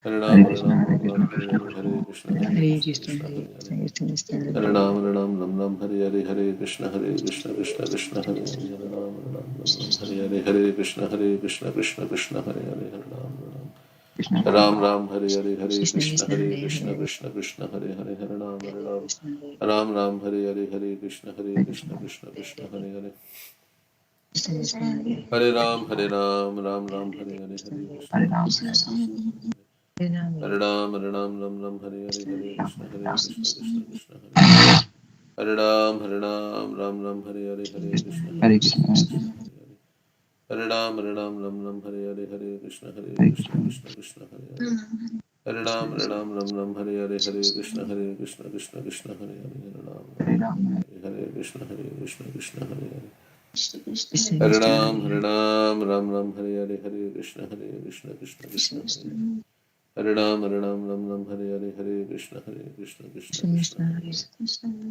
Hare Hare Ram, Hare Krishna, Ram, Hare Ram Krishna, Ram, Hare Krishna Hare, Krishna, Hare Krishna, Hare Hare Krishna, Krishna, Krishna Hare Hare Hare. Krishna, Krishna Krishna, Hare Hare Ram, Hare Ram, Ram Ram, Hare Hare, Hare Krishna, Hare Krishna, Krishna Krishna, Hare Hare, Hare Ram, Hare Ram, Ram Ram, Hare Hare, Hare Krishna, Hare Krishna, Krishna Krishna, Hare Hare, Hare Ram, Hare Ram. Krishna Krishna, Ram Ram, Hare Hare, Hare Krishna Krishna, Krishna, Hare Hare Krishna, Hare, Krishna Krishna, Hare Hare, Hare Ram, Hare Hare Ram. Krishna, Hare Ram Ram, Hare Hare, Hare Krishna, Hare Hare Krishna, Krishna, Krishna Krishna, Hare Hare. Krishna Krishna, Hare Hare Ram, Hare Ram, Ram Ram, Hare Hare, Krishna, Hare Hare Krishna, Hare Hare Ram, Krishna, Krishna Hare Hare. Hare Ram, Hare Hare Ram, Hare Ram, Ram Ram, Hare Hare, Krishna, Hare Hare Ram, Krishna, Hare Hare Ram, Krishna, Krishna Krishna, Hare Hare. Hare Ram, Hare Ram, Ram Ram, Hare Hare, Krishna Hare Krishna, Krishna, Hare Hare Hare Krishna, Krishna, Krishna Hare Hare. Hare Ram, Hare Ram, Ram Ram, Hare Hare, Hare Krishna, Hare Hare Krishna, Krishna, Krishna Krishna, Hare Hare. Hare Krishna Ram, Hare Krishna, Ram, Ram Ram, Hare Hare, Hare Krishna, Hare Krishna, Krishna Krishna, Hare Hare. Hare Ram, Ram Hare Ram, Ram, Hare Hare, Hare Krishna, Hare Krishna, Krishna Hare Hare. Krishna Hare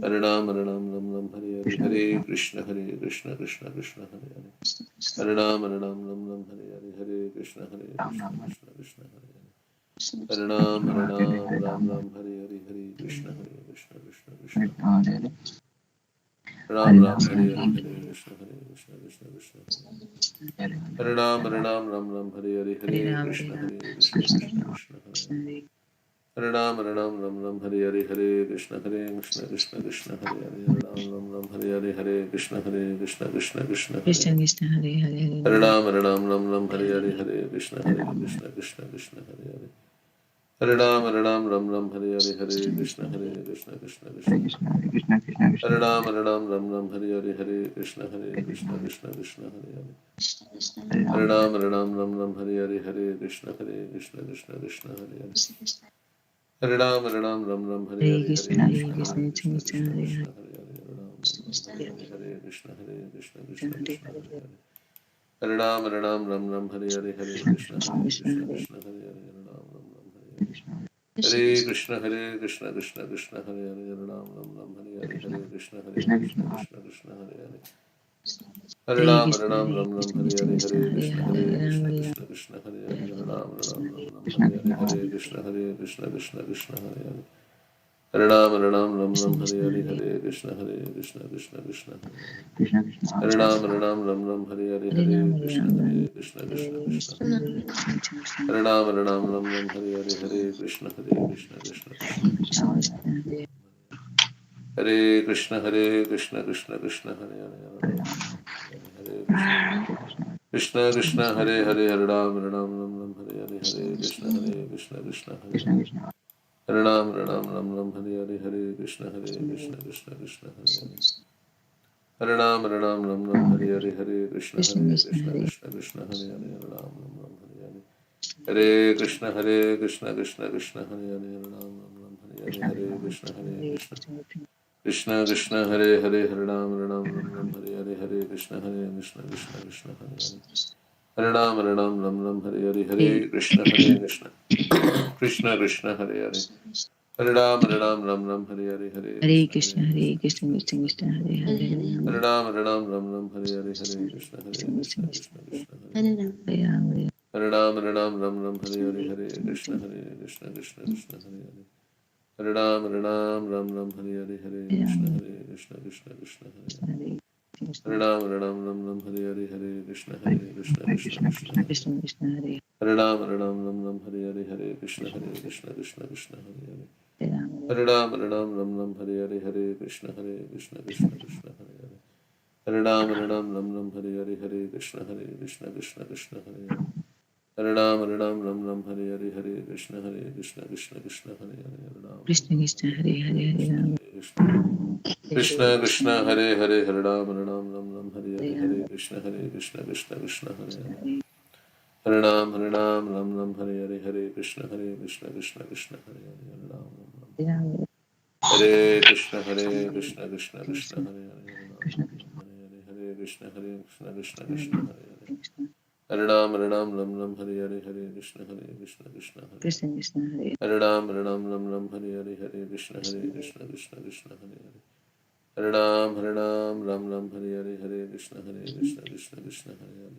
Krishna, Ram, Hare Hare Ram, Ram Ram, Hare Hare, Hare Krishna, Hare Krishna, Krishna Krishna, Hare Krishna, Hare. Hare Ram, Hare Ram, Ram Ram, Hare Hare, Hare Krishna, Hare Krishna, Krishna Krishna Krishna, Krishna, Hare Hare Hare. Hare Ram, Hare Ram, Ram Ram, Hare Hare, Krishna Hare Krishna, Krishna, Hare Krishna, Krishna Krishna, Hare Hare. Hare Ram, Hare Ram, Ram Ram, Hare Hare, Hare Krishna, Hare Ram Krishna, Ram, Hare Krishna Krishna, Hare Hare. Hare Ram, Hare Krishna, Hare Ram, Hare Ram Ram Ram, Ram, Hare Hare, Hare Krishna, Hare Krishna, Krishna Krishna, Hare Hare Hare. Hare Ram Hare Ram, Ram, Hare Hare Hare, Ram, Hare Krishna, Hare Krishna, Krishna Krishna, Hare Hare. Hare Hare Ram, Hare Ram, Ram Ram, Hare Hare, Hare Ram, Krishna, Hare Hare Krishna, Krishna Krishna Krishna, Krishna, Hare Krishna Hare. Hare Hare Ram, Hare Ram, Ram Ram, Hare Hare, Hare Krishna, Hare Krishna, Krishna Krishna, Hare Hare. Hare Ram, Ram Ram, Hare Hare, Hare Krishna, Hare Krishna, Krishna Krishna, Hare Krishna Hare. Krishna, Hare Hare Hare Ram, Ram, Hare Ram, Ram Ram, Hare Hare Hare, Hare Krishna, Hare Ram, Krishna, Krishna Krishna, Hare Hare. Hare Ram, Hare Ram, Ram Ram, Hare Hare, Hare Krishna Krishna, Krishna, Hare Hare Krishna, Krishna Hare Krishna, Hare Krishna, Hare. Hare Krishna, Krishna Krishna, Hare Ram, Hare Hare Ram, Ram Ram, Hare Hare, Hare Krishna, Hare Krishna, Krishna, Krishna Krishna, Hare Hare. Hare Hare Ram, Ram, Hare Ram, Ram Ram, Hare Hare, Hare Krishna, Hare Krishna, Krishna Krishna, Hare Hare. Hare Ram, Hare Ram, Ram Ram, Hare Hare Hare, Hare Krishna, Hare Krishna, Hare Krishna, Krishna, Krishna Krishna Krishna, Krishna, Hare Hare. Hare Ram, Ram Ram, Hare Hare Hare, Hare Krishna, Hare Krishna, Krishna Hare Krishna, Hare Hare Hare. Hare Ram, Hare Ram, Ram Ram, Hare Hare, Hare Krishna Krishna, Krishna, Hare Krishna Krishna, Hare Krishna Hare Hare. Hare Ram, Ram Ram, Hare Hare. Krishna, Hare Krishna, Hare Krishna, Krishna Krishna, Hare Hare. Hare Ram, Ram Ram, Hare Hare Hare, Krishna, Hare Krishna, Hare Krishna Krishna, Krishna, Krishna Krishna, Hare Hare. Hare Hare Ram, Hare Krishna, Ram, Hare Ram Ram, Krishna, Hare Krishna Hare, Krishna, Hare Hare Krishna, Hare Hare Ram, Krishna, Hare Krishna Krishna, Hare Hare. Hare Hare Ram, Hare Ram, Ram Ram, Krishna Hare Hare, Krishna, Hare Krishna, Hare Krishna, Krishna Krishna, Hare Hare. Hare Ram, Hare Ram, Ram Krishna Ram, Hare Krishna, Hare, Hare Hare Krishna, Hare Krishna, Krishna Krishna, Hare Hare. Krishna Krishna, Hare Hare Ram, Hare Ram, Ram Ram, Hare Hare, Hare Hare Ram, Hare Krishna, Ram, Hare Ram Krishna, Krishna Hare Krishna, Krishna, Hare Hare Hare. Krishna, Hare Ram, Hare Ram, Ram Ram, Hare Hare, Hare Krishna, Hare Krishna, Krishna Krishna, Hare Krishna Hare. Krishna, Hare Hare Krishna, Hare Krishna, Krishna Krishna, Hare Hare. Hare Hare Ram, Ram, Hare Hare Krishna. Hare Krishna, Krishna Krishna Krishna, Krishna, Hare Hare Hare, Hare Ram, Hare Ram, Ram Ram, Hare Hare, Hare Krishna, Hare Krishna, Krishna Hare Krishna Hare. Krishna, Hare Ram, Hare Ram, Ram Ram, Hare Hare, Hare Krishna, Hare Krishna Krishna, Krishna Krishna, Hare Hare. Krishna, Hare Ram, Hare Ram, Ram Ram, Hare Hare Hare, Krishna, Hare Krishna, Krishna Hare Krishna, Krishna, Hare Krishna Krishna, Hare Hare. Hare Ram, Ram Ram, Hare Hare. Hare Krishna, Hare Krishna, Krishna Krishna, Hare Hare. Hare Ram, Ram Ram, Hare Hare, Krishna Hare Krishna, Krishna, Hare Hare Krishna. Krishna, Krishna Krishna, Hare Hare, Hare Ram, Ram Ram, Hare Hare, Hare Krishna, Hare Krishna, Krishna Krishna, Hare Hare. Hare Ram, Ram Ram, Hare Hare, Hare Hare Krishna, Hare Krishna. Krishna Krishna, Hare Hare. Hare Ram, Ram Ram, Hare Hare, Hare Hare Krishna, Krishna, Hare Hare Krishna, Krishna, Krishna Krishna Krishna, Krishna, Hare Hare. Hare Hare Hare Ram, Ram, Ram, Hare Hare, Hare Krishna, Hare Krishna Krishna, Krishna, Krishna Hare Krishna, Hare Hare. Hare Ram, Hare Hare Ram, Ram, Hare Hare, Hare Krishna, Hare Krishna, Krishna Krishna, Hare Hare. Hare Ram, Ram, Hare Hare, Hare Krishna, Ram, Hare Krishna, Krishna Krishna, Hare Hare. Hare Hare Krishna, Ram, Ram, Hare Hare, Hare Krishna, Hare Hare Krishna, Krishna Krishna, Krishna, Krishna Hare Krishna, Hare. Krishna Hare Hare Ram, Hare Hare, Hare Krishna, Krishna, Hare Krishna, Krishna Krishna, Hare Hare. Hare Ram, Hare Ram, Ram, Hare Hare, Hare Krishna, Hare Krishna, Krishna Krishna, Hare Hare. Hare Ram, Ram, Hare Hare, Hare Krishna, Hare Krishna, Krishna Krishna, Hare Hare. Hare Ram, Hare Hare, Hare Krishna, Hare Krishna, Krishna Krishna, Hare Hare. Hare Krishna Ram, Krishna, Hare Hare Hare, Hare, Hare Hare Krishna, Ram, Hare Krishna. Hare Krishna Krishna, Krishna, Hare Hare Hare, Hare Ram, Hare Hare Hare, Ram, Hare Krishna, Hare Krishna, Krishna Krishna, Hare Krishna Hare. Hare Hare Ram, Hare Hare, Hare Krishna, Hare Krishna, Krishna Krishna, Hare Hare. Hare Ram. Ram, Hare Krishna, Hare Hare Krishna, Krishna Krishna, Krishna, Hare Hare. Hare Ram, Krishna Krishna, Hare Hare, Hare Krishna, Hare Krishna, Krishna Krishna, Hare Hare Hare. Krishna, Hare Ram, Hare Hare, Hare Krishna, Hare Krishna, Krishna Hare Hare. Krishna Krishna, Hare Hare Ram, Hare Hare, Hare Krishna, Hare Krishna, Krishna Krishna, Hare Hare. Hare Ram, Ram Hare Hare, Hare Krishna, Hare Krishna, Krishna Krishna, Hare Hare.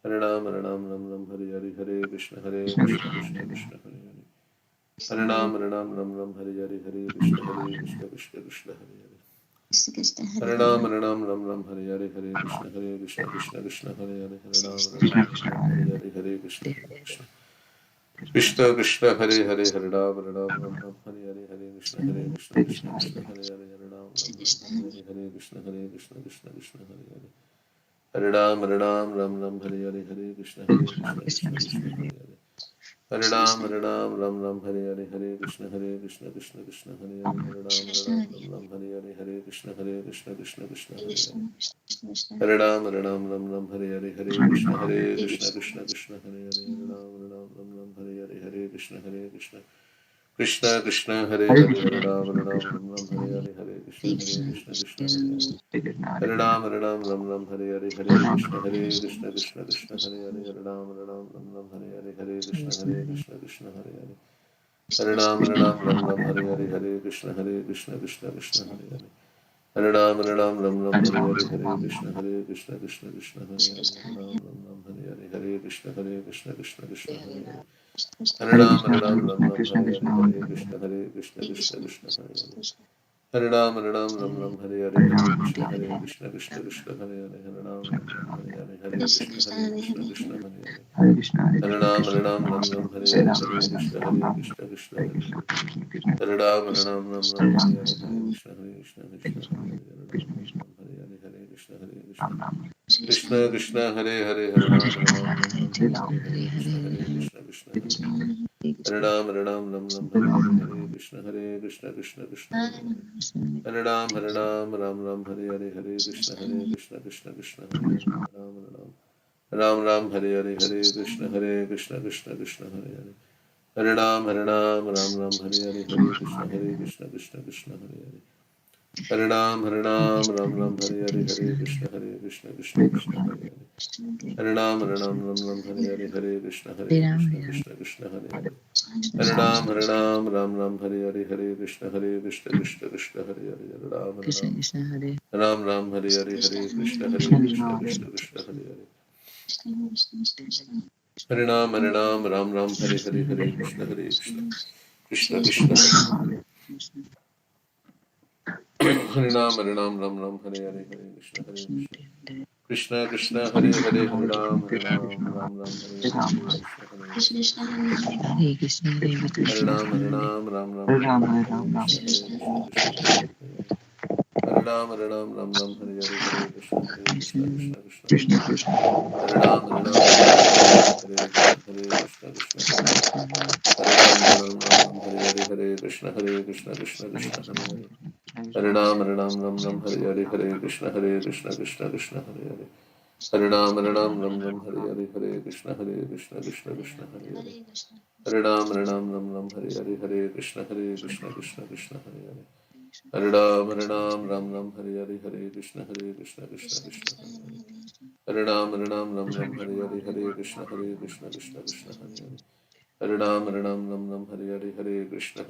Hare Ram Ram Hare Hare Hare Krishna Krishna Krishna Hare Hare Hare Ram Ram Hare Hare Hare Krishna Krishna Krishna Hare Hare Hare Ram Ram Hare Hare Hare Krishna Krishna Krishna Hare Hare Hare Ram Ram Hare Hare Hare Krishna Krishna Krishna Krishna Hare Hare Hare Ram Hare Hare Hare Krishna Krishna Hare Hare Hare Ram Hare Hare Hare Krishna Krishna Hare Hare Hare Ram Hare Hare Hare Krishna Krishna Hare Hare Hare Ram Hare Hare Hare Krishna Krishna Hare Hare Hare Ram Hare Hare Hare Krishna Krishna Hare Hare Hare Ram Hare Hare Hare Krishna Krishna Hare Hare Hare Ram Hare Hare Hare Krishna Krishna Hare Hare Hare Ram Hare Hare Hare Krishna Hare Hare Hare Ram Hare Hare Hare Krishna Krishna Hare Hare Hare Ram Hare Hare Hare Krishna Krishna Hare Hare Hare Ram Hare Hare Hare Krishna Krishna Hare Hare Hare Ram Hare Hare Hare Krishna Krishna Hare Hare Hare Ram Hare Hare Hare Krishna Krishna Hare Hare Hare Ram Hare Hare Hare Krishna Krishna Hare Hare Hare Ram Hare Hare Hare Krishna Krishna Hare Hare Hare Ram Hare Hare Hare Krishna Krishna Hare Hare Hare Ram Hare Hare Hare Krishna Krishna Hare Hare Hare Ram Hare Hare Hare Krishna Krishna Hare Hare Hare Ram Hare Hare Hare Krishna Krishna Hare Hare Hare Ram Hare Hare Hare Krishna Krishna Hare Hare Hare Ram Hare Hare Hare Krishna Krishna Hare Hare Hare Ram Hare Hare Hare Krishna Krishna Hare Hare Ram Hare Hare Hare Krishna Krishna Hare Hare Hare Ram Hare Hare Hare Krishna Krishna Hare Hare Hare Ram Hare Hare Hare Krishna Krishna Hare Hare Hare Ram Hare Hare Hare Krishna Krishna Hare Hare Hare Ram Hare Hare Hare Krishna Krishna Hare Hare Hare Ram Hare Hare Hare Krishna Krishna Hare Hare Hare Ram Hare Hare Hare Krishna Krishna Hare Hare Hare Ram Hare Hare Hare Krishna Hare Hare Hare Ram Hare Hare Hare Krishna Hare Krishna, Hare Hare Krishna, Ram Hare Hare Krishna Krishna Hare Hare Hare Ram Hare Hare Hare Krishna Krishna, Krishna Hare Ram Hare Hare Krishna Hare Hare Ram Hare Hare Hare Krishna Krishna Hare Hare Hare Ram Hare Hare Hare Krishna Krishna Hare Hare Hare Ram Hare Hare Hare Krishna Krishna Hare Hare Hare Ram Hare Hare Hare Krishna Krishna Hare Hare Hare Ram Hare Hare Hare Krishna Krishna Hare Hare Hare Ram Hare Hare Hare Krishna Krishna Hare Hare Hare Ram Hare Hare Hare Krishna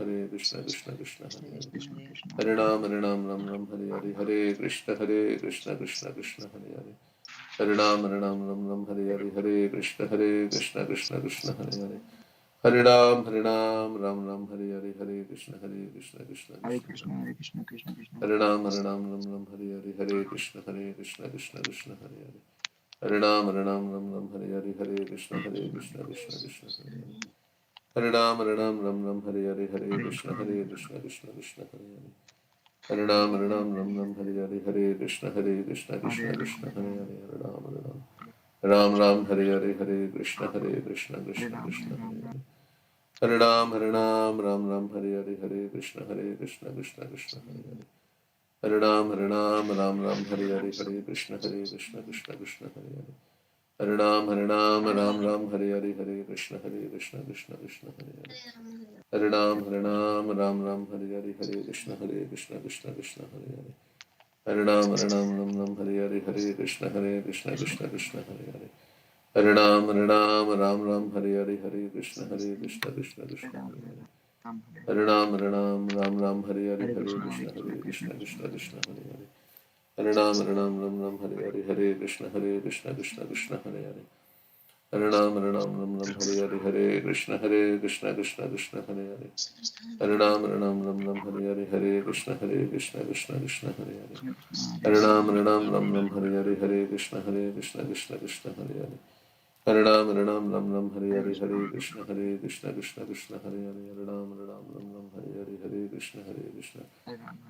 Krishna Hare Hare Hare Ram Hare Hare Hare Krishna Krishna Hare Hare Hare Ram Hare Hare Hare Krishna Krishna Hare Hare Hare Ram Hare Hare Hare Krishna Krishna Hare Hare Hare Ram Hare Hare Hare Krishna Krishna Hare Hare Hare Ram Hare Hare Hare Krishna Krishna Hare Hare Hare Ram Hare Hare Hare Krishna Krishna Hare Hare Hare Ram Hare Hare Hare Krishna Krishna Hare Hare Ram Hare Hare Hare Krishna Krishna Hare Hare Hare Ram Hare Hare Hare Krishna Krishna Hare Hare Hare Ram Hare Hare Hare Krishna Krishna Hare Hare Hare Ram Hare Hare Hare Krishna Krishna Hare Hare Hare Ram Hare Hare Hare Krishna Krishna Hare Hare Hare Ram Hare Hare Hare Krishna Krishna Hare Hare Hare Ram Hare Hare Hare Krishna Krishna Hare Hare Hare Ram Hare Hare Hare Krishna Krishna Hare Hare Hare Ram Hare Hare Hare Krishna Krishna Hare Hare Hare Ram Hare Hare Hare Krishna Krishna Krishna Hare Hare Hare Ram Hare Hare Krishna Krishna Krishna Hare Hare Hare Ram Hare Hare Krishna Krishna Hare Hare Hare Ram Hare Hare Krishna Krishna Hare Hare Hare Ram Hare Hare Krishna Krishna Krishna Hare Hare Hare Ram Hare Hare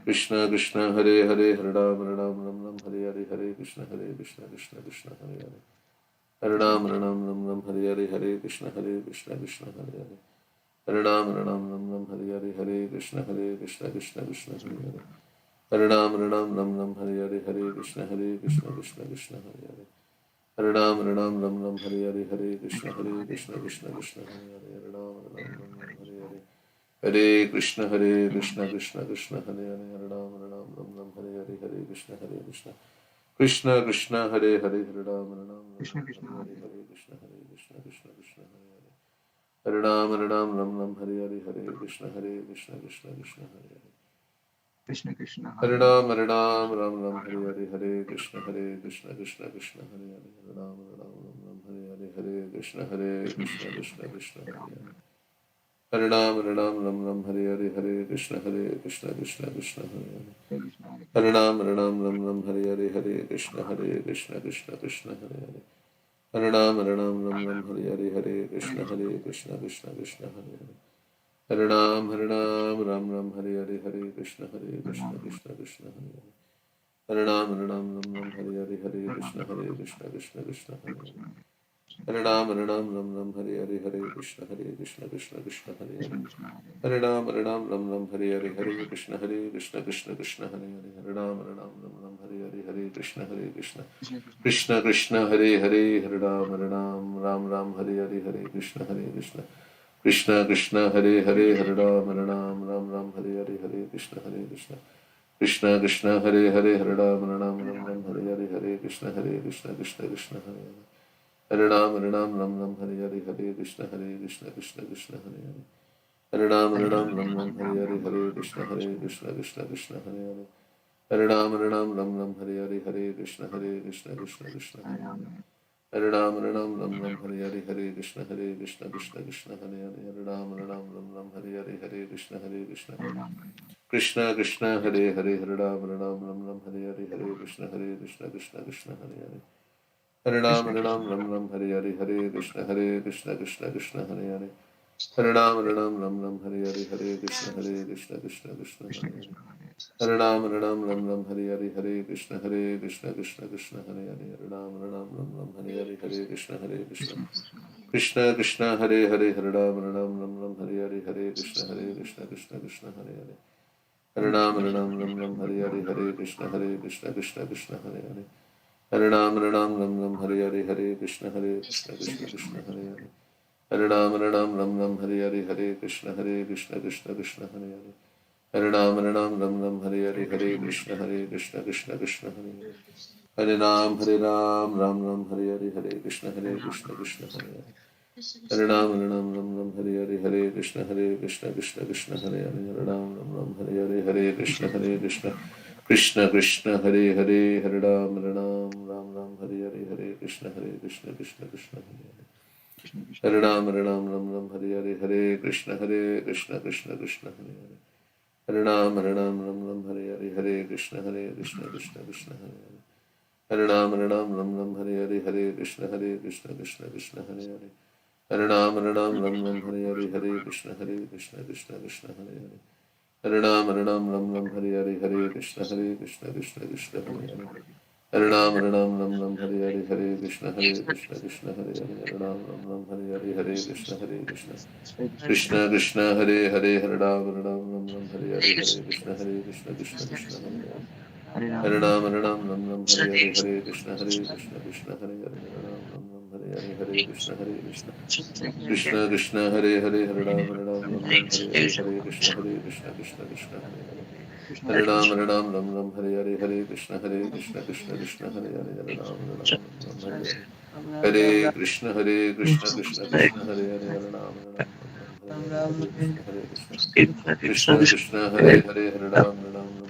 Krishna Krishna Hare Hare Hare Ram Hare Hare Krishna Krishna Hare Hare Hare Ram Hare Hare Krishna Krishna Hare Hare Hare Ram Hare Hare Krishna Krishna Hare Hare Hare Ram Hare Hare Krishna Krishna Hare Hare Hare Ram Hare Hare Hare Krishna Krishna Hare Hare Hare Ram Hare Hare Hare Krishna Krishna Krishna Hare Hare Hare Ram Hare Hare Krishna Krishna Hare Hare Hare Ram Hare Hare Hare Krishna Krishna Hare Hare Hare Ram Ram Hare Hare Hare Krishna Krishna Hare Hare Hare Ram Hare Hare Hare Krishna Krishna Hare Hare Hare Ram Hare Hare Hare Krishna Krishna Hare Hare Hare Ram Hare Hare Hare Krishna Krishna Hare Hare Hare Ram Hare Hare Hare Krishna Krishna Hare Hare Hare Ram Ram Hare Hare Hare Krishna Krishna Hare Hare Hare Ram Hare Hare Hare Krishna Krishna Hare Hare Hare Ram Hare Hare Hare Krishna Krishna Hare Hare Hare Ram Hare Hare Hare Krishna Krishna Hare Hare Hare Ram Hare Hare Hare Krishna Krishna Hare Hare Hare Ram Hare Hare Hare Krishna Krishna Hare Hare Hare Ram Hare Hare Hare Krishna Krishna Hare Hare Hare Ram Hare Hare Hare Krishna Krishna Hare Hare Hare Ram Hare Hare Hare Krishna Krishna Hare Hare Hare Ram Hare Hare Hare Krishna Krishna Hare Hare Hare Ram Hare Hare Hare Krishna Krishna Hare Hare Hare Ram Hare Hare Hare Krishna Krishna Hare Hare Hare Ram Hare Hare Hare Krishna Krishna Hare Hare Hare Ram Hare Hare Hare Krishna Krishna Hare Hare Hare Ram Hare Hare Hare Krishna Krishna Hare Hare Hare Ram Hare Hare Hare Krishna Krishna Hare Hare Hare Ram Hare Hare Hare Krishna Krishna Hare Hare Hare Ram Hare Hare Hare Krishna Krishna Hare Hare Hare Ram Hare Hare Hare Krishna Krishna Hare Hare Hare Ram Hare Hare Hare Krishna Krishna Hare Hare Hare Ram Hare Hare Hare Krishna Krishna Hare Hare Hare Ram Hare Hare Hare Krishna Krishna Hare Hare Hare Ram Hare Hare Hare Krishna Krishna Hare Hare Hare Ram Hare Hare Hare Krishna Krishna Hare Hare Hare Ram Hare Hare Hare Krishna Krishna Hare Hare Hare Ram Hare Hare Hare Krishna Krishna Hare Hare Hare Ram Hare Hare Hare Krishna Krishna Hare Hare Hare Ram Hare Hare Hare Krishna Krishna Hare Hare Hare Ram Hare Hare Hare Krishna Krishna Hare Hare Hare Ram Hare Hare Hare Krishna Krishna Hare Hare Hare Ram Hare Hare Hare Krishna Krishna Hare Hare Hare Ram Hare Hare Hare Krishna Krishna Hare Hare Hare Ram Hare Hare Hare Krishna Krishna Hare Hare Hare Ram Hare Hare Hare Krishna Krishna Hare Hare Hare Ram Hare Hare Hare Krishna Krishna Hare Hare Hare Ram Hare Hare Hare Krishna Krishna Hare Hare Hare Ram Hare Hare Hare Krishna Krishna Hare Hare Hare Ram Hare Hare Hare Krishna Krishna Hare Hare Hare Ram Hare Hare Hare Krishna Krishna Hare Hare Hare Ram Hare Hare Hare Krishna Krishna Hare Hare Hare Ram Hare Hare Hare Krishna Krishna Hare Krishna Hare Hare Hare Ram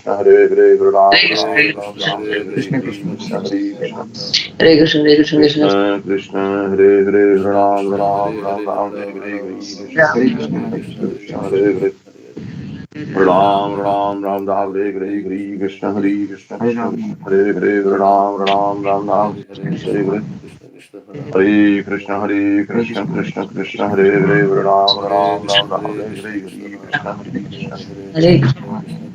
Krishna Hare Hare Hare Ram Hare Krishna, Ram Hare Ram Krishna, Ram Hare Hare Hare Krishna Hare Krishna Hare Krishna, Hare Krishna, Krishna Krishna Krishna Hare Hare Hare Ram Ram Ram Ram Hare Hare Hare Krishna Ram, Hare Krishna Krishna Krishna Hare Hare Ram Ram Ram Ram Hare Hare Hare Krishna Hare Krishna Krishna Krishna Hare Hare Ram Ram Ram Ram Hare Hare Hare Krishna Hare Krishna Krishna Krishna Hare Hare Ram Ram Ram Ram Hare Hare Hare Krishna Hare Krishna Hare Krishna,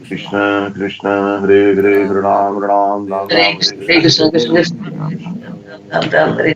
Krishna Krishna Hare Hare Hare Ram Ram Ram Hare Ram Hare Krishna, Hare Hare Krishna, Hare Krishna Krishna, Krishna Ram Ram, Hare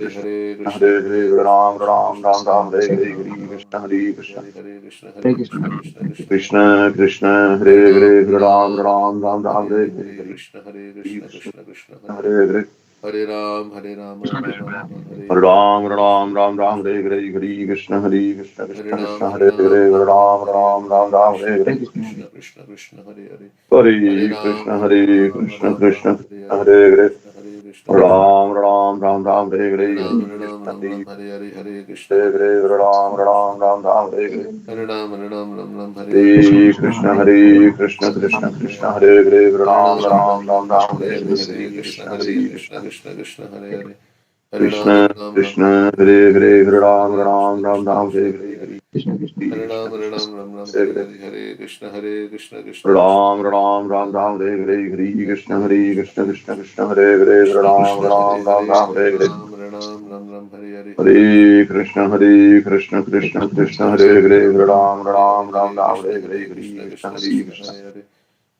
Krishna Hare Krishna Krishna Hare Hare Hare Krishna Ram Krishna Ram Krishna Ram Ram Krishna Hare Hare Hare Ram Hare Ram Krishna Ram Hare Ram Krishna Hare Hare Krishna Hare Hare Krishna Krishna Krishna Hare Hare Krishna Krishna Hare Hare Hare Ram Ram Ram Ram Ram Ram Ram Hare Hare Hare Hare Krishna Hare Krishna Krishna Krishna Krishna Hare Hare Hare Hare Hare Ram Rama Hare Hare Ram Krishna Ram Ram Krishna Ram Krishna Hare Hare Krishna Hare Hare Krishna Hare Krishna Hare Krishna Ram Krishna Hare Hare Ram Ram Hare Ram Hare Ram Ram Krishna Hare Krishna Hare Krishna Krishna Hare Hare Hare Hare Ram Krishna Hare Krishna Krishna Hare Krishna Hare Hare Hare Krishna Hare Krishna Krishna Ram Ram Ram Ram Hare Hare Hare Ram Hare Krishna Hare Hare Hare Hare Krishna Hare Hare Hare Krishna Ram Krishna Ram Krishna Ram Ram Hare Hare Hare Ram Hare Hare Hare Krishna Krishna Krishna Hare Krishna Krishna Krishna Krishna Krishna Krishna Hare Hare Hare Hare Ram Ram Ram Ram Ram Hare Hare Hare Hare Hare Hare Krishna Krishna Hare Hare Krishna Krishna Krishna Krishna Hare Hare Hare Krishna Krishna Hare Hare Ram Ram Ram Ram Hare Hare Krishna Hare Krishna Hare Krishna Hare Krishna Krishna Krishna Ram Ram Ram Ram Hare Hare Hare Krishna Hare Krishna Krishna Krishna Hare Hare Krishna Ram Krishna Hare Ram Ram Hare Ram Hare Hare Hare Ram Hare Hare Hare Krishna Krishna Krishna Hare Hare Ram Hare Ram Hare Ram Hare Ram Hare Ram Krishna Hare Hare Hare Krishna Hare Krishna Krishna Hare Krishna Krishna Hare Hare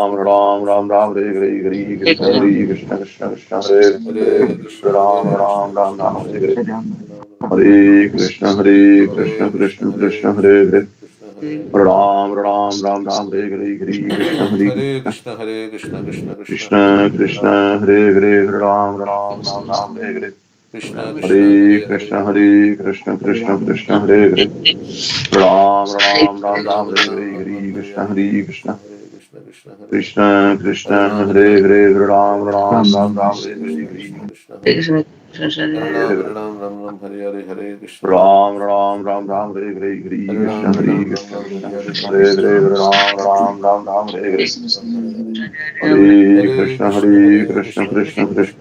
Ram Ram Ram Ram Hare Hare Hare Krishna Hare Krishna Krishna Krishna Hare Hare Ram Ram Ram Ram Hare Hare Hare Krishna Krishna Krishna Hare Hare Ram Ram Ram Ram Hare Hare Hare Krishna Hare Krishna Hare Krishna Krishna Krishna Krishna Krishna Hare Hare Ram Ram Ram Ram Hare Hare Krishna Krishna Hare Hare Krishna Krishna Krishna Krishna Hare Hare Ram Ram Ram Ram Hare Hare Hare Krishna Krishna Krishna Hare Krishna Krishna Hare Hare Ram Ram Ram Ram Hare Hare Hare Krishna Hare Hare Krishna. Harinam Ram Ram Hare Hare Hare Krishna Hare Ram Ram Ram Ram Hare Hare Hare Krishna Harinam Hare Ram Ram Krishna Ram Krishna Hare Hare Krishna Hare Hare Hare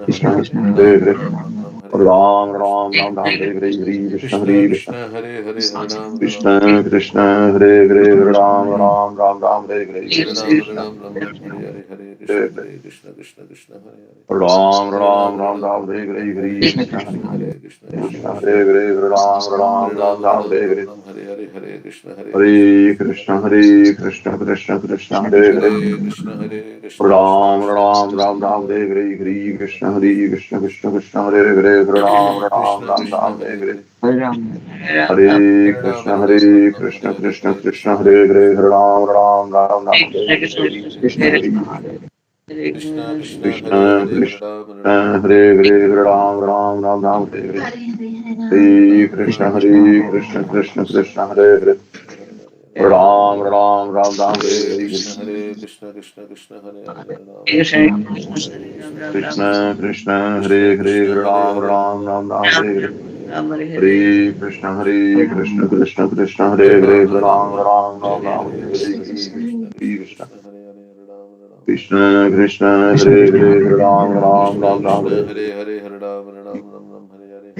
Krishna Ram Ram Ram Ram Hare Hare Hare Hare Hare Hare Krishna Krishna Hare Hare Krishna Krishna Krishna Krishna Krishna Krishna Krishna Hare Krishna Hare Hare Ram Hare Ram Ram Ram Hare Hare Ram Krishna Ram Ram Ram Hare Hare Hare Krishna Krishna Hare Krishna Krishna Hare Hare Harinam Ram Krishna Krishna Hare Hare Ram Ram Ram Ram Hare Hare Harinam Krishna Ram Ram Ram Hare Hare Hare Hare Krishna Hare Hare Krishna Krishna Krishna Hare Hare Ram Harinam Ram Ram Ram Ram Ram Hare Ram Hare Hare Hare Krishna Krishna Krishna Hare Krishna Krishna Krishna Krishna Hare Hare Ram Ram Ram Harinam Ram Ram Hare Ram Hare Ram Hare Hare Hare Krishna Hare Krishna Hare Krishna Krishna Hare Krishna Krishna Krishna Hare Hare Hare Krishna Hare Krishna Krishna Ram Krishna Ram Ram Ram Hare Hare Hare Krishna Hare Krishna Krishna Krishna Hare Hare Ram Ram Krishna Ram Krishna Ram Hare Hare Hare Hare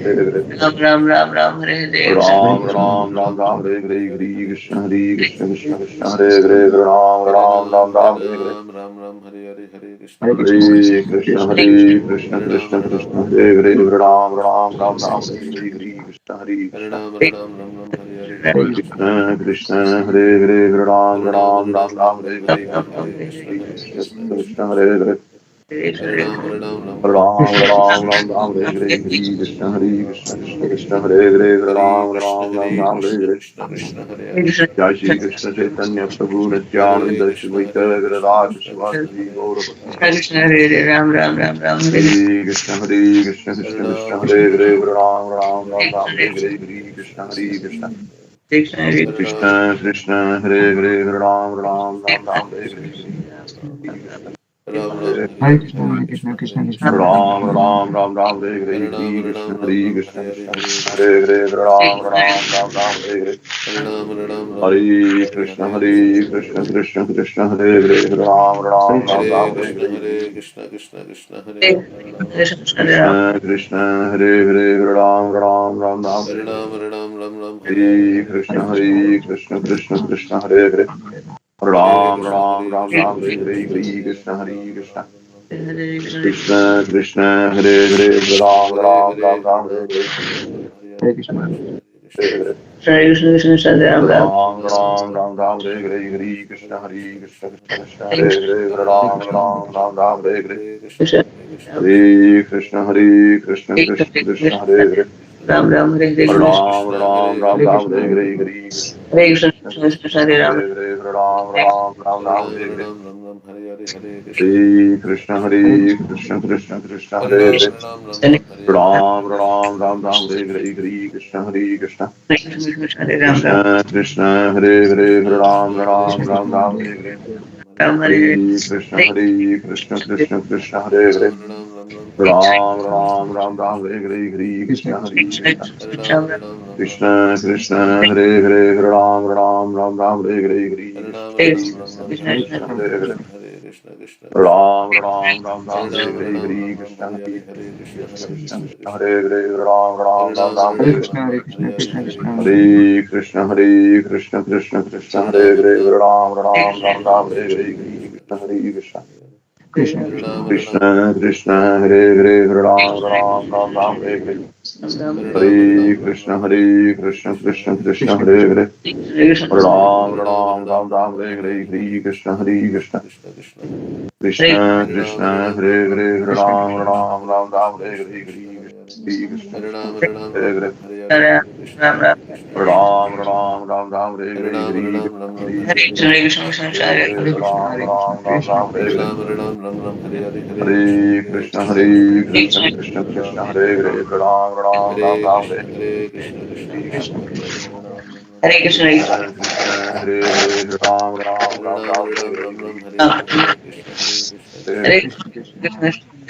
Hare Harinam Krishna Ram Ram Hare Ram Krishna Hare Hare Krishna Hare Krishna Krishna Hare Hare Ram Ram Ram Ram Hare Krishna Hare Hare Krishna Hare Hare Krishna Krishna Hare Krishna Hare Krishna Harinam Ram Hare Hare Ram Ram Ram Ram Hare Hare Hare Harinam Krishna Ram Hare Krishna Krishna Krishna Hare Hare Ram Ram Ram Ram Hare Hare Hare Krishna Hare Krishna Krishna Krishna Hare Hare Ram Ram Hare Krishna Krishna Krishna Krishna Hare Krishna Hare Hare Ram Hare Ram Ram Ram Hare Hare Hare Krishna Hare Krishna Krishna Krishna Hare Hare Harinam Ram Ram Ram Ram Hare Ram Hare Hare Krishna Hare Krishna Krishna Krishna Krishna Hare Hare Ram Krishna Krishna Hare Hare Ram Ram Krishna Ram Ram Krishna Hare Hare Hare Hare Ram Hare Hare Hare Ram Ram Ram Ram Hare Hare Hare Krishna Hare Krishna Krishna Krishna Hare Hare Ram Ram Ram Ram Hare Hare Ram Hare Hare Hare Krishna Hare Krishna Hare Krishna Harinam Krishna Harinam Krishna Ram Hare Ram Hare Ram Ram Krishna Ram Ram Krishna Hare Krishna Hare Hare Krishna Hare Krishna Harinam Harinam Ram Ram Hare Hare Hare Krishna Krishna Krishna Hare Hare Ram Harinam Ram Harinam Ram Ram Ram Hare Ram Hare Hare Hare Hare Krishna Hare Krishna Krishna Krishna Krishna Krishna Krishna Hare Hare Harinam Harinam Ram Ram Ram Hare Hare Ram Krishna Ram Ram Hare Hare Hare Krishna Hare Krishna Krishna Krishna Hare Ram Krishna Ram Krishna Hare Krishna Hare Hare Hare Ram Krishna Ram Ram Hare Ram Hare Krishna Hare Krishna Krishna Hare Hare Jai Shri Krishna Chaitanya Prabhu Hare Nityananda Shri Krishna Advaita Hare Krishna Gadadara Krishna Krishna Shivasati Hare Gaura Hare Bhakta Hare Krishna Hare Krishna Krishna Krishna Harinam Hare Harinam Hare Ram Ram Ram Ram Hare Ram Ram Hare Hare Krishna Hare Hare Krishna Hare Krishna Harinam Krishna Krishna Hare Hare Ram Ram Ram Ram Hare Hare Hare Krishna Ram Ram Hare Hare Hare Hare Krishna Hare Krishna Ram Ram Ram Ram Hare Hare Harinam Hare Krishna Harinam Ram Hare Ram Krishna Hare Hare Krishna Hare Krishna Krishna Hare Hare Hare Ram Ram Ram Ram Hare Hare Harinam Harinam Ram Ram Hare Hare Hare Krishna Hare Krishna Hare Krishna Krishna Krishna Hare Hare Ram Ram Ram Hare Ram Hare Krishna Hare Hare Krishna Krishna Krishna Hare Harinam Krishna Krishna Hare Hare Ram Ram Ram Ram Hare Hare Harinam Harinam Ram Ram Hare Hare Hare Hare Krishna Krishna Hare Hare Krishna Krishna Krishna Hare Hare Hare Ram Krishna Ram Hare Ram Krishna Ram Hare Krishna Hare Krishna Hare Hare Krishna Hare Harinam Krishna Ram Ram Hare Hare Krishna Krishna Hare Hare Krishna Ram Hare Ram Hare Ram Ram Hare Harinam Hare Ram Ram Hare Hare Hare Krishna Hare Krishna Hare Krishna Ram Harinam Ram Ram Ram Ram Ram Hare Hare Hare Hare Hare Hare Krishna Krishna Hare Hare Krishna Krishna Krishna Krishna Krishna Hare Hare Harinam Ram Harinam Ram Ram Ram Ram Ram Hare Hare Hare Hare Krishna Hare Krishna Krishna Hare Krishna Krishna Hare Krishna Krishna Krishna Hare Hare Ram Krishna Ram Hare Ram Hare Ram Hare Hare Hare Krishna Krishna Krishna Hare Hare Ram Ram Ram Ram Harinam Hare Hare Harinam Ram Ram Hare Hare Hare Krishna Hare Krishna Hare Krishna Krishna Krishna Hare Harinam Hare Harinam Ram Ram Hare Hare Ram Hare Krishna Ram Hare Ram Ram Krishna Hare Krishna Hare Hare Krishna Hare Krishna Harinam Krishna Krishna Hare Hare Krishna Ram Krishna Hare Ram Hare Ram Ram Hare Hare Hare Harinam Ram Hare Hare Hare Krishna Hare Krishna Krishna Krishna Hare Harinam Hare Harinam Ram Ram Hare Hare Ram Hare Ram Krishna Ram Ram Hare Hare Hare Krishna Hare Krishna Harinam Harinam Ram Ram Hare Krishna Krishna Hare Hare Ram Ram Ram Ram Hare Hare Hare Harinam Krishna Harinam Hare Ram Krishna Ram Krishna Hare Hare Krishna Hare Hare Hare Krishna Hare Krishna Krishna Krishna Ram Ram Ram Ram Hare Harinam Hare Harinam Hare Ram Ram Krishna Hare Hare Hare Hare Krishna Krishna Hare Krishna Krishna Krishna Krishna Hare Hare Ram Ram Ram Harinam Ram Hare Harinam Hare Ram Ram Hare Hare Hare Krishna Hare Krishna Hare Krishna Krishna Krishna Hare Harinam Hare Harinam Ram Ram Ram Hare Ram Hare Ram Hare Ram Hare Krishna Hare Hare Krishna Krishna Krishna Hare Krishna Krishna Hare Harinam Harinam Ram Krishna Ram Hare Krishna Hare Hare Hare Hare Krishna Ram Hare Krishna Ram Ram Krishna Ram Hare Hare Harinam Hare Harinam Ram Krishna Ram Hare Hare Hare Hare Krishna Krishna Krishna Hare Krishna Krishna Hare Krishna Hare Ram Harinam Ram Harinam Ram Ram Ram Ram Hare Hare Hare Hare Krishna Krishna Hare Krishna Krishna Krishna Krishna Hare Krishna Harinam Krishna Harinam Ram Hare Ram Hare Hare Ram Krishna Hare Ram Hare Ram Ram Krishna Hare Krishna Hare Krishna Hare Hare Krishna Harinam Krishna Harinam Hare Ram Hare Ram Hare Hare Hare Krishna Hare Krishna Krishna Ram Krishna Ram Ram Ram Hare Hare Harinam Hare Harinam Ram Krishna Ram Hare Hare Hare Krishna Krishna Krishna Hare Hare Hare Hare Krishna Ram Ram Ram Ram Hare Hare Harinam Harinam Ram Ram Hare Hare Hare Krishna Hare Hare Krishna Krishna Hare Hare Hare Krishna Krishna Krishna Harinam Krishna Ram Hare Ram Hare Ram Ram Ram Hare Ram Hare Krishna Hare Krishna Krishna Krishna Krishna Hare Hare Harinam Ram Ram Krishna Krishna Hare Hare Ram Ram Ram Harinam Ram Hare Harinam Hare Ram Ram Hare Hare Hare Hare Krishna Hare Krishna Hare Krishna Hare Krishna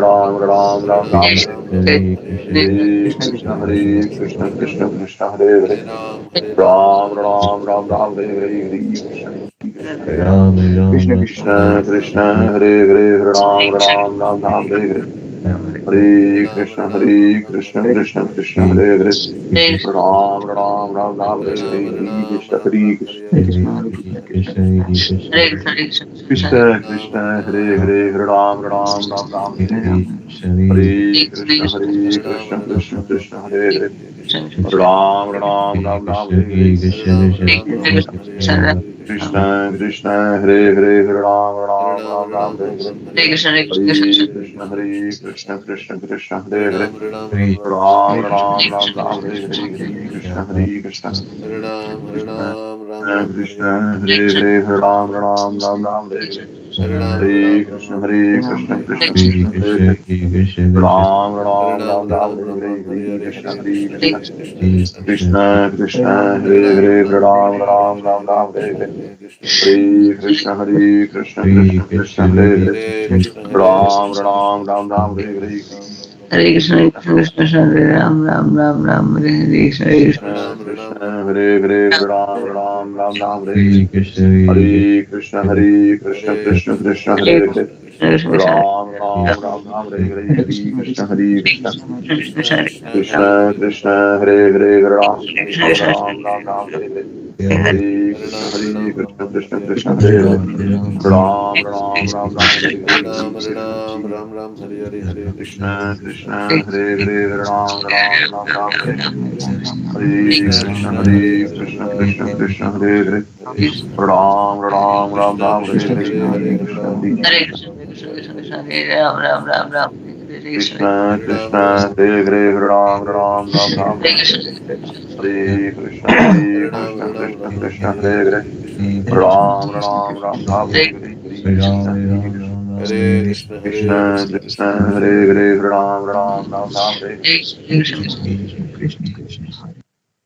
Ram Ram Ram Ram Hare Hare Hare Krishna Krishna Krishna Hare Hare Ram Ram Ram Ram Hare Hare Hare Krishna Krishna Krishna Hare Hare Ram Ram Ram Ram Hare Hare Hare Krishna Krishna Krishna Hare Hare Ram Ram Ram Ram Hare Hare Hare Krishna Hare Krishna Krishna Hare Hare Hare Ram Ram Ram Ram Hare Hare Hare Krishna Krishna Krishna Hare Hare Ram Ram Ram Ram Hare Hare Krishna Krishna Hare Hare Hare Ram Ram Ram Ram Hare Hare Hare Krishna Krishna Krishna Hare Hare Ram Ram Ram Ram Hare Hare Hare Krishna Krishna Krishna Hare Hare Hare Ram Ram Ram Ram Hare Hare Hare Krishna Krishna Krishna Hare Hare Ram Ram Ram Ram Hare Hare Hare Krishna Krishna Krishna Hare Hare Hare Ram Ram Ram Ram Hare Hare Hare Krishna Krishna Hare Hare Ram Ram Ram Ram Hare Hare Hare Krishna Krishna Krishna Hare Ram Ram Ram Ram Hare Hare Krishna Krishna Hare Hare Hare Ram Ram Ram Ram Hare Hare Hare Krishna Krishna Krishna Hare Hare Ram Ram Ram Ram Hare Hare Hare Krishna Krishna Krishna Hare Hare Hare Ram Ram Ram Hare Hare Hare Krishna Krishna Hare Hare Ram Ram Ram Hare Hare Krishna Krishna Hare Hare Ram Ram Hare Hare Krishna Krishna Hare Hare Ram Ram Hare Hare Ram Ram Ram Krishna Krishna Hare Hare Ram Ram Hare Hare Krishna Krishna Hare Hare Ram Ram Hare Krishna Krishna Hare Hare Ram Hare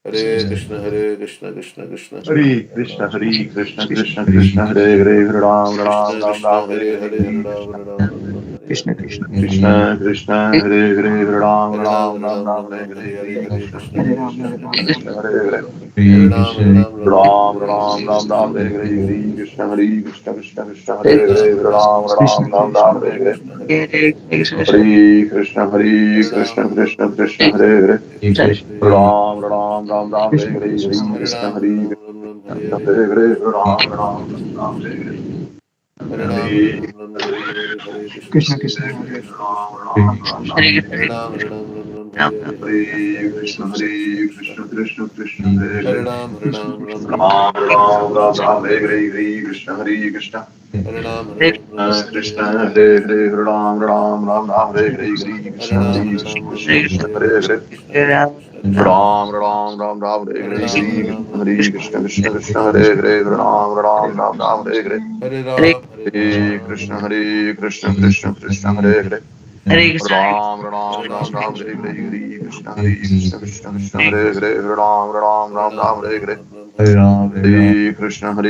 Hare Krishna Krishna Krishna Hare Krishna Krishna Krishna Hare Hare Ram Krishna Hare Hare Hare Hare Hare Ram Krishna Krishna Hare Hare Ram Ram Hare Hare Hare Hare Krishna Krishna Krishna Krishna Hare Hare Ram Ram Hare Hare Krishna Hare Ram Hare Hare Krishna Hare Hare Ram Hare Hare Krishna Hare Hare Ram Hare Hare Hare Ram Hare Hare Krishna Krishna Krishna Krishna Hare Krishna Hare Hare Ram Hare Krishna Krishna Hare Hare Hare Ram Ram Hare Hare Krishna Hare Ram Krishna Hare Hare Ram Hare Hare Hare Ram Krishna Hare Hare Ram Hare Hare Krishna Hare Hare Ram Hare Hare Hare Ram Hare Krishna Hare Hare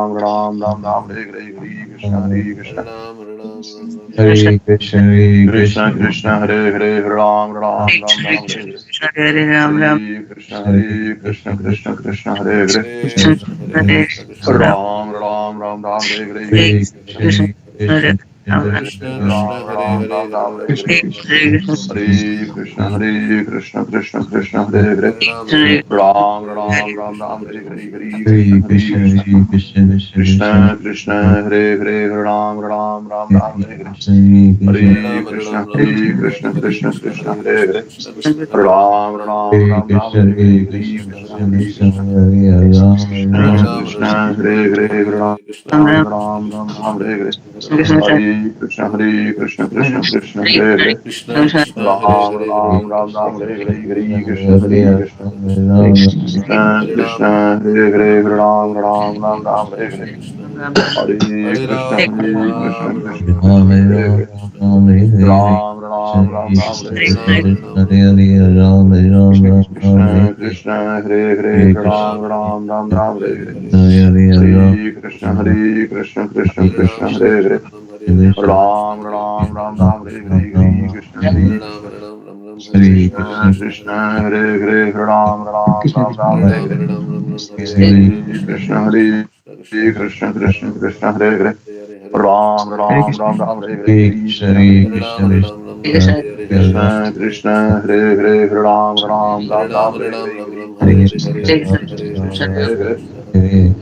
Ram Hare Krishna Hare Hare Ram Hare Hare Hare Krishna Krishna Hare Hare Ram Hare Hare Krishna Krishna Krishna Hare Hare Ram Hare Krishna Krishna Krishna Hare Hare Ram Hare Krishna Hare Hare Ram Hare Hare Krishna Krishna Hare Hare Ram Hare Krishna Hare Krishna Krishna Hare Krishna Hare Hare Hare Ram Ram Hare Krishna Hare Hare Ram Hare Hare Hare Hare Ram Krishna Hare Hare Hare Krishna Ram Krishna Hare Hare Ram Hare Hare Hare Krishna Hare Hare Krishna Krishna Hare Hare Hare Krishna Krishna Hare Ram Krishna Hare Hare Hare Hare Hare Hare Krishna Ram Hare Hare Hare Hare Ram Krishna Hare Hare Hare Hare Hare Hare Ram Krishna Hare Hare Hare Ram Hare Hare Krishna Hare Hare Krishna Krishna Hare Hare Hare Ram Ram Ram Ram Hare Ram Hare Ram Ram Ram Hare Hare Hare Krishna Hare Krishna Krishna Krishna Hare Hare Ram Hare Ram Ram Ram Hare Hare Hare Krishna Hare Hare Krishna Krishna Krishna Krishna Krishna Hare Hare Hare Ram Ram Ram Ram Hare Hare Hare Krishna Krishna Krishna Hare Hare Hare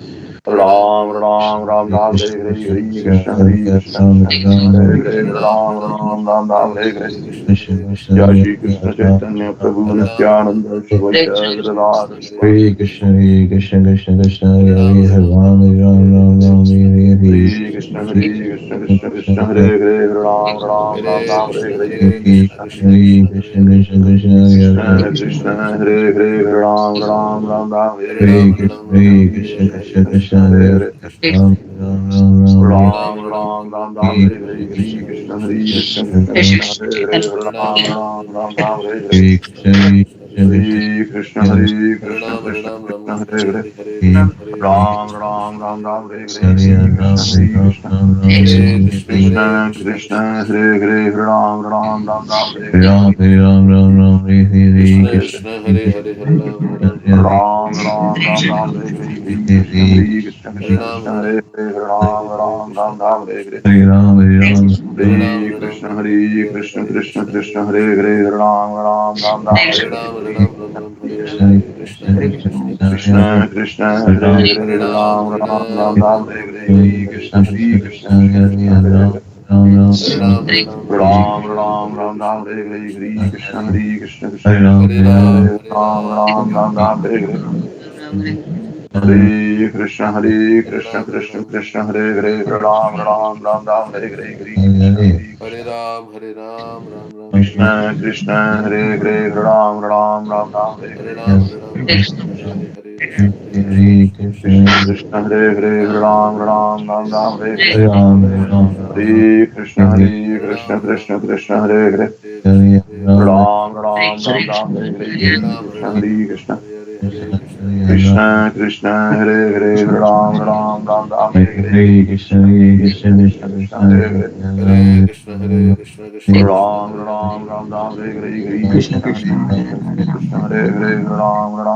Ram Ram Ram Ram Hare Hare Krishna Hare Krishna Krishna Hare Hare Krishna Ram Krishna Krishna Ram Hare Ram Hare Ram Ram Ram Ram Hare Hare Krishna Krishna Jai Hare Shri Krishna Ram Chaitanya Ram Prabhu Ram Nityananda Shri Vaishya Gadadhar Hare Krishna Hare Krishna Krishna Krishna Hare Hare Hare Ram Ram Ram Ram Hare Hare Hare Krishna Hare Hare Krishna Krishna Krishna Krishna Krishna Hare Hare Hare Ram Ram Ram Ram Hare Hare Hare Krishna Krishna Krishna Krishna Hare Krishna Krishna Hare Hare Ram Ram Ram Ram Hare Hare Hare Krishna Krishna Hare Krishna Krishna Krishna Krishna Krishna Krishna Hare Hare Hare Ram Ram Ram Ram Hare Ram Ram Ram Ram Hare Hare Hare Krishna Hare Krishna Krishna Krishna Hare Hare Ram Ram Ram Ram Hare Hare Hare Krishna Hare Krishna Hare Krishna Krishna Krishna Hare Hare Ram Ram Ram Ram Hare Hare Hare Krishna Hare Krishna Krishna Krishna Hare Hare Ram Ram Ram Ram Hare Hare Krishna Hare Hare Ram Ram Ram Ram Hare Hare Hare Krishna Hare Krishna Krishna Krishna Hare Hare Ram Ram Ram Ram Hare Hare Hare Krishna Hare Krishna Krishna Krishna Hare Hare Ram Ram Ram Ram Hare Hare Hare Krishna Krishna Krishna Hare Hare Ram Ram Ram Ram Hare Hare Hare Krishna Hare Krishna Krishna Krishna Hare Hare Ram Ram Ram Ram Hare Hare Hare Krishna Hare Krishna Krishna Krishna Hare Ram Ram Ram Ram Hare Hare Hare Krishna Krishna Krishna Hare Hare Ram Ram Ram Ram Hare Hare Hare Krishna Hare Ram, Ram Ram, Hare Krishna Krishna Hare Hare Ram Ram Ram Ram Hare Hare Hare Ram, Hare Ram, Ram Ram, Hare Hare, Krishna Hare Krishna, Krishna Krishna Hare Hare Hare Ram, Ram Ram Ram, Ram Ram Hare Ram Hare, Hare Hare Krishna Hare Krishna Hare Krishna Ram, Ram Krishna Ram, Krishna Hare Hare Hare Krishna, Ram Ram Ram Ram Hare Hare Hare Ram, Hare Krishna Ram, Hare Ram Krishna Ram, Hare Hare, Krishna Krishna Krishna Hare Hare Ram Ram Ram Ram Hare Hare Krishna Krishna Krishna Hare Hare Hare Krishna, Hare Krishna, Krishna Krishna, Ram Hare Hare, Ram Ram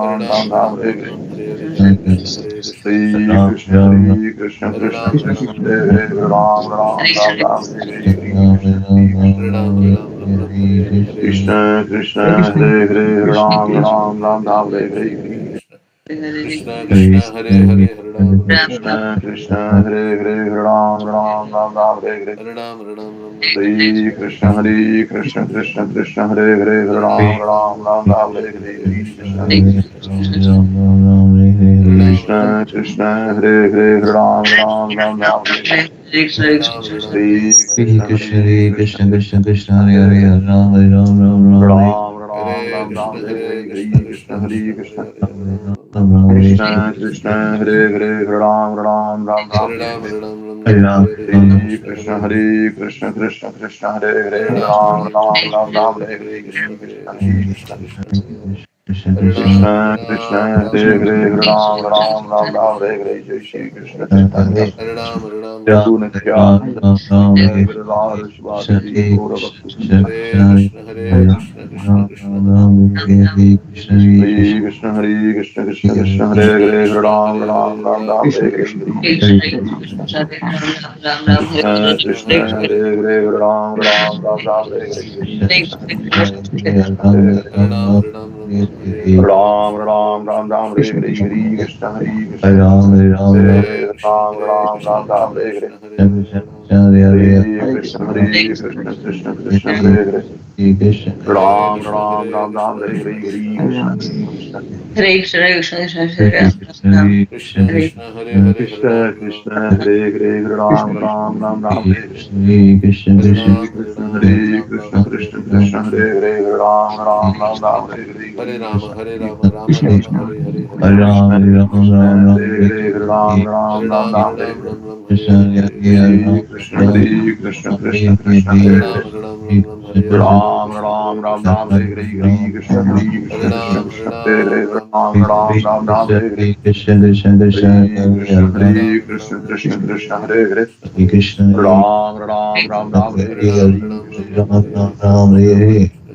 Ram Hare Hare Hare Krishna Hare Krishna Krishna Krishna Hare Hare Ram Hare Ram Ram, Ram Hare Ram Ram, Hare Ram Hare Ram, Hare Hare, Hare Krishna, Hare Krishna, Hare Krishna Hare Krishna Hare Krishna Ram, Hare Krishna Ram, Ram Hare Ram, Hare Hare Ram Hare, Ram Ram Ram Hare Hare Hare Krishna Hare Ram, Hare Ram, Ram Ram, Hare Hare, Hare Krishna Krishna Hare Hare Ram Ram Ram Ram Hare Hare Krishna, Krishna Krishna, Hare Hare, Hare Ram, Ram Ram, Krishna Krishna Hare Hare Ram Ram Ram Ram Hare Hare Hare Ram, Hare Ram, Ram Ram, Hare Krishna Hare Krishna Krishna Krishna Hare Hare Ram Ram Ram Ram Hare Hare Hare Krishna Hare Ram, Hare Ram, Krishna Krishna Hare Hare Ram Ram Ram Ram Hare Hare Hare Ram, Hare Ram, Hare Hare Krishna Krishna, Hare Hare Krishna Krishna, Krishna Krishna, Hare Hare Hare Hare, Ram Hare Ram, Ram Ram Hare Ram Ram Hare Ram Ram Krishna, Hare Hare Hare Krishna, Hare Krishna Krishna Hare Krishna, Krishna Hare Hare, Hare Ram, Ram Ram Hare Krishna Krishna Hare Hare Ram Ram Ram Ram Hare Hare Ram, Hare Hare Ram, Ram Hare Ram, Ram, Hare Hare, Ram Hare Ram, Hare Krishna, Hare Krishna Hare, Hare Krishna Krishna Krishna Hare Hare Hare Ram, Hare Ram Ram, Ram Ram Ram, Ram Hare Ram Hare, Hare Hare Hare Krishna, Hare Hare Krishna Krishna, Hare Krishna Krishna Krishna, Hare Krishna Hare Krishna, Ram, Hare Krishna Ram, Krishna Ram Hare Ram, Hare Hare Ram Krishna, Hare Ram Ram Krishna, Ram Krishna Hare Hare Krishna, Jai Krishna Shri Krishna, Krishna Chaitanya Hare Ram, Hare Ram, Ram Prabhu Ram, Hare Ram Nityananda Krishna, Ram, Krishna Ram Krishna, Hare Jai Krishna Radha Krishna, Krishna, Shivadiji Hare Gaura Bhakti Krishna, Hare Krishna Krishna, Hare Hare Ram Krishna, Krishna Ram, Krishna, Ram Hare Ram, Hare Hare Hare Krishna, Krishna, Hare Hare Krishna Hare Krishna Krishna Krishna Hare Hare Hare Krishna, Ram Hare Hare, Ram Ram Hare Ram Hare Hare Hare Krishna Hare Krishna Krishna Krishna, Krishna Hare Hare Hare, Hare Ram Ram Ram Ram Hare Hare Hare Krishna Hare Krishna Krishna Hare Hare Hare Ram, Hare Ram, Ram Ram, Hare Hare, Ram Ram Ram Ram Hare Hare Hare Krishna Hare Krishna Ram, Krishna Ram Hare Hare Krishna, Ram Hare Ram Krishna, Ram Ram Krishna Hare Hare Krishna, Hare Krishna, Hare Ram, Hare Krishna Hare Krishna Krishna Krishna Hare Hare Hare Ram Krishna, Ram Hare Ram Krishna, Ram Hare Krishna Hare Krishna, Hare Hare Krishna Hare, Hare Krishna Krishna Krishna, Hare Hare, Hare Ram, Krishna Ram, Krishna Hare Hare Ram Ram Ram Ram Hare Hare Hare Hare Ram, Hare Krishna Ram, Ram Hare Ram, Ram Krishna Hare Krishna Hare, Krishna Hare Hare Ram Ram Ram Ram Hare Hare Hare Hare Rama, Krishna Hare Hare Rama, Rama Rama, Hare Hare, Hare Krishna Krishna, Hare Krishna Hare Hare Ram Ram Hare Ram Ram, Ram Hare Hare Ram, Hare Ram Ram, Hare Hare, Hare Krishna, Hare Krishna Hare Krishna Krishna Krishna Hare Hare Ram, Hare Hare Ram, Ram Ram, Hare Hare, Hare Ram Krishna, Ram Hare Ram Krishna, Ram Hare Hare Krishna Hare Hare Krishna Krishna Ram, Hare Krishna Hare Ram, Hare Ram Ram Ram, Hare Ram Hare, Ram Hare Ram Hare Krishna, Hare Krishna, Hare Krishna Hare Hare Ram, Hare Krishna Ram, Ram Krishna Ram, Hare Krishna Hare, Hare Hare Hare Krishna, Hare Krishna, Ram Ram Ram Ram Hare Hare Hare Ram, Hare Hare Ram, Ram Krishna Ram, Hare Hare, Hare Ram, Krishna, Ram, Hare Hare Krishna,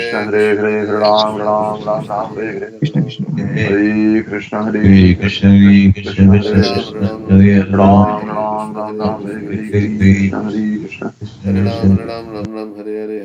Krishna Hare Hare Hare Ram Ram Ram Ram Hare Hare Hare Krishna Hare Krishna, Hare Krishna, Krishna Krishna Hare Krishna, Hare Hare Ram, Ram Ram Ram Ram Hare Hare Hare Krishna Hare Krishna Krishna, Ram Ram Ram Hare Hare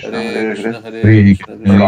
Krishna Hare Hare Hare Hare Krishna Krishna Ram Krishna Hare Ram Hare Ram Ram Hare Hare Hare Hare Ram Hare Ram Krishna Ram Hare Krishna Krishna Krishna Krishna Krishna Hare Hare Ram Ram Ram Ram Ram Hare Hare Krishna Hare Ram Krishna Ram Hare Ram Krishna Ram Ram Krishna Hare Krishna Hare Krishna Hare Hare Ram Hare Ram Krishna Ram Ram Hare Hare Krishna Ram Hare Krishna Ram Krishna Hare Ram Ram Hare Hare Ram Hare Ram Ram Ram Hare Krishna Hare Krishna Hare Krishna Ram Krishna Ram Ram Hare Ram Ram Ram Hare Ram Krishna Ram Ram Hare Hare Krishna Krishna Krishna Hare Hare Hare Ram Krishna Krishna Ram Krishna Krishna Hare Krishna Krishna Hare Hare Hare Hare Hare Ram Ram Ram Ram Ram Ram Hare Hare Hare Ram Krishna Krishna Ram Krishna Ram Krishna Ram Hare Hare Hare Hare Ram Hare Ram Hare Ram Ram Ram Ram Hare Hare Hare Ram Hare Ram Ram Hare Ram Krishna Hare Hare Krishna Krishna Krishna Hare Hare Hare Ram Ram Ram Ram Hare Ram Hare Krishna Ram Hare Ram Krishna Ram Krishna Hare Krishna Krishna Hare Krishna Krishna Hare Ram Ram Ram Ram Hare Krishna Krishna Hare Krishna Krishna Hare Hare Hare Krishna Krishna Ram Krishna Ram Hare Ram Ram Ram Ram Hare Krishna Hare Krishna Krishna Krishna Hare Ram Hare Hare Ram Krishna Ram Hare Ram Krishna Hare Krishna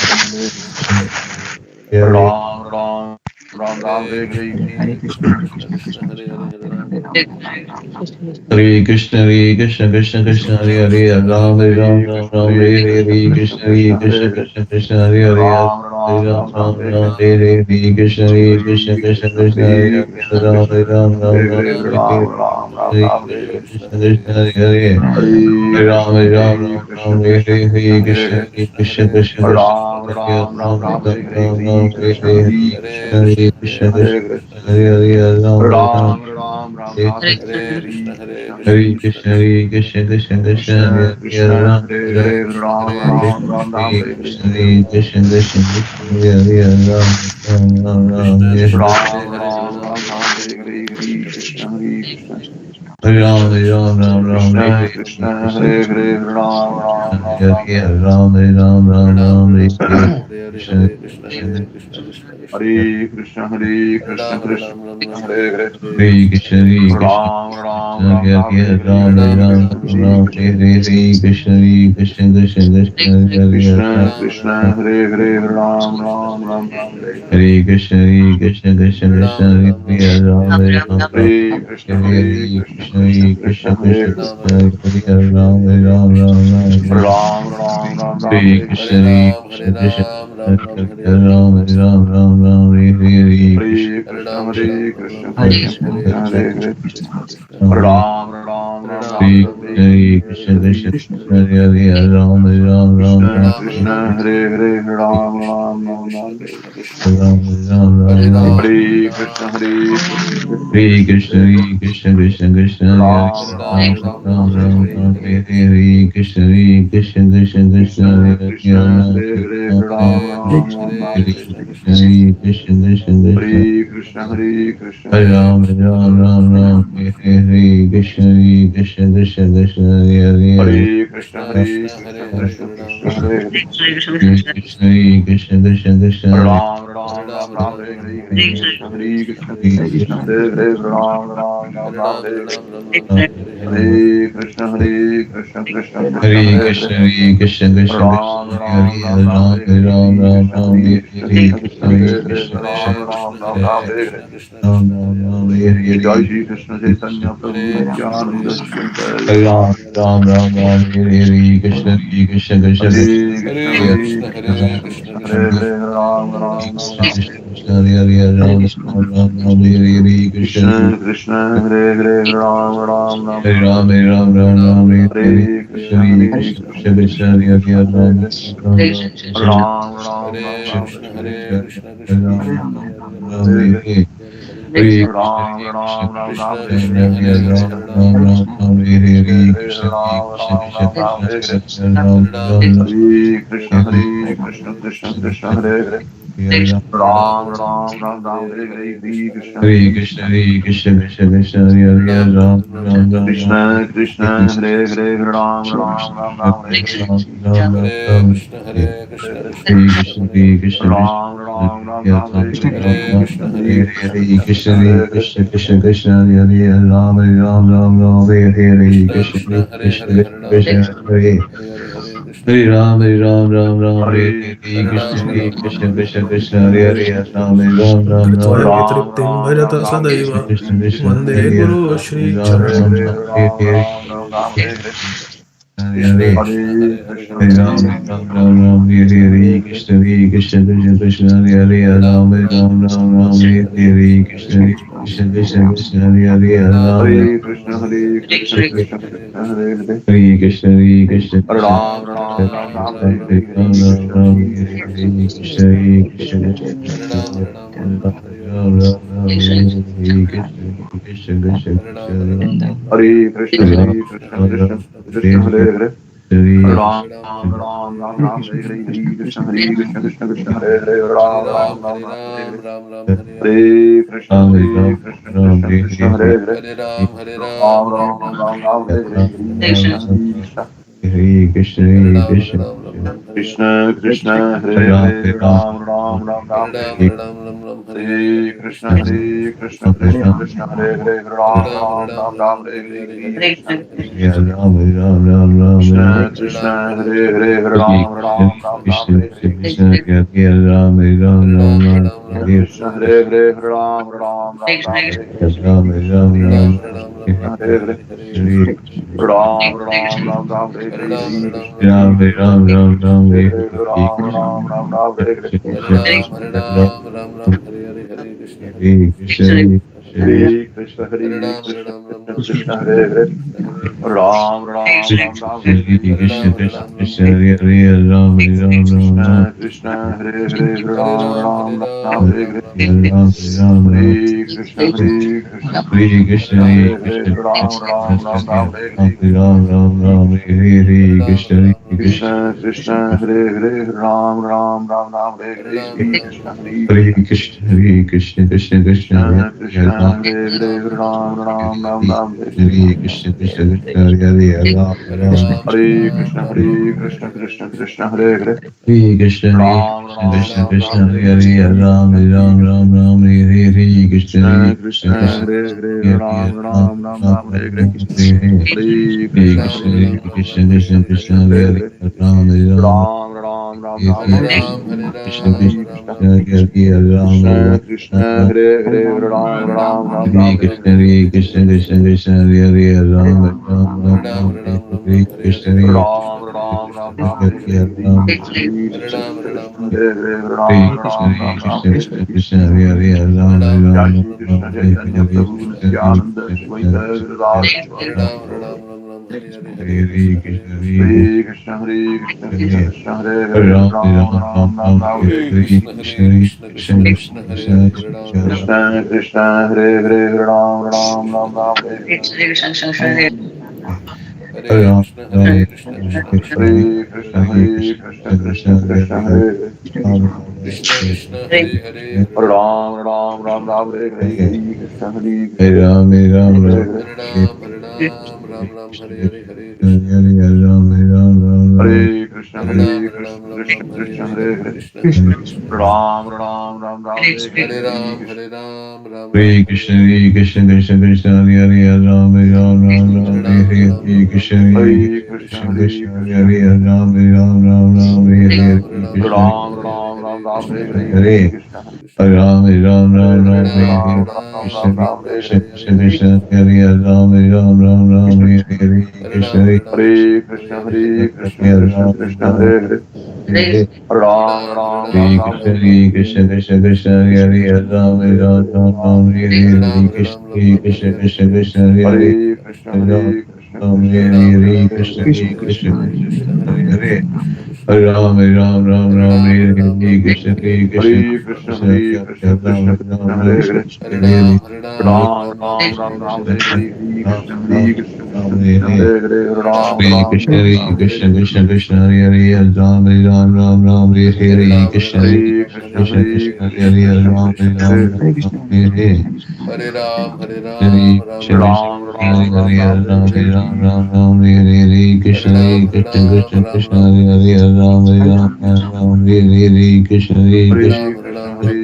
Krishna Krishna Krishna Hare Krishna Krishna Hare Hare Ram Ram Ram Ram Hare Hare Krishna Hare Hare Krishna Krishna Krishna Hare Hare Hare Ram Hare Krishna, Hare Krishna, Krishna Krishna, Hare Hare, Ram Ram, Ram Ram, Hare Hare, Hare Krishna, Hare Krishna, Krishna Krishna, Hare Hare, Ram Ram, Ram Hare Hare, Hare Krishna, Hare Krishna, Krishna Krishna, Hare Hare, Ram Ram, Ram Ram, Hare Hare, Hare Krishna, Krishna Krishna, Hare Hare, Ram Ram, Ram Ram, Hare Hare, Hare Krishna, Hare Krishna, Krishna Krishna, Hare Ram Ram, Ram Ram, Hare Hare, Hare Krishna, Hare Krishna, Krishna Krishna, Hare Hare, Ram Ram. Hare Krishna, Hare Krishna, Krishna Krishna, Hare Hare, Ram Ram, Hare Krishna, Hare Krishna, Krishna Krishna, Hare Hare, Ram Ram, Hare Hare, Hare Ram, Hare Ram, Ram Ram, Hare Hare, Hare Krishna, Krishna Krishna, Hare Hare, Ram Ram, Hare Hare, Krishna, Krishna Hare Krishna, Hare Krishna, Krishna Hare Hare. Hare Krishna, Hare Krishna, Ram Ram Krishna Ram Hare Ram Hare, Hare Ram Hare Ram, Krishna Hare Ram Krishna Hare Hare, Krishna Hare Krishna, Krishna Krishna, Hare Hare, Krishna Krishna Hare Hare Ram Ram Ram Ram Hare Hare. Hare Krishna, Hare Krishna, Krishna Krishna, Hare Hare, Ram Ram, Ram Hare Krishna, Hare Hare Hare, Krishna, Krishna Krishna Hare Krishna Krishna, Hare Krishna Hare. Krishna, Hare Hare, Ram Ram, Hare Ram Ram Ram Ram Hare Hare Krishna, Hare. Hare Krishna, Krishna Krishna, Hare Ram, Hare Hare, Krishna Hare Krishna, Krishna, Hare Krishna, Hare Krishna Hare, Krishna Hare Hare. Hare Ram Ram Ram Ram Hare Ram Krishna, Hare Hare Krishna, Krishna Krishna, Hare Hare, Ram Krishna Ram, Krishna Hare Hare Ram Ram Ram Ram Hare Hare. Ram. Hare Krishna, Hare Krishna, Krishna Hare Krishna Krishna, Hare Hare. Hare Krishna, Krishna Krishna, Hare Ram Ram, Ram Ram Ram Ram Hare Ram, Hare. Ram Hare Hare Krishna, Hare Krishna, Krishna Krishna, Krishna Hare Krishna Ram, Hare Hare Ram Ram Ram, Ram Ram Ram Hare Hare Hare. Krishna, Hare Krishna, Krishna Krishna, Hare Krishna, Hare Krishna. Hare Ram, Ram Hare Hare Krishna, Hare Krishna, Krishna Krishna, Hare Hare Krishna, Hare Krishna, Krishna Krishna Hare Hare. Krishna, Hare Krishna, Krishna Krishna, Ram Ram Ram Ram Hare Hare. Hare Krishna, Hare Krishna, Krishna Krishna Hare Hare. Ram Ram Ram Ram Hare Hare. Hare Krishna, Hare Krishna, Krishna Krishna Hare Hare Hare. Krishna, Hare Krishna, Krishna Ram Krishna, Hare Ram Ram Hare, Ram Ram Hare Hare. Ram, Hare Ram Krishna, Ram, Hare Hare Krishna, Hare Krishna Krishna Krishna, Hare Hare Hare. Krishna, Ram Krishna Ram Krishna, Ram Ram Hare Hare. Ram Ram Ram, Hare Jai Hare Shri Krishna Hare Krishna, Chaitanya Prabhu Nityananda Shri Advaita Ram Gadadhar Ram Ram Ram, Hare Hare Krishna, Hare Krishna, Krishna Hare Krishna, Krishna, Hare Hare Hare, Krishna, Ram Krishna Krishna, Hare Ram Hare, Ram Ram Ram Krishna, Ram Krishna Hare Krishna, Hare Hare, Ram Ram Ram, Hare Hare Krishna, Krishna Krishna, Hare Hare, Ram Ram Ram Hare Hare Ram, Hare Ram, Ram Ram, Hare Hare Hare Krishna, Krishna, Hare Hare Krishna, Krishna, Krishna Krishna, Krishna Hare Krishna, Hare, Hare Ram Hare, Ram Ram, Krishna Ram Ram Ram Ram, Krishna, Hare Krishna Hare, Krishna, Krishna Krishna, Ram Krishna Ram Krishna, Ram, Hare Hare Hare, Hare Hare Krishna, Ram Hare Ram Krishna, Ram Krishna Ram, Hare Krishna, Hare, Hare Hare Hare, Krishna, Ram Ram Ram, Hare Hare Hare Hare, Krishna, Hare Ram Krishna, Ram Krishna Ram Ram, Krishna, Hare Hare, Hare Ram Ram Ram, Hare Krishna, Hare Hare Krishna, Krishna Krishna, Hare Hare, Ram Ram Ram Ram, Hare Hare, Hare Krishna, Hare Krishna, Hare Krishna, Krishna Krishna, Hare Hare, Ram Ram Ram Ram, Krishna Hare Krishna, Hare Hare Hare, Ram Krishna, Ram Ram Ram, Hare Hare, Ram Ram Ram, Hare Krishna, Hare Krishna, Krishna Ram Ram Ram Hare Ram, Hare Ram Hare, Ram Hare Ram, Krishna, Hare Hare Krishna, Hare Krishna Krishna, Krishna, Hare Hare Hare, Krishna, Krishna Krishna, Hare Hare, Ram Ram Ram Ram, Hare Hare Krishna, Hare Krishna, Krishna Krishna, Hare Hare Ram, Hare Ram Ram Ram, Hare Hare Hare Krishna, Krishna, Hare Hare Krishna, Krishna, Krishna Krishna Krishna, Krishna, Hare Hare Hare, Hare, Ram Hare Ram Ram Ram, कृत्वा Hare Ram यतृप्तिं Ram भजत Ram Ram, Hare सदैव Krishna, Hare, Krishna Hare Krishna, Krishna, वन्दे Hare Hare Hare, Guru Ram Ram Hare श्रीचरणं Ram Hare, Ram, Hare Ram Hare Ram Ram Ram, Hare Hare, Hare Hare Krishna, Hare Hare Ram, Krishna, Ram Ram Ram, Hare Hare Krishna, Hare Krishna, Krishna Krishna, Hare Hare Ram, Ram Ram Ram, Hare Hare Krishna, Hare Krishna, Krishna Krishna, Hare Hare Ram Hare Ram Krishna, Hare Krishna, Krishna Krishna, Hare Hare, Hare Krishna, Hare Krishna, Krishna Ram Krishna, Ram Ram Ram, Hare Hare Hare, Ram, Hare Ram Krishna, Ram, Hare Hare Krishna, Hare Krishna Krishna, Krishna, Hare Hare Krishna, Hare, Krishna Krishna, Hare Ram, Ram Ram, Hare Krishna, Krishna Krishna, Krishna Ram, Hare Krishna, Ram Hare Krishna, Ram, Krishna Ram Krishna, Hare Hare, Hare Ram Krishna, Ram Ram Ram, Hare Hare, Hare Krishna, Hare Krishna, Krishna Krishna, Hare Hare, Ram Ram Ram Ram, Hare Hare, Hare Krishna, Ram Hare Ram Krishna, Ram, Krishna Hare Krishna, Hare Hare Hare, Ram Ram Ram Ram, Hare Hare, Ram Hare Ram Krishna, Ram, Hare Krishna, Hare Krishna, Hare Krishna, Krishna Krishna Hare Hare Ram Ram Ram Ram Hare Hare Hare Krishna Krishna Krishna Hare Hare Ram Ram Ram Ram Hare Hare Hare Krishna Krishna Krishna Hare Hare Ram Ram Ram Ram Hare Hare Krishna Hare Hare Ram Ram Ram Ram Hare Hare Krishna Hare Hare Ram Ram Ram Ram Hare Hare Hare Krishna Hare Hare Ram Ram Ram Ram Hare Hare Hare Krishna Krishna Krishna Hare Hare Ram Ram Ram Ram Hare Krishna Krishna Hare Hare Ram Ram Ram Ram Hare Hare Hare Krishna Krishna Hare Hare Ram Ram Ram Ram Hare Hare Krishna Krishna Hare Hare Ram Ram Ram Ram Hare Hare Hare Krishna Hare Krishna, Krishna Krishna, Krishna Hare Krishna Hare Hare Ram Ram Ram Ram Hare Hare Hare Krishna, Krishna Krishna, Hare Ram Ram. Hare Krishna Krishna Krishna Hare Hare Hare Krishna, Hare Ram Krishna, Ram Krishna Ram Krishna, Ram Hare Hare Hare Hare Ram Ram Ram Ram, Hare Hare Krishna, Hare Krishna Krishna, Krishna Krishna Hare Krishna, Hare Hare Ram Ram Ram Ram Ram Ram Hare Ram Hare Ram, Hare Hare. Hare Hare Krishna Krishna, Hare Krishna, Krishna Krishna Krishna, Hare Hare Hare Ram Ram. Ram Ram Ram Hare Ram Hare Krishna, Krishna Hare Krishna, Krishna Hare Ram Krishna Krishna Ram. Hare Hare Ram Ram Ram Hare Ram Hare Krishna, Hare Hare Krishna, Krishna Krishna, Hare Hare Ram Ram Ram Ram, Hare Krishna, Hare Ram Ram Ram Ram Hare Hare Hare Krishna Hare Hare Ram Ram Ram Ram Hare Hare Jai Shri Krishna Chaitanya Prabhu Nityananda Shri Advaita Gadadhar Shiva Hare Krishna Krishna Krishna Hare Hare Ram Ram Ram Ram Hare Hare Krishna Krishna Hare Hare Ram Ram Ram Ram Hare Hare Hare Krishna Krishna Hare Ram Ram Ram Ram Hare Hare Hare Krishna Hare Ram, Hare Ram, Hare Ram Hare Krishna, Hare Ram, Hare Ram, Ram Ram. Hare Krishna Krishna Hare Hare Ram Ram Ram Ram Hare Hare Hare Krishna, Hare Krishna, Krishna Krishna, Hare Hare Ram, Hare Ram, Ram Ram, Hare Hare. Hare Krishna, Hare Hare Krishna Krishna, Krishna Hare Hare Ram, Hare Ram, Ram Ram, Hare Hare. Hare Krishna, Ram Ram Ram Ram Hare Krishna Hare Hare. Hare Krishna Ram Ram Hare Ram Ram Hare Hare Hare Ram Ram Krishna Ram Ram Hare Hare Krishna Hare Krishna Krishna Hare Hare Ram Ram Ram Ram Hare Hare Krishna Hare Hare Krishna Ram Krishna Ram Hare Hare Hare Ram Ram Ram Hare Ram Krishna Hare Hare Krishna Krishna Krishna Hare Hare Ram Ram Ram Ram Hare Hare Krishna Krishna Krishna Krishna Hare Hare Krishna Hare Ram Ram Krishna Hare Krishna Hare Hare Krishna Hare Hare Krishna Krishna Hare Hare Ram Ram Ram Ram Hare Hare Krishna Hare Krishna Hare Krishna Krishna Hare Krishna Ram Krishna Ram Hare Ram Hare Hare Hare Ram Ram Ram Ram Hare Hare Ram Krishna Ram Ram Krishna Hare Hare Hare Ram Hare Ram Krishna, Ram Hare Ram Hare Krishna, Hare Krishna Krishna, Hare Hare, Ram Ram Ram Ram, Hare Hare Krishna, Hare Hare Krishna Krishna Krishna, Hare Hare, Ram Hare Ram Hare Ram, Hare Hare Krishna, Krishna Ram Krishna, Ram Hare Ram Ram Hare, Hare Ram Hare Ram Ram Ram, Hare Krishna, Hare Krishna Krishna Krishna, Hare Hare, Ram Ram Ram, Hare Krishna, Hare Krishna Hare Krishna Hare Krishna Hare Hare Ram Hare Ram Ram Ram Hare Ram Ram Ram Hare Ram Hare Krishna Hare Krishna Krishna Krishna Hare Hare Hare Ram Ram Ram Ram Hare Hare Krishna Hare Krishna Krishna Hare Hare Ram Ram Ram Ram Hare Krishna Hare Krishna Hare Hare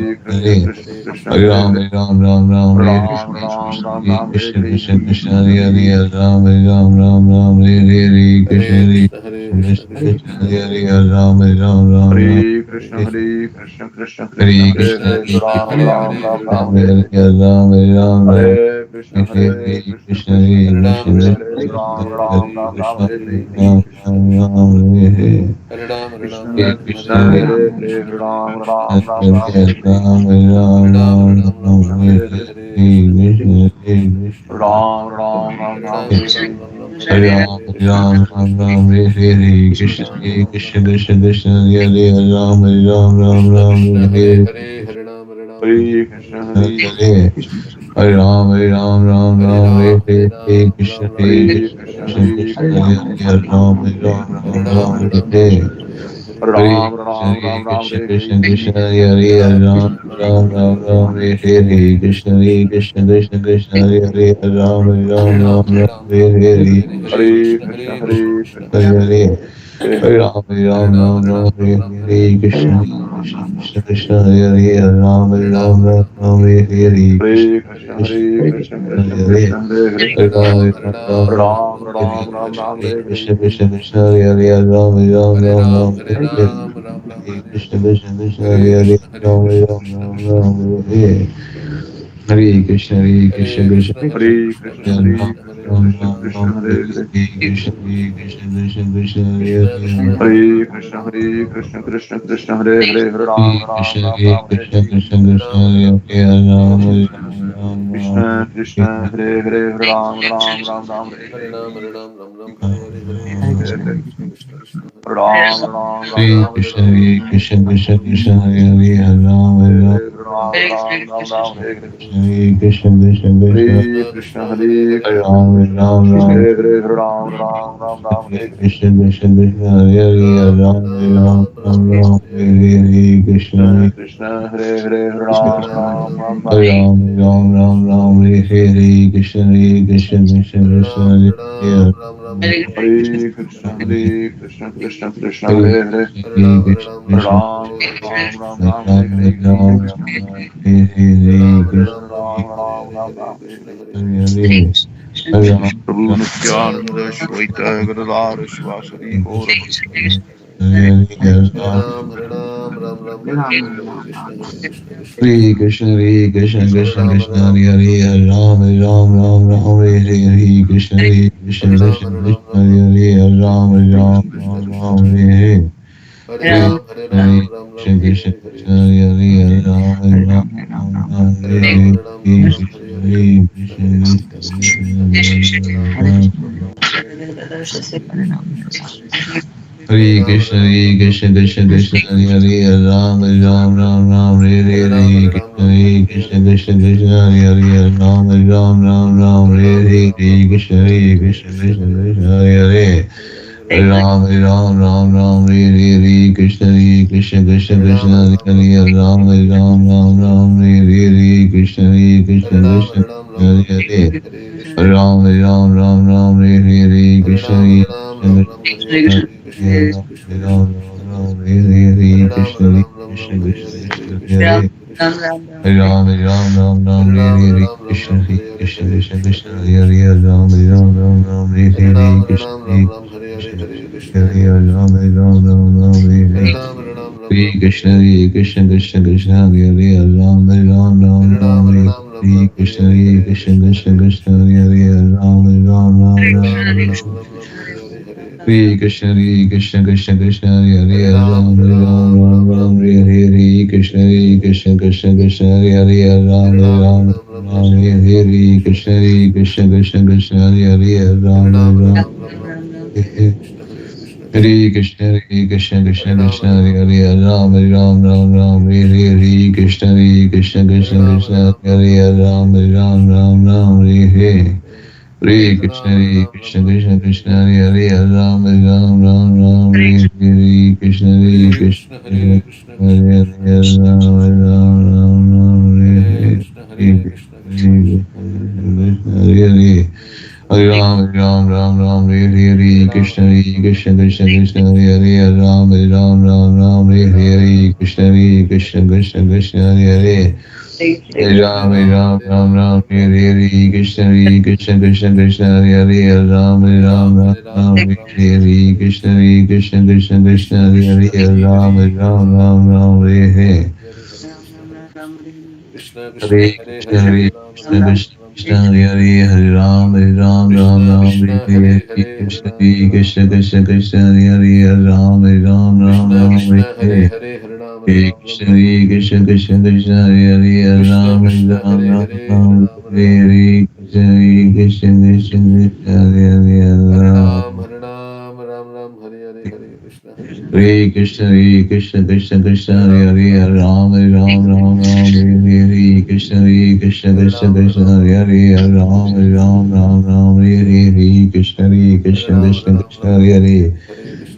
Krishna Hare Hare Ram Krishna Ram Ram Ram Ram Hare Hare Hare Hare Ram Ram Ram Hare Krishna Hare Krishna Krishna Hare Krishna Krishna Hare Krishna Hare Ram Krishna Ram Hare Ram Ram Krishna Hare Hare Ram Ram Ram Hare Krishna Hare Krishna Krishna Hare Hare Hare Ram Ram Ram Hare Ram Hare Hare Ram Ram Ram Krishna Ram Hare Hare Hare Krishna Hare Krishna Ram Ram Ram Ram Hare Hare Ram Ram Ram Ram Hare Hare Krishna Hare Krishna Krishna Krishna Hare Hare Ram Ram Ram Ram Hare Hare Krishna Hare Hare Ram Ram Ram Hare Hare Krishna Hare Hare Krishna Krishna Krishna Krishna Hare Hare Ram Ram Ram Hare Hare Ram Krishna Ram Hare Ram Ram Krishna Hare Krishna Krishna Hare Hare Hare Ram Ram Hare Hare Krishna Hare Krishna Krishna Krishna Hare Hare Ram Ram Hare Hare Hare Krishna Hare Krishna Hare Hare Hare Ram, Ram Ram Ram, Hare Hare Krishna, Krishna Krishna Krishna, Hare Hare, Ram Ram Ram Ram, Hare Hare Krishna, Krishna Krishna Hare Hare, Hare Ram Ram Ram Ram, Hare Hare Krishna, Krishna Krishna Hare Hare, Ram Ram Ram Ram, Hare Hare Krishna, Krishna Krishna Hare Hare, Ram Ram Ram Ram, Hare Hare. Hare Krishna, Hare Krishna, Krishna Krishna, Hare Krishna, Hare Hare Ram, Krishna, Ram Krishna Ram Krishna, Ram, Hare Hare. Hare Krishna, Hare Krishna, Krishna Krishna, Hare Hare Hare Krishna, Hare Krishna, Krishna Krishna, Hare Hare, Hare Ram, Hare Ram Krishna, Ram Hare Ram, Hare Krishna, Hare. Krishna Krishna, Hare Hare Ram, Ram Ram Ram, Krishna Krishna, Hare Hare Hare, Hare Ram, Ram Ram Ram, Hare Hare. Harinam Harinam Ram Ram Hare Hare Hare Hare Krishna Hare. Krishna Krishna Krishna Hare Ram Ram Ram Hare Ram, Hare Krishna, Hare. Hare Krishna, Krishna Krishna, Hare Hare Ram, Ram Ram Ram Ram Ram, Hare Hare. Hare Krishna, Krishna Krishna, Hare Krishna, Hare Hare Krishna, Ram, Krishna Ram Krishna, Ram, Hare Hare, Hare Ram, Ram Ram Ram, Hare Hare Hare. Krishna, Krishna Krishna, Hare Hare Ram, Ram Ram Ram, Hare Hare Krishna Krishna, Krishna, Hare Hare, Hare Ram, Ram Ram Ram. Hare Ram, Ram Ram Ram, Hare Hare Krishna, Hare Krishna, Krishna Krishna, Hare Hare Hare Krishna, Hare Krishna, Krishna Krishna, Hare Hare Hare. Krishna, Hare Krishna Ram, Ram Ram Hare Ram, Hare Ram, Hare, Hare Ram Krishna. Ram, Hare Hare Krishna, Hare Ram, Ram Ram Ram, Hare Hare. Hare Hare, Hare Ram, Prabhu Nityananda, Shvaita Gadadhara Shivasari Gaura Bhaktani. Hare Hare, Ram. Harinam Harinam Ram Ram Hare Hare Krishna Krishna Hare Krishna Krishna, Hare Krishna, Krishna Harinam Krishna, Harinam Hare Ram Ram Hare, Hare Hare Ram, Hare Ram, Ram Ram, Hare Hare, Hare Krishna, Hare Krishna, Harinam Krishna Harinam Krishna, Ram Hare Ram Hare Hare, Hare Ram, Hare Ram, Krishna Ram Krishna Ram, Hare Hare. Hare Harinam Krishna, Harinam Hare Ram Ram Krishna, Krishna Hare Krishna, Hare Hare Hare, Hare Ram, Hare Ram, Ram Ram, Hare Harinam Hare, Harinam Ram Hare Ram Krishna, Hare Hare Hare Krishna Krishna, Hare Krishna Krishna Krishna Krishna, Krishna Hare Harinam Hare, Hare Ram Ram Hare Hare Krishna Hare Krishna Krishna Hare Hare Harinam Krishna, Harinam Hare Ram Ram Krishna, Hare Krishna Hare Krishna, Krishna Hare Krishna Hare, Ram, Hare Ram, Ram Ram, Hare Hare, Harinam Hare Harinam Krishna, Ram Ram Hare Hare Krishna, Hare Krishna Krishna Krishna, Krishna Hare Hare, Ram, Hare Ram, Ram Ram, Hare Harinam Hare, Harinam Ram Hare Ram Krishna, Hare Hare Hare Krishna, Krishna Krishna Hare Krishna, Krishna Hare Hare, Hare Hare Ram, Hare Ram, Ram Ram, Hare Hare, Krishna, Hare Krishna, Krishna Harinam Krishna, Hare Harinam Ram Hare, Ram Hare Ram, Hare Hare Ram, Ram Ram, Hare Hare, Krishna, Hare Krishna, Harinam Krishna Harinam Krishna, Ram Hare Ram Hare Hare, Hare Hare Krishna Ram, Hare Ram, Ram Ram, Hare Hare, Krishna, Harinam Hare Harinam Krishna, Ram Krishna Ram Hare Hare Hare Krishna Hare Hare Ram, Krishna Hare Krishna Ram, Krishna Ram Ram, Hare Hare, Harinam Krishna, Hare Harinam Ram Ram Krishna, Hare Krishna Hare Hare Krishna, Krishna Hare Hare Hare, Krishna Hare Ram, Hare Ram, Ram Ram, Hare Harinam Hare, Harinam Ram Krishna, Ram Hare Hare Hare Krishna, Hare Krishna Krishna Krishna, Hare Hare Hare, Ram, Hare Ram, Ram Ram, Hare Harinam Hare, Krishna, Harinam Ram Hare Ram Hare Hare Krishna, Hare Krishna, Krishna Hare Hare Hare, Ram, Hare Ram, Ram Ram, Hare Hare, Harinam Harinam Ram Hare Ram Hare Krishna, Hare Hare Krishna, Krishna Krishna, Hare Hare, Ram, Hare Ram, Ram Harinam Ram, Hare Harinam Ram Hare, Ram Hare Krishna, Hare Hare Hare Krishna, Krishna Krishna Hare Krishna, Krishna Hare Krishna Hare, Ram, Hare Ram, Ram Harinam Ram, Harinam Hare Ram Ram Hare Hare Hare Hare Krishna Krishna, Hare Krishna, Krishna Krishna, Hare Hare, Harinam Ram, Hare Ram, Harinam Ram Ram Ram Ram, Hare Hare Hare Hare, Krishna, Hare Krishna, Krishna Krishna, Hare Hare, Ram, Hare Harinam Ram, Harinam Ram Ram Ram Hare Hare Hare Hare, Krishna Krishna, Hare Hare Krishna Krishna, Krishna Krishna Krishna, Hare Hare, Ram, Hare Harinam Ram, Harinam Ram Ram Hare Hare Hare Hare Krishna Hare Krishna Krishna Hare Krishna, Hare Krishna, Krishna Harinam Krishna, Hare Harinam Ram Hare, Ram Hare Ram, Hare Hare Ram, Krishna Ram Krishna Ram, Hare Hare, Krishna, Hare Krishna, Krishna Harinam Krishna, Harinam Hare Ram Ram Hare, Hare Ram, Hare Hare Ram, Krishna Ram Ram, Hare Hare. Hare Krishna, Harinam Hare Harinam Ram Krishna, Ram Krishna Hare Hare Krishna, Krishna Hare Hare, Ram, Hare Ram, Ram Ram, Hare Hare, Krishna, Hare Hare Krishna, Krishna Hare Hare Krishna Krishna Hare, Krishna Krishna Ram, Krishna Hare Ram, Ram Ram, Hare Hare Hare, Krishna Hare Hare Krishna Krishna Krishna, Krishna Hare Hare Ram Krishna, Hare Hare. Hare Krishna Hare Ram, Ram Ram, Ram Hare Hare Hare, Ram Krishna, Hare Ram Hare Ram Ram Krishna, Hare Krishna Hare Krishna, Hare Hare, Ram, Hare Ram, Ram Ram, Hare Hare Ram Hare Hare, Ram Ram Krishna, Ram Hare Hare Krishna, Hare Krishna Krishna, Hare Hare. Hare Ram, Hare Ram Ram, Hare Ram Ram Ram, Ram Hare Ram Hare Hare, Hare Krishna, Hare Krishna, Krishna Krishna, Hare Hare, Ram, Hare Ram, Ram Ram, Hare Hare, Krishna, Hare Krishna, Krishna Krishna, Hare Hare, Ram, Hare Ram, Ram Ram, Hare Hare. Krishna Krishna Hare Hare Krishna, Hare Hare Hare Ram Krishna, Ram Krishna Ram Krishna, Hare Hare, Hare Ram, Ram Krishna Ram, Hare Krishna Hare, Hare Hare Hare Hare Krishna, Ram Hare Ram Krishna, Krishna Krishna, Hare Hare, Hare Ram, Ram Krishna Ram, Hare Krishna Hare Hare. Hare Hare Ram Hare Ram Krishna, Ram Hare Krishna, Krishna Krishna, Hare Hare, Krishna Ram, Krishna Ram Hare Ram, Hare Hare Ram Ram Hare Ram Hare, Krishna, Hare Krishna, Krishna Krishna, Hare Hare, Ram. Hare Ram Ram Ram Hare Hare Hare Krishna Hare Krishna Hare Krishna, Hare Krishna, Krishna Krishna, Hare Hare Ram Hare, Ram, Ram Ram, Ram Hare Hare, Krishna, Hare Krishna, Hare Krishna Ram Krishna, Hare Hare, Ram, Ram Ram, Ram Hare Hare, Krishna, Hare Krishna, Krishna Krishna, Hare Hare.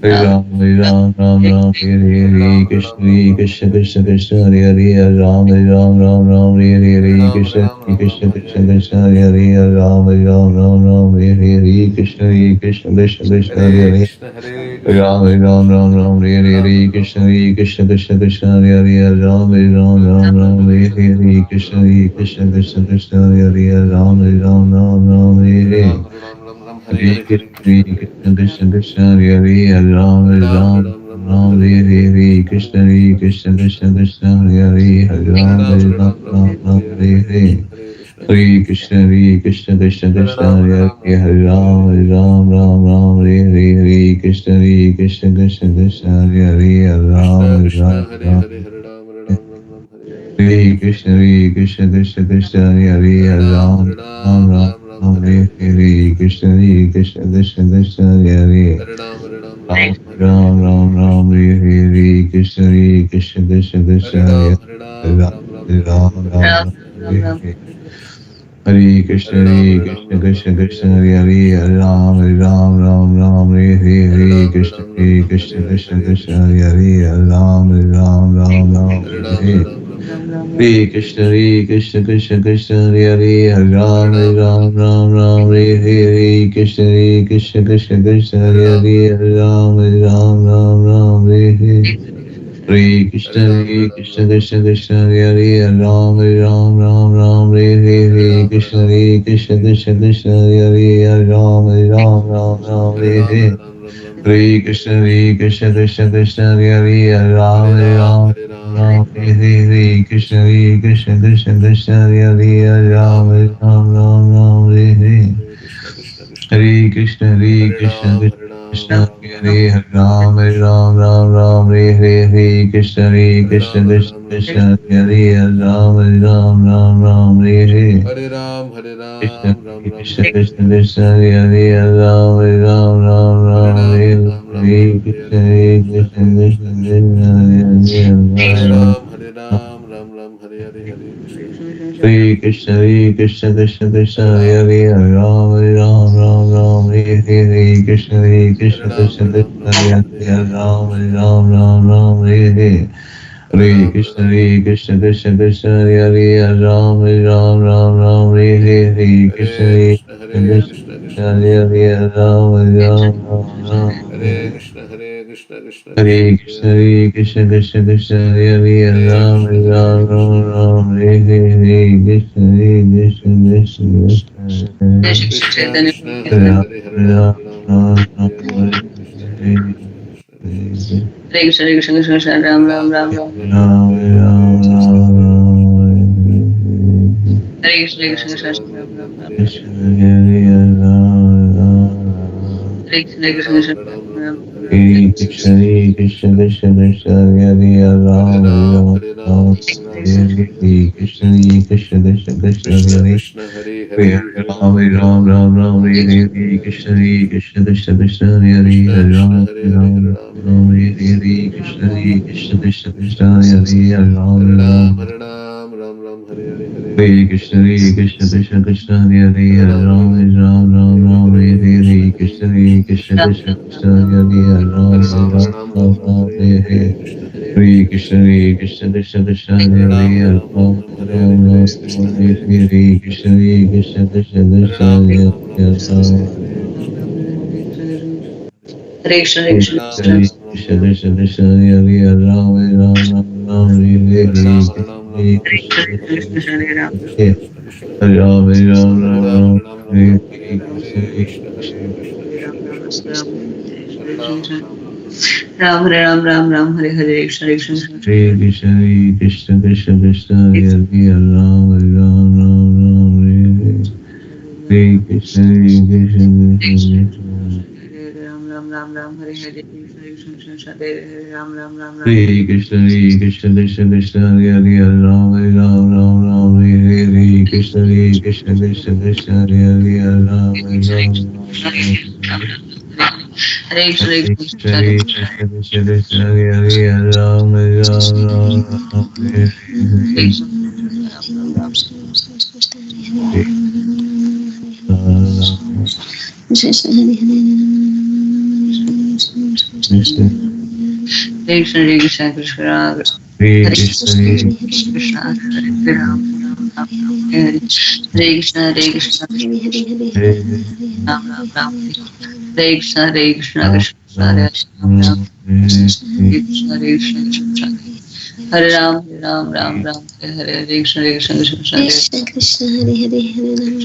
Hare Ram, Hare Ram, Ram Ram, Hare Hare, Krishna Krishna, Krishna Krishna, Hare Hare, Ram, Hare Ram, Ram Ram, Hare Hare, Krishna Krishna, Krishna Krishna, Hare Hare, Ram, Hare Ram, Ram Ram, Hare Hare, Krishna Krishna, Krishna Krishna, Hare Hare, Hare Krishna, Ram, Hare Ram, Ram Ram, Hare Hare, Krishna Krishna, Krishna Krishna, Hare Hare, Ram, Hare Ram, Ram Ram, Hare Hare, Krishna Krishna, Krishna Krishna, Hare Hare, Ram, Hare Ram, Ram Ram, Hare Hare. Hare Krishna, Krishna Krishna, Hare Hare, Ram Ram, Ram Hare Hare, Krishna Krishna, Krishna Krishna, Hare Hare, Ram Ram, Ram Ram, Hare Hare. Hare Krishna, Krishna Krishna, Hare Hare, Ram Ram, Ram Ram, Hare Hare, Hare Krishna, Krishna Krishna Krishna, Hare Hare, Krishna Ram Krishna, Ram, Hare Ram. Hare, Hare Ram, Ram, Hare Hare. Hare Krishna, Krishna Krishna, Hare Hare Hare, Hare Ram Ram, Ram, Ram Ram, Ram, Hare Hare Hare, Hare Hare, Krishna. Krishna Krishna Krishna, Hare Hare. Hare Ram, Ram Hare Hare, Ram, Hare Ram Ram, Krishna. Hare Hare, Krishna Krishna Krishna Krishna, Hare Hare Ram, Hare, Hare Ram Ram, Ram, Hare Ram Krishna, Hare Hare Hare. Krishna, Krishna. Hare Hare Krishna Ram, Krishna Krishna, Hare Hare Hare, Hare, Krishna, Ram Ram, Ram Ram, Hare Hare Hare, Ram, Krishna Krishna Hare Krishna Hare, Krishna, Krishna, Hare Krishna. Hare, Ram Ram, Ram Ram, Hare Hare Ram, Hare. Hare Krishna, Krishna Krishna, Hare Hare, Ram Ram, Ram Ram, Hare Hare, Krishna Krishna Krishna Krishna, Hare Hare, Ram Ram, Ram Ram, Hare Hare. Hare Krishna, Krishna Krishna Krishna, Hare Hare, Ram Ram, Ram Ram, Hare Hare, Krishna Krishna Krishna Krishna, Hare Hare, Ram Ram, Ram Ram, Hare Hare. Hare Krishna, Krishna Krishna, Hare Hare, Ram Ram, Ram Hare Hare, Krishna Krishna Krishna Krishna, Hare Hare, Ram Ram, Ram Ram, Hare Hare. Krishna, Krishna, Krishna. Hare Krishna, Hare Hare Krishna, Ram, Krishna Hare Ram, Krishna, Ram Ram, Hare Hare, Ram Ram, Ram Ram, Hare Hare, Krishna Hare Krishna, Ram, Hare Krishna Ram, Ram Krishna, Ram, Hare Hare, Ram Ram, Ram Ram, Hare Hare. Hare Ram, Hare Krishna, Ram, Ram Ram, Krishna, Hare Krishna, Hare. Krishna, Hare Hare, Ram Ram, Ram Hare Ram, Ram, Hare Hare Ram, Ram Hare, Ram, Krishna Hare Hare, Krishna Krishna, Hare, Krishna Krishna, Krishna. Krishna, Hare Hare Hare, Ram, Hare Ram, Ram Ram, Hare Hare, Hare Krishna. Hare Krishna, Krishna Krishna Krishna, Hare Ram, Hare Hare Hare, Ram, Ram Ram Ram, Hare Ram, Hare, Ram Ram, Hare Hare, Krishna Hare Krishna Ram, Krishna Hare Ram, Krishna, Ram Ram, Hare Hare Hare, Hare, Hare Ram Krishna. Ram, Ram Ram, Hare Hare. Hare Hare Ram, Hare Krishna, Ram, Krishna Krishna Krishna, Hare Hare, Ram Ram, Ram Ram, Hare Hare, Krishna Hare Krishna, Krishna Hare Krishna Krishna, Krishna, Krishna Krishna. Hare Hare, Ram Ram, Ram Ram, Hare Hare Hare. Krishna, Hare Krishna, Krishna Krishna, Hare Hare Hare. Krishna, Krishna Krishna, Hare Hare, Hare Ram Krishna, Hare Ram, Krishna, Ram Ram, Hare Hare, Krishna Krishna Krishna Krishna, Krishna Krishna, Hare Hare Ram, Hare, Hare Ram, Ram Ram Ram, Ram, Hare Hare, Ram Hare Krishna, Hare Hare Krishna, Krishna Krishna. Hare. Hare Krishna, Krishna Krishna, Ram Ram Ram Ram. Ram Ram, Ram Ram, Hare Krishna, Krishna Krishna, Ram Ram Ram. Krishna Hare Ram, Ram. Hare Krishna, Krishna Krishna, Ram Ram. Hare Krishna, Krishna Krishna Krishna, Hare Hare, Ram Ram, Ram Hare Hare, Krishna Krishna Krishna Krishna, Krishna Hare Krishna, Hare Hare, Hare, Hare Ram Ram, Ram, Ram Ram, Hare Hare, Hare Krishna Krishna Krishna Krishna, Hare Krishna Hare, Krishna, Ram Hare Hare, Hare Ram, Ram, Ram Ram Hare Hare, Krishna Krishna Krishna Krishna, Hare Hare, Hare Ram Ram, Ram. Hare Ram, Ram Ram, Hare Hare, Hare Hare Krishna, Krishna, Hare Krishna Krishna Krishna, Hare Hare Hare, Ram, Ram Ram, Ram, Ram Hare Ram, Hare Hare, Krishna, Hare, Hare Krishna Krishna Krishna, Krishna Krishna, Hare Hare, Hare Ram Ram, Hare Ram, Ram, Ram Ram Ram, Ram, Hare Hare Hare, Hare. Krishna, Hare Hare Krishna, Krishna, Krishna, Krishna Krishna Krishna, Hare Hare Ram, Hare Hare, Ram, Ram Ram Ram, Hare Hare, Ram, Ram Hare Krishna, Hare Hare Krishna, Hare, Krishna Krishna Krishna, Krishna Krishna Hare Krishna, Ram, Hare Hare Ram, Ram Ram, Hare Hare, Hare, Krishna, Hare Hare Krishna, Hare Hare Krishna Ram, Krishna. Hare Krishna, Ram, Ram Krishna Ram, Krishna Krishna, Hare Hare, Ram Ram, Ram Ram, Hare Hare Hare, Ram, Hare Krishna Ram, Ram Ram, Krishna Hare Hare Hare, Krishna, Krishna Krishna Krishna, Hare Ram. Krishna, Krishna, Krishna, Hare Krishna, Krishna, Hare Ram, Ram Hare Ram Ram, Ram, Hare Ram, Ram Hare Ram, Hare Hare, Krishna Hare, Krishna, Hare Krishna, Hare Krishna, Ram, Ram Krishna, Ram, Hare Ram, Hare Ram, Ram Ram, Ram Hare Ram, Ram Ram Hare Hare Krishna, Krishna Krishna. Hare Krishna, Krishna Krishna Krishna, Hare Hare, Ram Ram, Ram Ram, Hare Hare. Hare Krishna, Krishna Krishna Krishna. Hare Ram, Ram Ram Ram Hare Hare Krishna, Krishna Krishna. Hare Ram, Ram Ram Ram. Hare Krishna, Krishna Krishna Krishna, Hare Hare, Ram Ram, Ram Ram, Hare Hare. Krishna Krishna Krishna Krishna, Hare Hare, Ram Ram, Ram Ram, Hare Hare. Hare Krishna, Hare Krishna Krishna, Krishna Krishna Krishna, Hare Hare, Ram Ram, Ram Ram, Hare Hare. Krishna. Hare Ram, Krishna Hare Krishna Krishna Hare Hare Krishna, Hare Krishna Hare Ram Hare Krishna Hare Krishna Ram Ram Ram Hare Krishna Hare Krishna Krishna Hare Ram Ram Hare Krishna Hare Krishna Krishna Hare Ram Ram Ram Ram Hare Hare Hare Krishna Hare Krishna Krishna Hare Krishna Hare Hare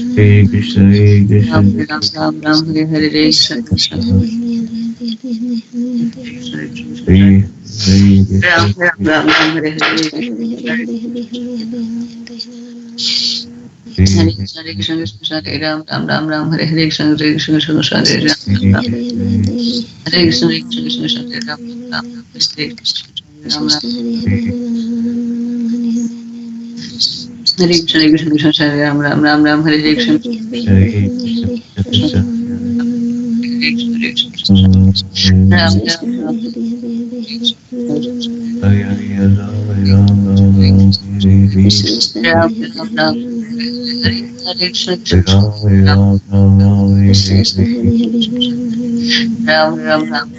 Hare Hare Krishna, Hare Ram Krishna, Ram Ram Ram Hare Hare Hare Krishna Krishna Krishna Krishna Hare Hare Hare Krishna Hare Ram Hare Ram Ram Ram Hare Hare Krishna Krishna Hare Hare Hare Hare Krishna Hare Krishna Krishna Hare Ram Ram Ram Ram Hare Hare Krishna Hare Krishna Krishna Hare Ram Ram Hare Krishna Hare Krishna Krishna Hare Ram Ram Hare Krishna Ram Ram Hare Krishna Hare Krishna Krishna Hare Ram Ram Ram Ram Hare Krishna Hare Krishna Ram Ram Ram Ram Ram Ram Hare Krishna Ram Ram Ram Ram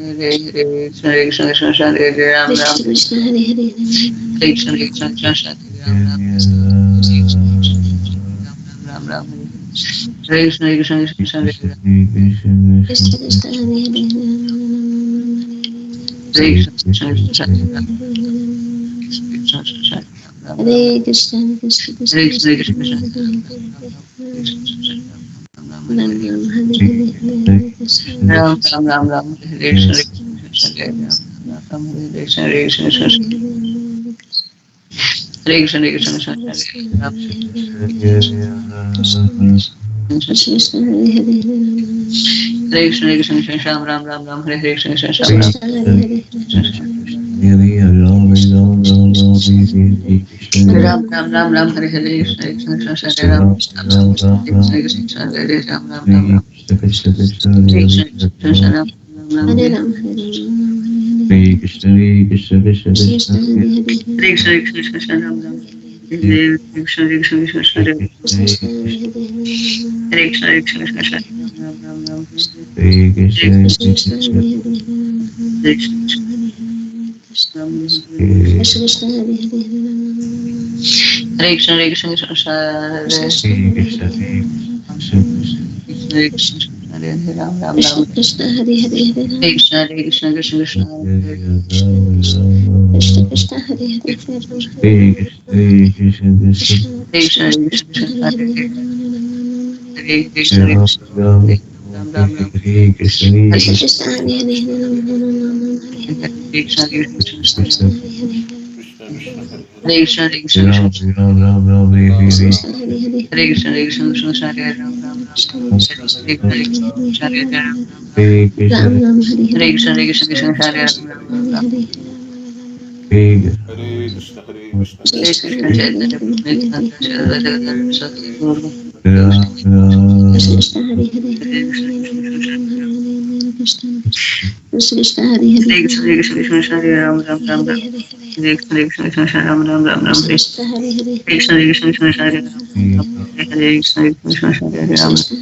Hare Krishna Krishna Krishna Hare Ram Ram Krishna Hare Hare Hare Krishna Krishna Krishna Hare Ram Ram Ram Ram Hare Krishna Krishna Krishna Hare Ram Krishna Krishna Hare Hare Hare Krishna Krishna Krishna Hare Ram Krishna Krishna Ram Hare Krishna Krishna Krishna Hare Krishna Krishna Krishna Hare Ram Ram Ram Ram Hare Krishna Krishna Hare Ram Ram Hare Krishna Hare Krishna Krishna Hare Krishna Krishna Krishna Hare Ram Krishna Hare Hare Hare Krishna Krishna Krishna Ram Ram Ram Hare Krishna Krishna Ram Krishna Hare Hare Ram Ram Ram Ram Hare Hare Krishna Krishna Krishna Hare Ram Krishna Krishna Hare Ram Ram Ram Ram Krishna Krishna Ram Ram Hare Ram Ram Hare Krishna, Krishna Krishna, Krishna Hare Hare Hare Krishna Krishna Krishna Ram Ram Hare Krishna Krishna Krishna Hare Krishna Hare Hare Krishna Krishna Krishna Ram Ram Ram Hare Krishna, Krishna Krishna Hare Hare Hare Krishna Ram Krishna Krishna Hare Hare Hare Krishna Krishna Krishna Hare Krishna Hare Ram Ram Ram Krishna Krishna Hare Hare Hare Krishna Krishna Krishna Krishna Krishna Krishna Hare Hare Hare Krishna, Krishna Krishna Krishna Hare Hare Krishna Ram Ram Ram Hare Krishna, Krishna Krishna Hare Hare Krishna Krishna Krishna Krishna Hare Hare Hare Krishna Krishna Krishna Ram Ram Ram, Hare Krishna Hare Hare Hare Krishna Krishna Krishna Hare Ram Ram Ram Hare Krishna Krishna Hare Ram Hare Krishna, Ram Ram Hare Hare Hare Krishna Krishna Krishna Hare Ram Ram Ram Hare Hare Krishna, Hare Krishna, Hare Krishna Krishna Krishna, Chaitanya Nityananda Shri Advaita Gadadara Krishna Hare Hare Krishna Krishna Hare Hare Hare Krishna Krishna Krishna Hare Ram Ram Ram Ram Hare Krishna Krishna Krishna Ram Ram Ram Ram Hare Krishna Hare Hare Krishna Krishna Krishna Hare Ram Ram Hare Krishna Krishna Krishna Hare Ram Krishna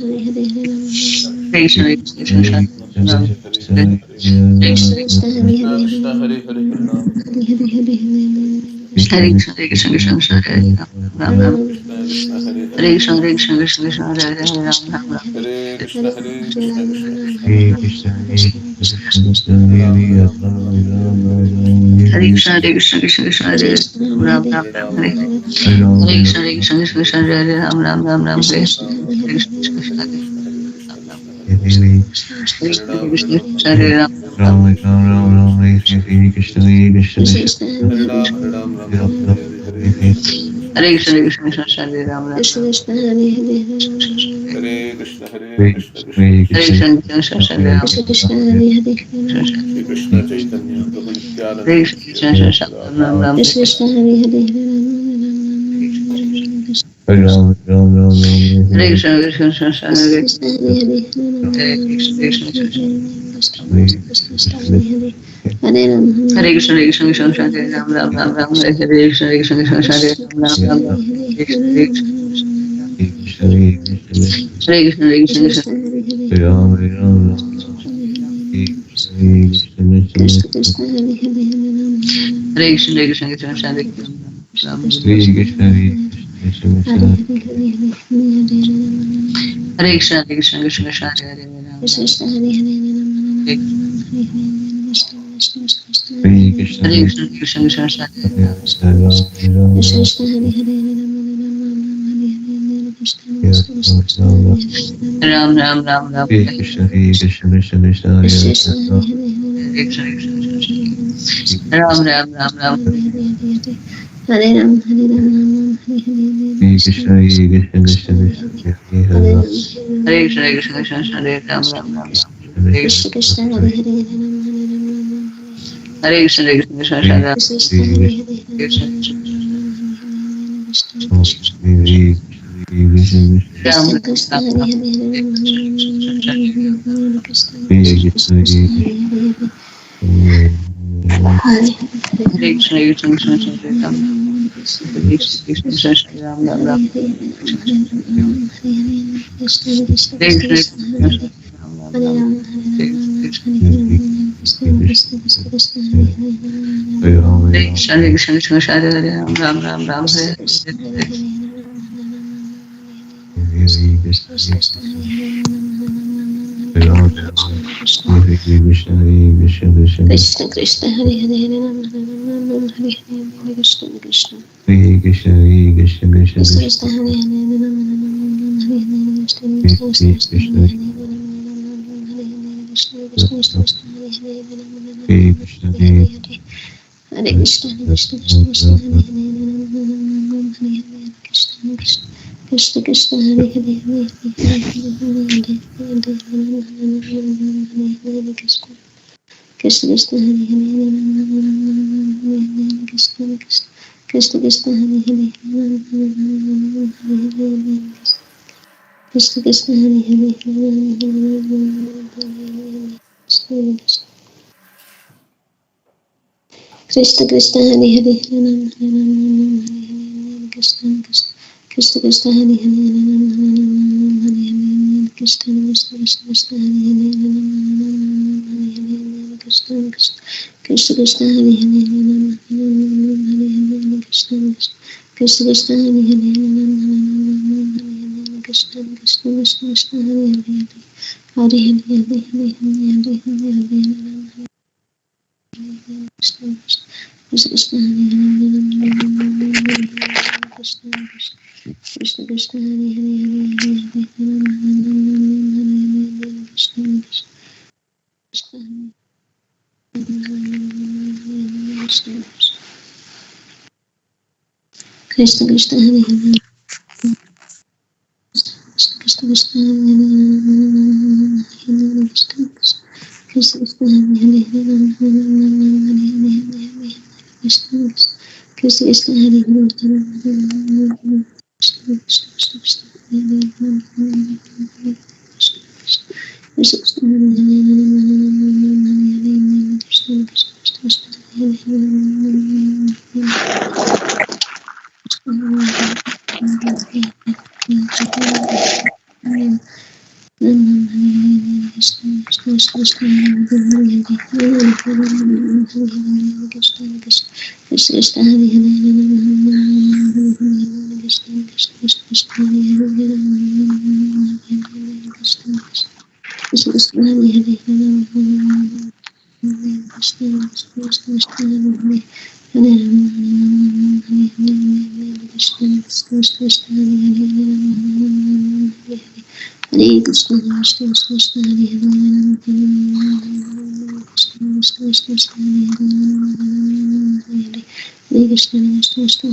Hare Hare Krishna Krishna Krishna Hare Ram Krishna Krishna Hare Hare Krishna, Hare Hare, Hare Ram, Hare Hare Hare Krishna Krishna Krishna Krishna Hare Ram Ram Krishna, Hare Hare, Hare Krishna Krishna Krishna Krishna Hare Ram Ram Ram Hare Krishna, Hare Krishna, Krishna Krishna, Hare Krishna, Hare Krishna, Hare Krishna Hare Krishna Krishna Krishna Hare Ram Ram Ram Hare Hare Krishna Hare Krishna Krishna Krishna Hare Ram Ram Ram Ram Hare Krishna Krishna Krishna Hare Krishna Krishna Krishna Hare Ram Ram Ram Ram Ram, Hare Krishna, Hare Krishna, Krishna Krishna Hare Ram, Hare Ram, Ram Ram, Hare Hare, Hare Krishna Krishna Krishna Hare Ram Ram Krishna Krishna Hare Hare Hare Krishna, Hare Krishna, Krishna Hare Hare Krishna Krishna Hare Ram Krishna Krishna Hare Hare Shri Krishna Chaitanya, Prabhu Nityananda, Hare Krishna Krishna Ram Ram Krishna Krishna Hare Hare Ram Ram Ram, Hare Krishna Krishna Krishna Hare Krishna Hare Hare Hare Krishna Krishna Krishna Hare Ram Hare Krishna Krishna Krishna Hare Ram Ram Ram Ram Hare Krishna Krishna Krishna Hare Ram Ram Ram Ram Hare Krishna Krishna Krishna Krishna Hare Hare Ram Ram, Krishna Krishna Hare Hare Hare Krishna Hare Krishna Krishna Krishna Hare Krishna Ram Krishna Hare Krishna Krishna, Hare Krishna, Hare Krishna Hare Hare Hare Hare Krishna Hare Krishna Krishna Krishna Hare Hare Ram Krishna Ram Krishna Hare Hare Hare Krishna Hare Krishna Krishna Krishna Krishna Hare Ram Krishna Krishna Hare Hare Ram Ram Ram Ram Hare Hare Krishna, Hare Krishna, Krishna Krishna, Hare Krishna Hare Krishna Rama. Krishna Krishna Ram Ram Ram Ram Hare Ram Hare Ram Ram Hare Hare Hare Krishna, Hare Krishna, Krishna Krishna, Hare Hare Rama. Hare Krishna Hare Krishna Krishna Krishna Hare Ram Ram Ram Ram Hare Krishna Krishna Hare Hare Hare Krishna Hare Krishna Krishna Krishna Ram Krishna Hare Hare Krishna Ram Krishna Ram Krishna Ram Hare Ram Hare Krishna Hare Hare Krishna Hare Krishna Krishna Krishna Hare Ram Hare Krishna Krishna Krishna Krishna Ram Ram Ram Hare Krishna Ram Ram Ram Hare Krishna Hare Krishna Hare Krishna Krishna Krishna Hare Hare Ram Ram Ram Ram Hare Hare Krishna Krishna Hare Hare Hare Ram Hare Hare Krishna Krishna Hare Krishna, Hare Krishna, Krishna Krishna Krishna, Krishna Hare Hare Ram Hare Hare Krishna Hare Krishna Krishna, Krishna Hare Hare Krishna Krishna Hare Krishna, Hare Krishna Krishna Krishna Hare Hare Krishna Krishna Krishna Hare Hare Krishna Krishna Krishna Hare Hare Krishna Krishna Hare Hare Krishna Krishna Hare Hare Krishna Krishna Hare Hare Krishna Krishna Krishna Hare Hare Krishna Krishna Krishna Hare Hare Krishna Krishna Krishna Hare Hare Krishna Krishna Krishna Hare Hare Krishna Krishna Krishna Hare Hare Hare Hare Krishna Krishna Hare Krishna Krishna Krishna Hare Hare Krishna Krishna Krishna Hare Hare Krishna Krishna Krishna Krishna Hare Hare Krishna Krishna Hare Hare Krishna Hare Krishna Krishna Krishna Hare Hare Krishna Krishna Krishna Hare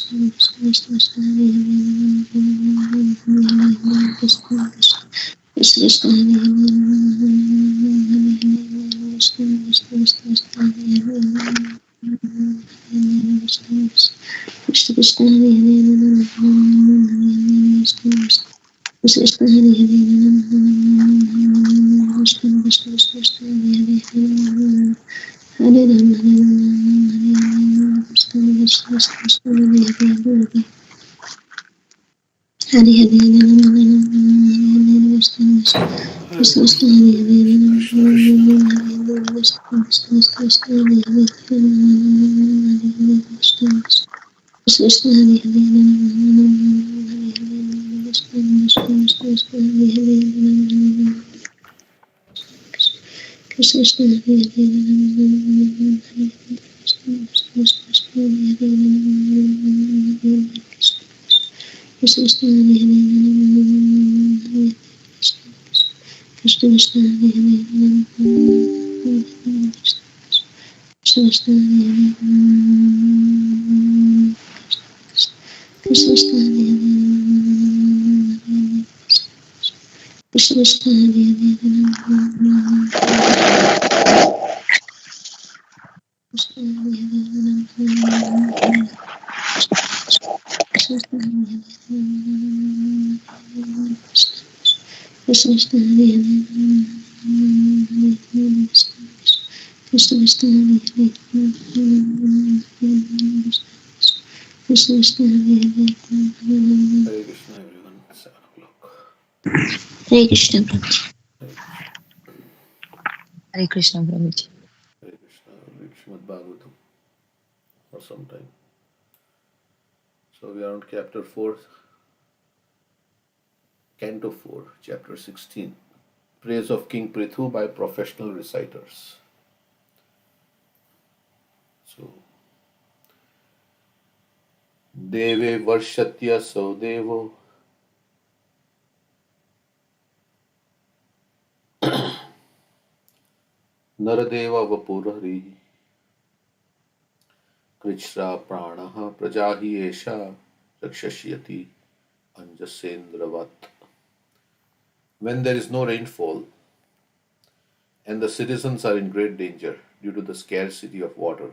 Krishna Krishna Krishna Hare Krishna Krishna Krishna Hare Krishna Krishna Hare Krishna Krishna Krishna Krishna Hare Krishna Hare Hare Krishna Krishna Krishna Hare Hare Ram Krishna Krishna Krishna Hare Hare Hare Hare Krishna Krishna Hare Hare Hare Krishna Rama Krishna. Rama Hare Hare Krishna Krishna Krishna Hare Hare Hare Rama Hare Hare Krishna Krishna Hare Hare Hare Krishna Krishna Hare Hare Krishna Krishna Hare Hare Krishna Hare Hare Krishna Krishna Hare Hare Krishna Krishna Hare Hare Krishna Krishna Hare Krishna Krishna Hare Krishna Krishna Hare Krishna Krishna Krishna Krishna Hare Krishna Krishna Hare Hare Krishna, everyone. 7 o'clock. Hare Krishna Prabhuji. Hare Krishna. Hare Krishna, Prabhuji. Hare Krishna. Read Srimad Bhagavatam for some time. So we are on chapter 4, Canto 4, chapter 16. Praise of King Prithu by professional reciters. So, Deve Varshatya Saudevo Naradeva Vapurari Krishra Pranaha Prajahi Esha Rakshashyati Anjasendravat. When there is no rainfall and the citizens are in great danger due to the scarcity of water,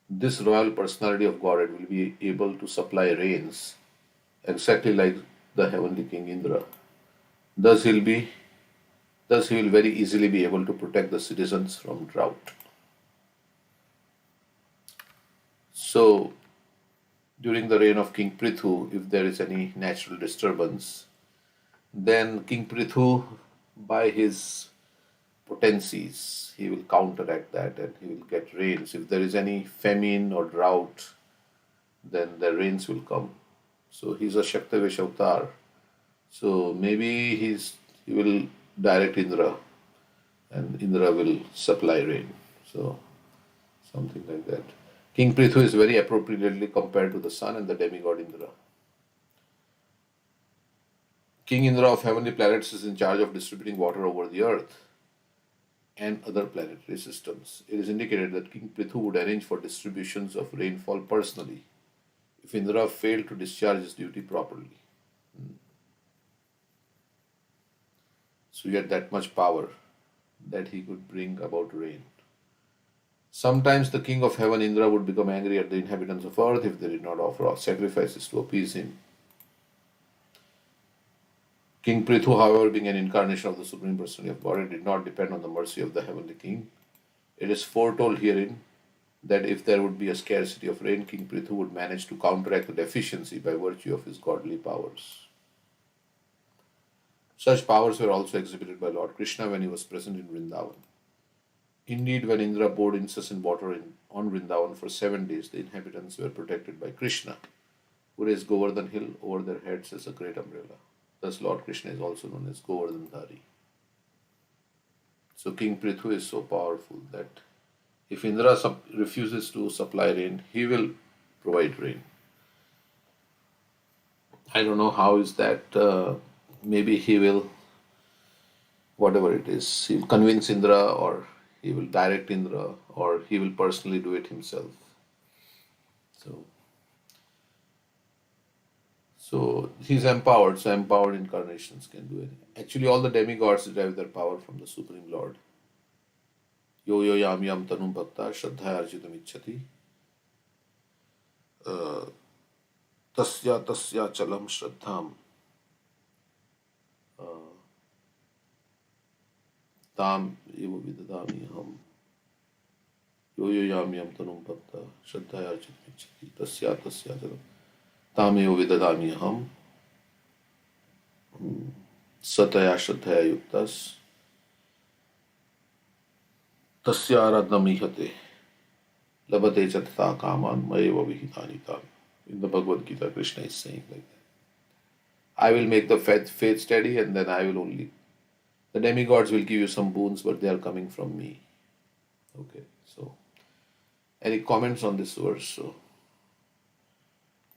this royal personality of Godhead will be able to supply rains exactly like the heavenly King Indra. Thus he will very easily be able to protect the citizens from drought. So during the reign of King Prithu, if there is any natural disturbance, then King Prithu, by his potencies, he will counteract that and he will get rains. If there is any famine or drought, then the rains will come. So he's a Shaktavesh avatar. So maybe he will direct Indra and Indra will supply rain. So something like that. King Prithu is very appropriately compared to the sun and the demigod Indra. King Indra of heavenly planets is in charge of distributing water over the earth and other planetary systems. It is indicated that King Prithu would arrange for distributions of rainfall personally if Indra failed to discharge his duty properly. So he had that much power that he could bring about rain. Sometimes the king of heaven, Indra, would become angry at the inhabitants of earth if they did not offer sacrifices to appease him. King Prithu, however, being an incarnation of the Supreme Personality of Godhead, did not depend on the mercy of the heavenly king. It is foretold herein that if there would be a scarcity of rain, King Prithu would manage to counteract the deficiency by virtue of his godly powers. Such powers were also exhibited by Lord Krishna when he was present in Vrindavan. Indeed, when Indra poured incessant water on Vrindavan for 7 days, the inhabitants were protected by Krishna, who raised Govardhan hill over their heads as a great umbrella. Thus, Lord Krishna is also known as Govardhandhari. So, King Prithu is so powerful that if Indra refuses to supply rain, he will provide rain. I don't know how is that. Maybe he will, whatever it is, he will convince Indra or he will direct Indra or he will personally do it himself. So he's empowered, so empowered incarnations can do anything. Actually, all the demigods derive their power from the Supreme Lord. Yo yo yam yam tanum bhakta shraddhaya arjitam ichchati tasya tasya chalam shraddham tam eva vidadami ham. Yo yo yam yam tanum bhakta shraddhaya arjitam ichchati tasya tasya chalam tam eva vidadami ham. Sataya Shraddhaya Yuktas Tasya Aradnamihate Labate Chatata Kaman Mayeva Vihitanitam. In the Bhagavad Gita, Krishna is saying like that. I will make the faith steady, and then I will only. The demigods will give you some boons, but they are coming from me. Okay, so any comments on this verse? So,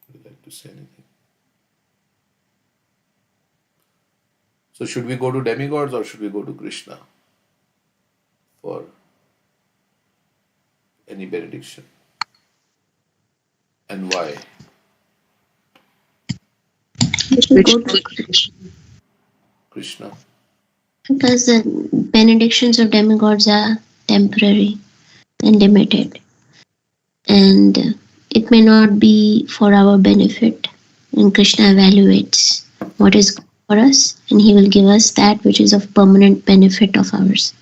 would you like to say anything? So, should we go to demigods or should we go to Krishna for any benediction? And why? We should go to Krishna. because the benedictions of demigods are temporary and limited, and it may not be for our benefit. And Krishna evaluates what is good for us, and He will give us that which is of permanent benefit of ours.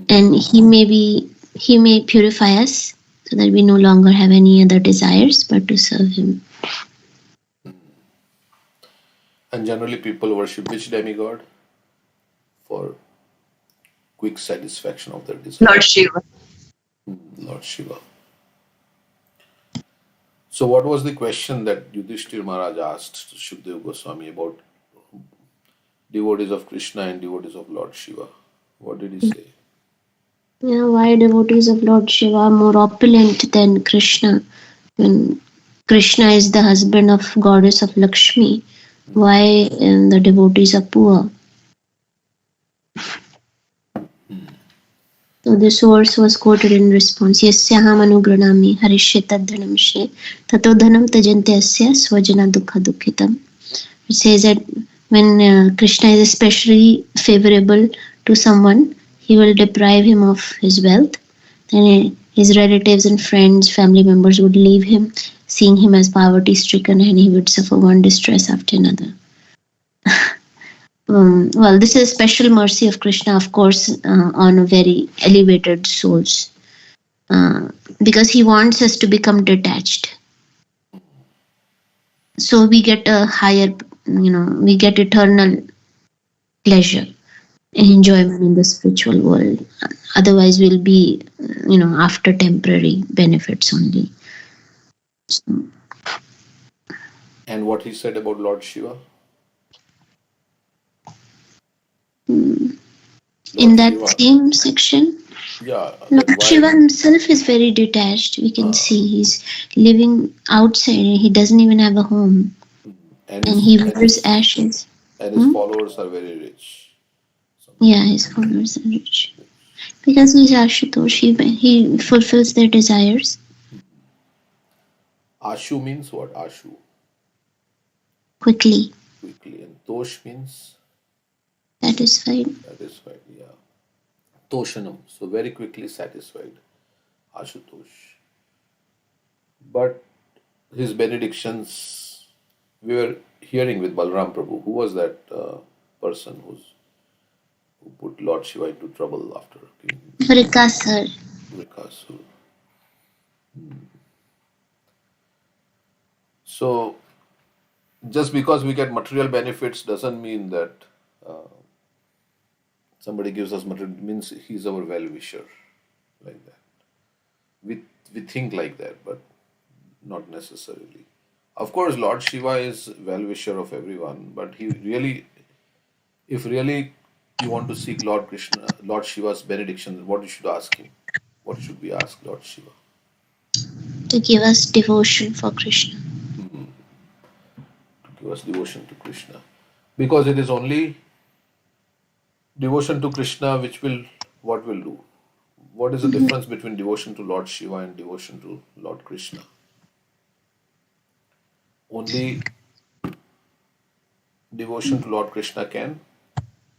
And He may purify us so that we no longer have any other desires but to serve Him. And generally, people worship which demigod? For quick satisfaction of their desires. Lord Shiva. Lord Shiva. So, what was the question that Yudhishthir Maharaj asked to Shukdev Goswami about devotees of Krishna and devotees of Lord Shiva? What did he say? Why devotees of Lord Shiva are more opulent than Krishna? When Krishna is the husband of goddess of Lakshmi, why the devotees are poor? So this verse was quoted in response. Yasyaham anugranami harishye tadhanam shre tato dhanam tajante asya swajana dukha dukhitam. It says that when Krishna is especially favorable to someone, he will deprive him of his wealth. Then his relatives and friends, family members would leave him, seeing him as poverty stricken, and he would suffer one distress after another. Well, this is a special mercy of Krishna, of course, on a very elevated souls, because he wants us to become detached. So we get a higher, we get eternal pleasure and enjoyment in the spiritual world. Otherwise, we'll be, after temporary benefits only. So, And what he said about Lord Shiva? in that Shiva. same section, Yeah. Lord Shiva himself is very detached. We can see he's living outside. He doesn't even have a home. And he wears ashes. And his followers are very rich. Yeah, his followers are rich. Because he's Ashutosh, he fulfills their desires. Ashu means what? Ashu. Quickly. And Tosh means? Satisfied. Satisfied, yeah. Toshanam. So very quickly satisfied. Ashutosh. But his benedictions, we were hearing with Balram Prabhu. Who was that person who put Lord Shiva into trouble after giving Vrikasur. So, just because we get material benefits doesn't mean that somebody gives us material, means he's our well-wisher, like that. We think like that, but not necessarily. Of course, Lord Shiva is well-wisher of everyone, but if really you want to seek Lord Shiva's benediction, what you should ask him? What should we ask Lord Shiva? To give us devotion for Krishna. To give us devotion to Krishna. Because it is only devotion to Krishna what will do? What is the difference between devotion to Lord Shiva and devotion to Lord Krishna? Only devotion to Lord Krishna can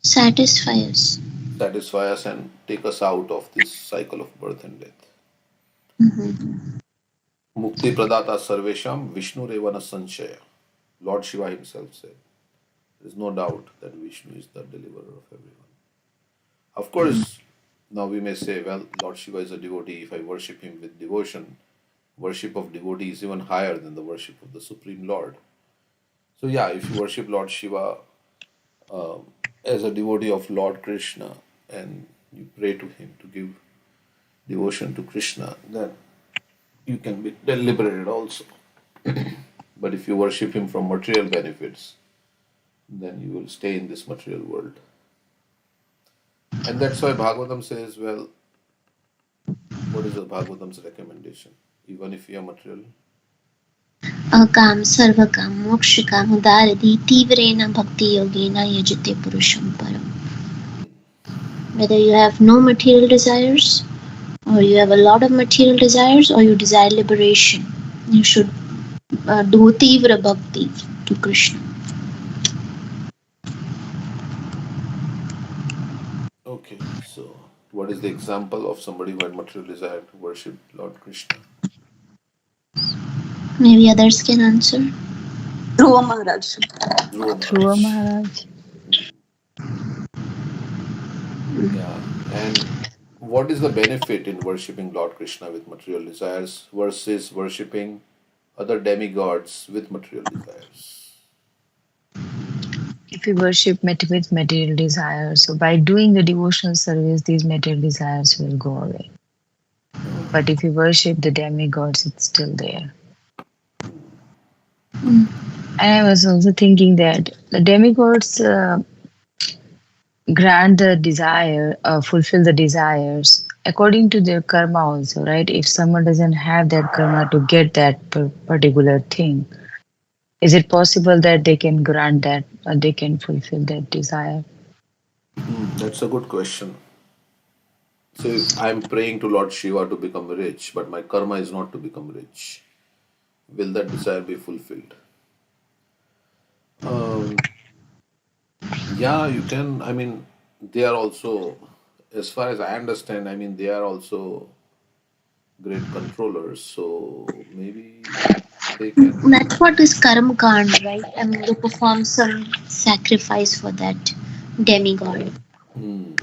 satisfy us and take us out of this cycle of birth and death. Mukti pradata sarvesham Vishnu revana sanshaya. Lord Shiva himself said, there is no doubt that Vishnu is the deliverer of everyone. Of course, now we may say, well, Lord Shiva is a devotee. If I worship him with devotion, worship of devotee is even higher than the worship of the Supreme Lord. So yeah, if you worship Lord Shiva um, as a devotee of Lord Krishna and you pray to him to give devotion to Krishna, then you can be liberated also. But if you worship him from material benefits, then you will stay in this material world. And that's why Bhagavatam says, well, what is the Bhagavatam's recommendation? Even if you are material, Akam sarvakam mokshikam udaradi tivrena bhakti yogena yajate purusham param. Whether you have no material desires, or you have a lot of material desires, or you desire liberation, you should do tivra bhakti to Krishna. okay, so what is the example of somebody who had material desire to worship Lord Krishna? Maybe others can answer. Dhruva Maharaj. Dhruva Dhruva Maharaj. Maharaj. Yeah, and what is the benefit in worshipping Lord Krishna with material desires versus worshipping other demigods with material desires? If we worship with material desires, so by doing the devotional service, these material desires will go away. But if you worship the demigods, it's still there. And I was also thinking that the demigods grant the desire, fulfill the desires according to their karma also, right? If someone doesn't have that karma to get that particular thing, is it possible that they can grant that or they can fulfill that desire? That's a good question. So if I'm praying to Lord Shiva to become rich, but my karma is not to become rich, will that desire be fulfilled? Um, yeah, you can. I mean, they are also, as far as I understand, I mean, they are also great controllers. So maybe they can. That's what is karma kand, right? I mean, you perform some sacrifice for that demigod. Hmm.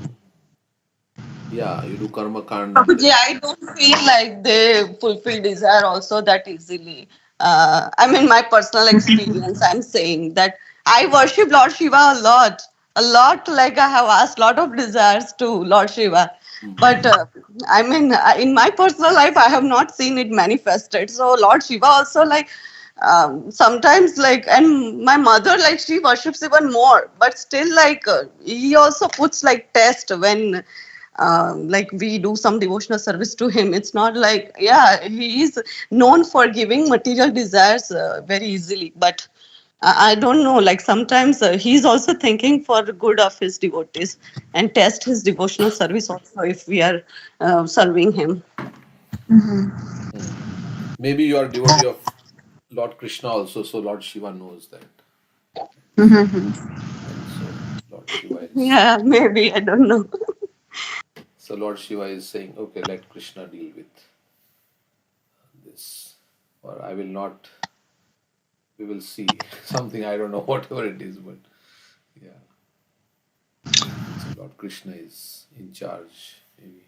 Yeah, you do karma kand and Prabhuji, then. I don't feel like they fulfill desire also that easily. I mean, my personal experience, I'm saying that I worship Lord Shiva a lot. A lot, like I have asked lot of desires to Lord Shiva. But I mean, in my personal life, I have not seen it manifested. So Lord Shiva also like sometimes like, and my mother like she worships even more. But still like he also puts like test when like we do some devotional service to him. It's not like, yeah, he is known for giving material desires very easily, but I don't know, like sometimes he's also thinking for the good of his devotees and test his devotional service also if we are serving him. Maybe you are a devotee of Lord Krishna also, so Lord Shiva knows that. And so Lord Shiva is. Yeah, maybe, I don't know. So Lord Shiva is saying, okay, let Krishna deal with this. Or I will not, we will see. Something, I don't know, whatever it is, but yeah. So Lord Krishna is in charge, maybe.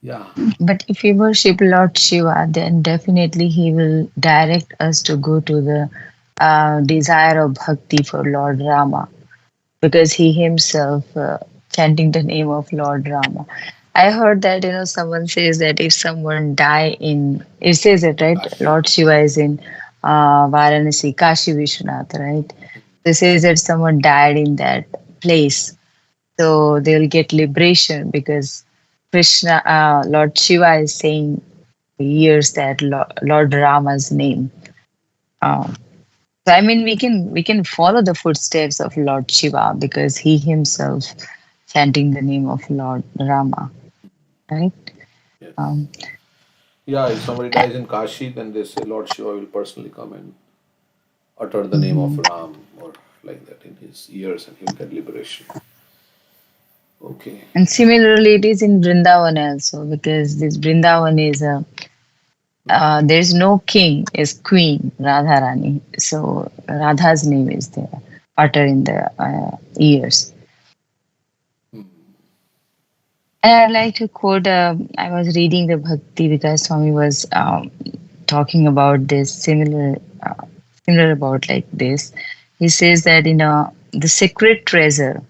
Yeah. But if we worship Lord Shiva, then definitely he will direct us to go to the desire of bhakti for Lord Rama, because he himself chanting the name of Lord Rama. I heard that someone says that if someone die in, it says it right. Kashi. Lord Shiva is in Varanasi, Kashi Vishwanath, right? It says that someone died in that place, so they'll get liberation because Krishna, Lord Shiva is saying for years that Lord Rama's name. Um, so I mean, we can follow the footsteps of Lord Shiva because he himself chanting the name of Lord Rama, right? Yes. Um, Yeah, if somebody dies in Kashi, then they say Lord Shiva will personally come and utter the name of mhm. Ram or like that in his ears and he will get liberation. Okay. And similarly, it is in Vrindavan also because this Vrindavan is a there's no king, is Queen Radharani. So Radha's name is there, utter in the ears. And I'd like to quote. I was reading the Bhakti because Swami was talking about this similar about like this. He says that the secret treasure.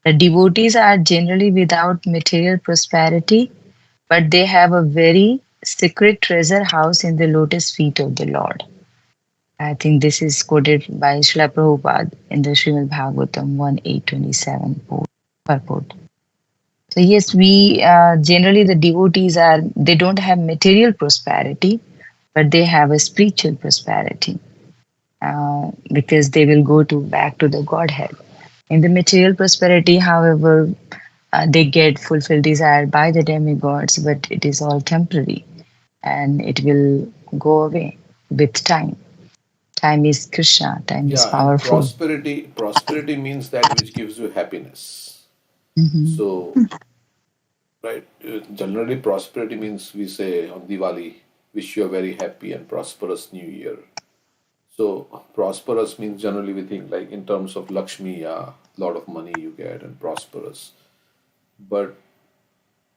The devotees are generally without material prosperity, but they have a very secret treasure house in the lotus feet of the Lord. I think this is quoted by Srila Prabhupada in the Srimad Bhagavatam 1.827 purport. So yes, we generally the devotees are they don't have material prosperity, but they have a spiritual prosperity because they will go to back to the Godhead. In the material prosperity, however, they get fulfilled desire by the demigods, but it is all temporary and it will go away with time. Time is Krishna, time is Yeah, and powerful. prosperity means that which gives you happiness. Mhm. So, right, generally prosperity means we say on Diwali, wish you a very happy and prosperous new year. So, prosperous means generally we think like in terms of Lakshmi, yeah, lot of money you get and prosperous. But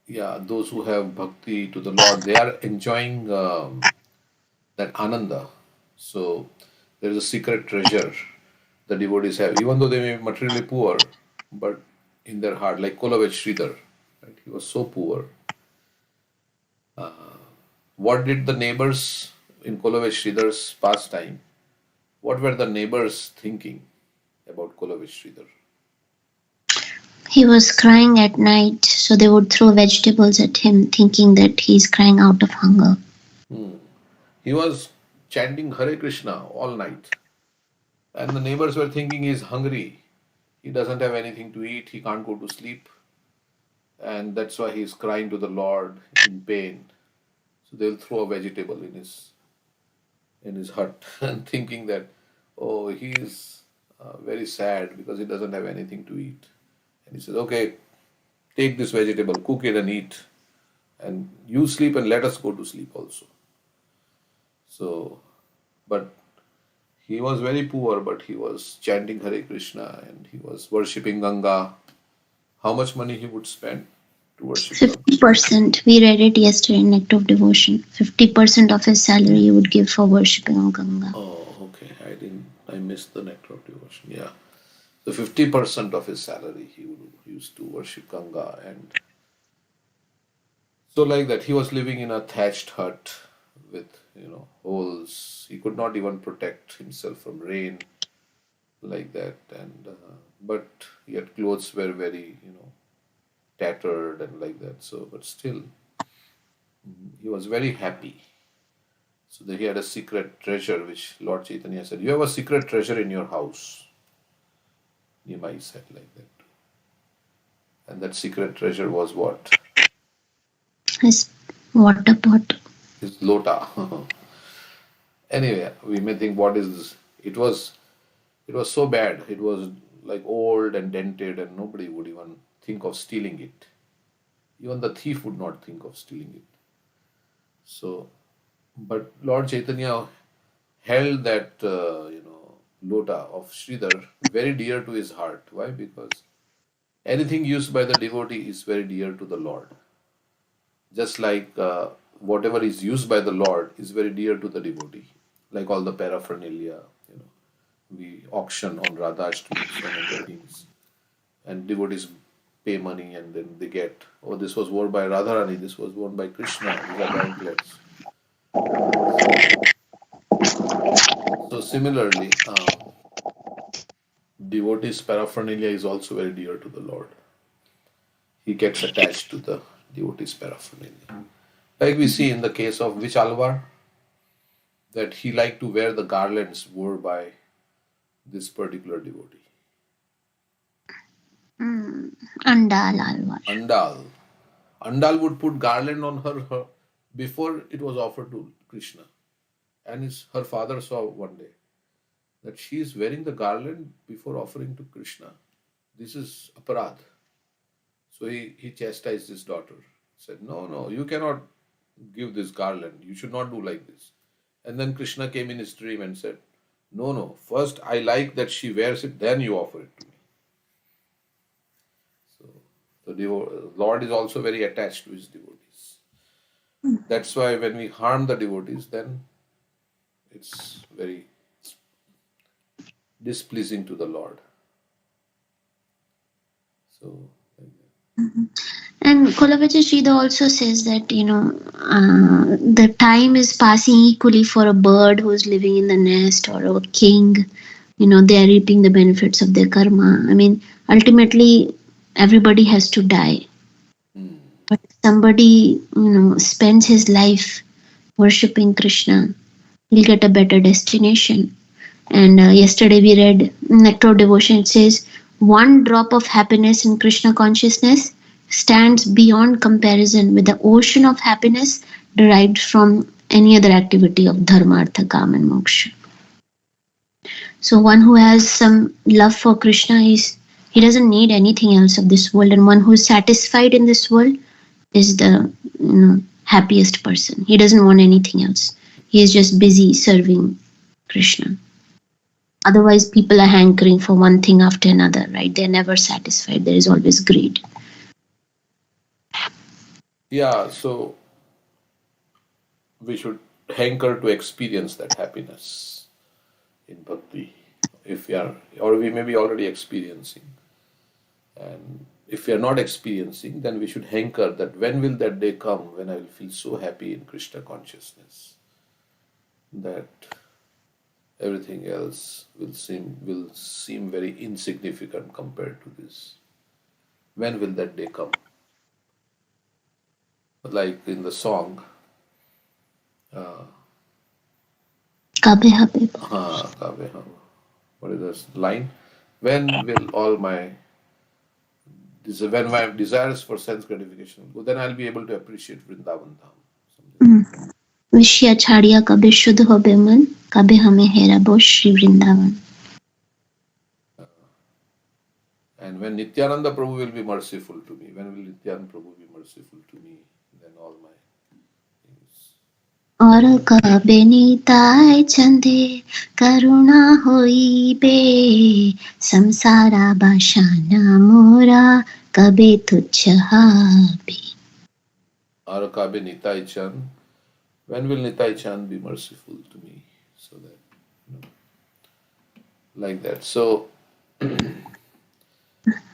yeah, those who have bhakti to the Lord, they are enjoying that ananda. So there is a secret treasure the devotees have, even though they may be materially poor, but in their heart, like Kolavech Sridhar, right? He was so poor. What did the neighbors in Kolavech Sridhar's pastime? What were the neighbors thinking about Kolavech Sridhar? He was crying at night, so they would throw vegetables at him, thinking that he's crying out of hunger. He was chanting Hare Krishna all night, and the neighbors were thinking he's hungry. He doesn't have anything to eat. He can't go to sleep, and that's why he's crying to the Lord in pain. So they'll throw a vegetable in his hut and thinking that, oh, he's very sad because he doesn't have anything to eat. And he says, okay, take this vegetable, cook it and eat, and you sleep and let us go to sleep also. So, but he was very poor, but he was chanting Hare Krishna and he was worshipping Ganga. How much money he would spend to worship Ganga? 50%. We read it yesterday in Act of Devotion. 50% of his salary he would give for worshipping on Ganga. Oh, okay. I missed the nectar of devotion. Yeah. So 50% of his salary he would use to worship Ganga. And so like that, he was living in a thatched hut with, holes. He could not even protect himself from rain like that. And but yet clothes were very, tattered and like that. So, but still, he was very happy. So that he had a secret treasure, which Lord Chaitanya said, "You have a secret treasure in your house." Nimai said like that. And that secret treasure was what? His water pot. His lota. Anyway, we may think, what is this? It was so bad. It was like old and dented, and nobody would even think of stealing it. Even the thief would not think of stealing it. So, but Lord Chaitanya held that lota of Sridhar very dear to his heart. Why? Because anything used by the devotee is very dear to the Lord. Just like whatever is used by the Lord is very dear to the devotee, like all the paraphernalia, we auction on Radhashtami, so many things, and devotees pay money and then they get, oh, this was worn by Radharani, this was worn by Krishna, these are the anklets. So similarly, devotees' paraphernalia is also very dear to the Lord. He gets attached to the devotees' paraphernalia. Like we see in the case of which Alvar, that he liked to wear the garlands worn by this particular devotee. Andal Alvar. Andal. Andal would put garland on her before it was offered to Krishna. And her father saw one day that she is wearing the garland before offering to Krishna. This is aparad. So he chastised his daughter. Said, no, no, you cannot give this garland. You should not do like this. And then Krishna came in his dream and said, no, no, first I like that she wears it, then you offer it to me. So the Lord is also very attached to his devotees. That's why when we harm the devotees, then it's very displeasing to the Lord. So, like that. And Kulavachishida also says that, the time is passing equally for a bird who's living in the nest or a king. They are reaping the benefits of their karma. I mean, ultimately, everybody has to die. Hmm. But if somebody, spends his life worshipping Krishna, he'll get a better destination. And yesterday we read Nectar of Devotion. It says, one drop of happiness in Krishna consciousness stands beyond comparison with the ocean of happiness derived from any other activity of dharma, artha, kama, and moksha. So one who has some love for Krishna he doesn't need anything else of this world, and one who is satisfied in this world is the happiest person. He doesn't want anything else. He is just busy serving Krishna. Otherwise, people are hankering for one thing after another, right? They're never satisfied. There is always greed. Yeah, so we should hanker to experience that happiness in bhakti, if we are, or we may be already experiencing. And if we are not experiencing, then we should hanker that when will that day come when I will feel so happy in Krishna consciousness that everything else will seem very insignificant compared to this. When will that day come? Like in the song, Kabe habe. what is this line? When will all my when my desires for sense gratification go? Then I'll be able to appreciate Vrindavan Dham. Something. विषया छाड़िया कबे शुद्ध होबे मन कबे हमें हेराबो Shri Vrindavan. And when Nityananda Prabhu will be merciful to me, when will Nityananda Prabhu be merciful to me? Then all my things. और कबे नीताय चंदे करुणा होइबे संसारा बाशाना मोरा कबे तुच्छ हाबे. Or Kabe Nitai Chand, when will Nitai Chand be merciful to me? So that, like that. So, I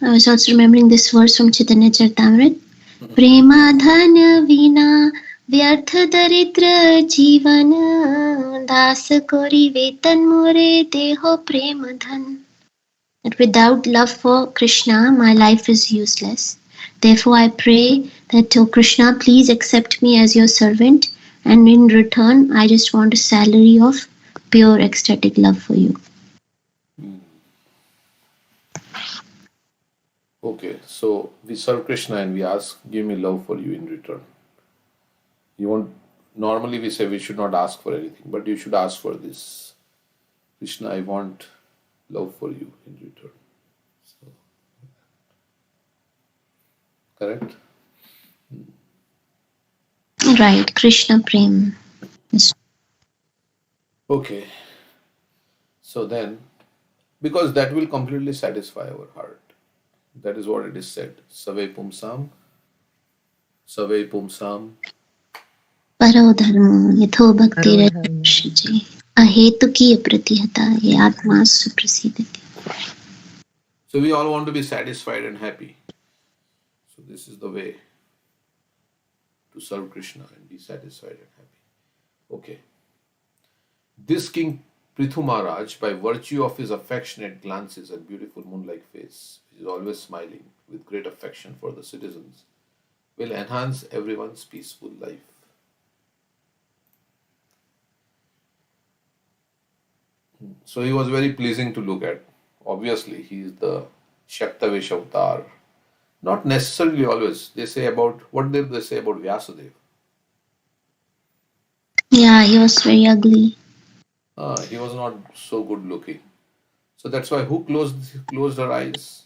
was also remembering this verse from Chaitanya Charitamrita. प्रेमाधन विना व्यर्थ दरिद्र जीवन दास कोरी वेतन मोरे देहो प्रेम धन. That without love for Krishna, my life is useless. Therefore, I pray that, oh Krishna, please accept me as your servant, and in return, I just want a salary of pure ecstatic love for you. okay, so we serve Krishna and we ask, give me love for you in return. You want, normally we say we should not ask for anything, but you should ask for this. Krishna, I want love for you in return. So, correct? Right, Krishna Prem. Yes. Okay. So then, because that will completely satisfy our heart. That is what it is said. Savai pumsam परो धर्मो यथो भक्तिरति अहेतुकीय प्रतिहता ये आत्मा सुप्रसिद्धति. So we all want to be satisfied and happy. So this is the way to serve Krishna and be satisfied and happy. Okay. This King Prithu Maharaj, by virtue of his affectionate glances and beautiful moon-like face, which is always smiling with great affection for the citizens, will enhance everyone's peaceful life. So he was very pleasing to look at. Obviously, he is the Shaktavesh avatar. Not necessarily always. They say about, what did they say about Vyasadeva? Yeah, he was very ugly. He was not so good looking. So that's why who closed her eyes?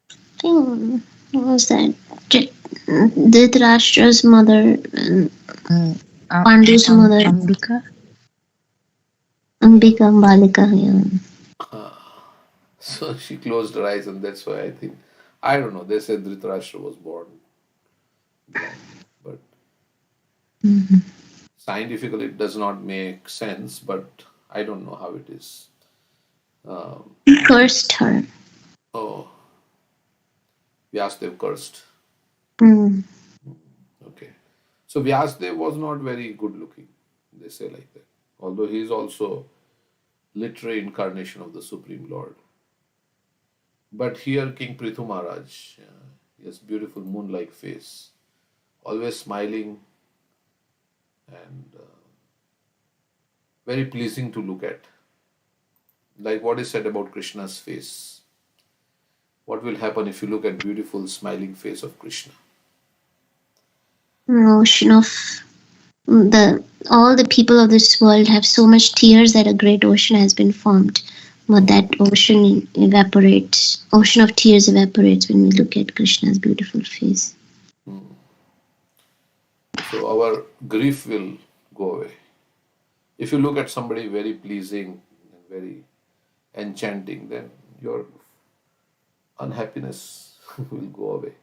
I think what was that? Dhritarashtra's mother and Pandu's mother. Ambika? Ambika, Ambalika, yeah. So she closed her eyes, and that's why I think, I don't know, they said Dhritarashtra was born blind, but scientifically it does not make sense, but I don't know how it is. He cursed her. Oh, Vyasadev cursed. Mm. Okay. So Vyasadev was not very good looking, they say like that. Although he is also literary incarnation of the Supreme Lord. But here King Prithu Maharaj, he has beautiful moon-like face, always smiling and very pleasing to look at. Like what is said about Krishna's face. What will happen if you look at beautiful smiling face of Krishna? Ocean of all the people of this world have so much tears that a great ocean has been formed. But that ocean evaporates. Ocean of tears evaporates when we look at Krishna's beautiful face. So our grief will go away. If you look at somebody very pleasing and very enchanting, then your unhappiness will go away,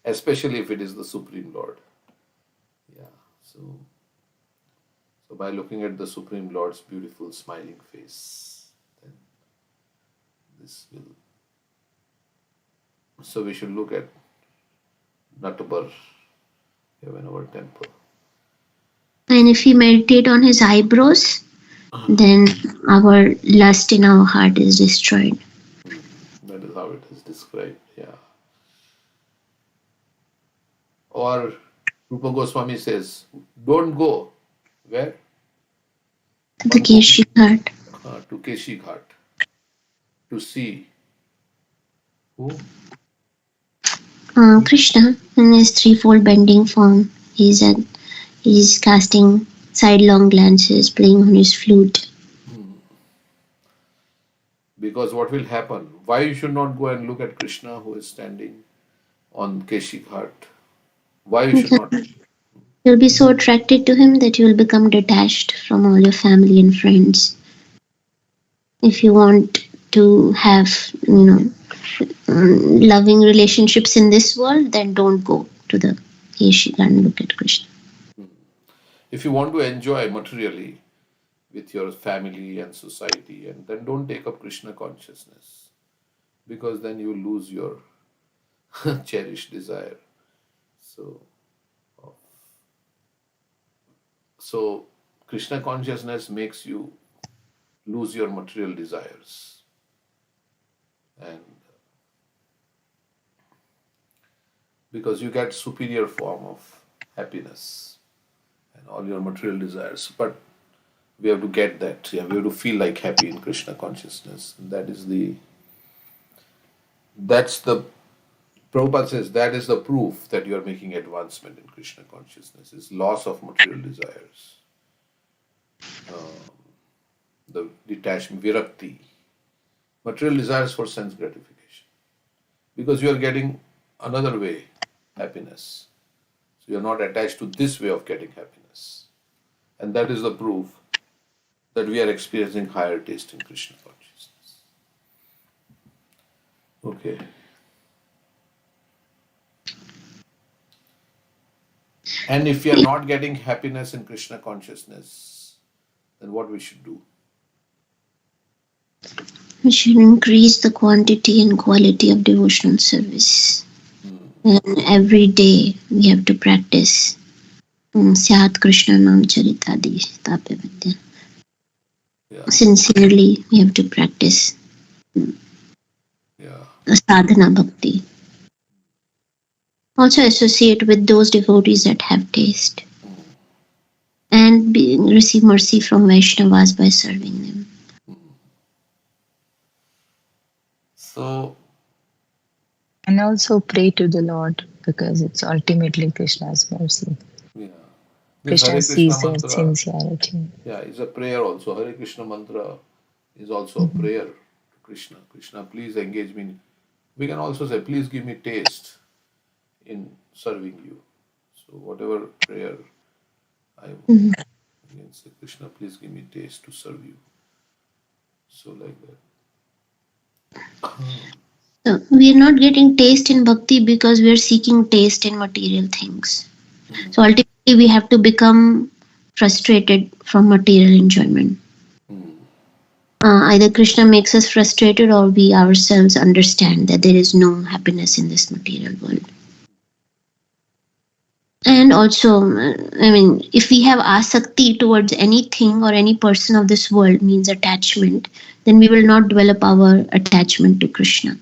especially if it is the Supreme Lord. Yeah. So by looking at the Supreme Lord's beautiful smiling face, then this will. So we should look at Natabar here in our temple. And if we meditate on his eyebrows, then our lust in our heart is destroyed. That is how it is described. Yeah. Or Rupa Goswami says, don't go. Where? The Keshi Ghat. To Keshi Ghat. To see who? Krishna in his threefold bending form. He's casting sidelong glances, playing on his flute. Because what will happen? Why you should not go and look at Krishna who is standing on Keshi Ghat? Why you should not? You'll be so attracted to him that you'll become detached from all your family and friends. If you want to have, loving relationships in this world, then don't go to the Keshi Ghat and look at Krishna. If you want to enjoy materially with your family and society, and then don't take up Krishna consciousness, because then you lose your cherished desire. So Krishna consciousness makes you lose your material desires, and because you get superior form of happiness and all your material desires. But we have to get that. Yeah, we have to feel like happy in Krishna consciousness. That's the Prabhupada says that is the proof that you are making advancement in Krishna consciousness, is loss of material desires. The detachment, virakti, material desires for sense gratification. Because you are getting another way, happiness. So you are not attached to this way of getting happiness. And that is the proof that we are experiencing higher taste in Krishna consciousness. Okay. And if we are not getting happiness in Krishna consciousness, then what we should do? We should increase the quantity and quality of devotional service. And every day we have to practice Syat Krishna Nam Charitadi Tape Vidya. Sincerely, we have to practice sadhana bhakti. Also associate with those devotees that have taste. And receive mercy from Vaishnavas by serving them. So, and also pray to the Lord, because it's ultimately Krishna's mercy. Yeah. Krishna sees their sincerity. Yeah, it's a prayer also. Hare Krishna mantra is also a prayer to Krishna. Krishna, please engage me. We can also say, please give me taste in serving you. So whatever prayer I can say, Krishna, please give me taste to serve you. So like that. So we are not getting taste in bhakti because we are seeking taste in material things. So ultimately we have to become frustrated from material enjoyment. Either Krishna makes us frustrated or we ourselves understand that there is no happiness in this material world. And also, I mean, if we have asakti towards anything or any person of this world, means attachment, then we will not develop our attachment to Krishna.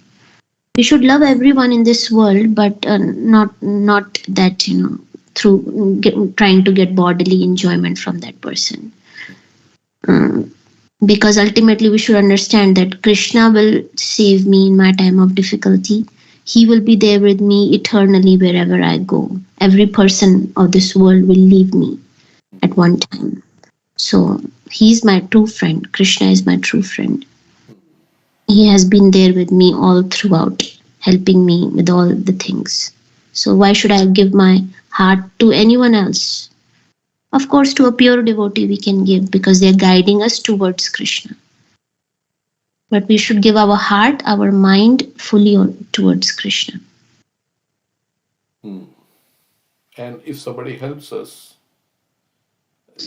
We should love everyone in this world, but not that, through trying to get bodily enjoyment from that person. Because ultimately we should understand that Krishna will save me in my time of difficulty. He will be there with me eternally wherever I go. Every person of this world will leave me at one time. So he's my true friend. Krishna is my true friend. He has been there with me all throughout, helping me with all the things. So why should I give my heart to anyone else? Of course, to a pure devotee we can give because they're guiding us towards Krishna. But we should give our heart, our mind fully towards Krishna. And if somebody helps us,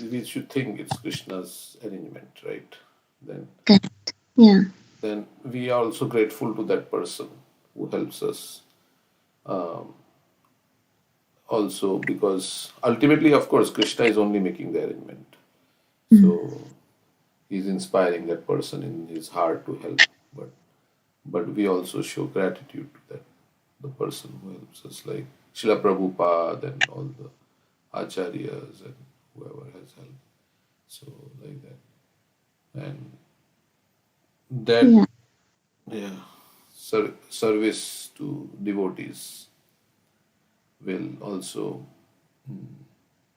we should think it's Krishna's arrangement, right? Then, Correct. Yeah. then we are also grateful to that person who helps us. Also, because ultimately, of course, Krishna is only making the arrangement. So he's inspiring that person in his heart to help. But we also show gratitude to that the person who helps us, like Srila Prabhupada and all the acharyas and whoever has helped. So like that. And that, Yeah. yeah, service to devotees will also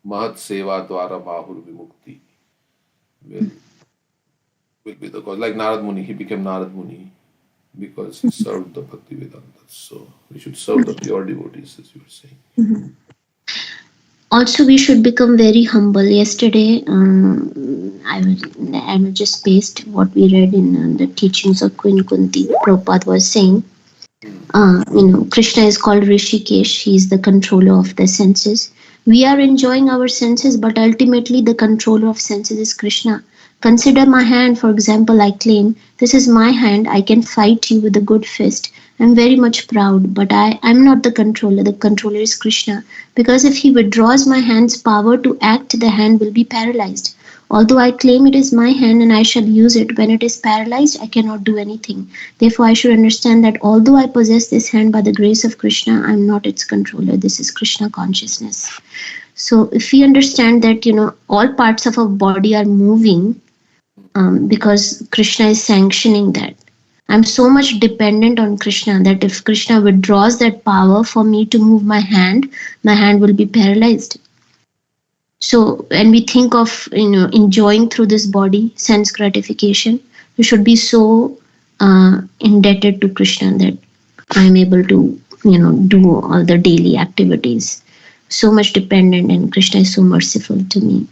Mahat Seva Dwara Bahur Vimukti will will be the cause. Like Narad Muni, he became Narad Muni because he served the Bhakti Vedanta. So we should serve the pure devotees, as you were saying. Also, we should become very humble. Yesterday, I will just paste what we read in the teachings of Queen Kunti. Prabhupada was saying, Krishna is called Rishikesh. He is the controller of the senses. We are enjoying our senses, but ultimately the controller of senses is Krishna. Consider my hand, for example. I claim, this is my hand. I can fight you with a good fist. I'm very much proud, but I'm not the controller. The controller is Krishna. Because if he withdraws my hand's power to act, the hand will be paralyzed. Although I claim it is my hand and I shall use it, when it is paralyzed, I cannot do anything. Therefore, I should understand that although I possess this hand by the grace of Krishna, I am not its controller. This is Krishna consciousness. So, if we understand that, all parts of our body are moving because Krishna is sanctioning that. I'm so much dependent on Krishna that if Krishna withdraws that power for me to move my hand will be paralyzed. So when we think of enjoying through this body sense gratification, we should be so indebted to Krishna that I'm able to do all the daily activities. So much dependent, and Krishna is so merciful to me.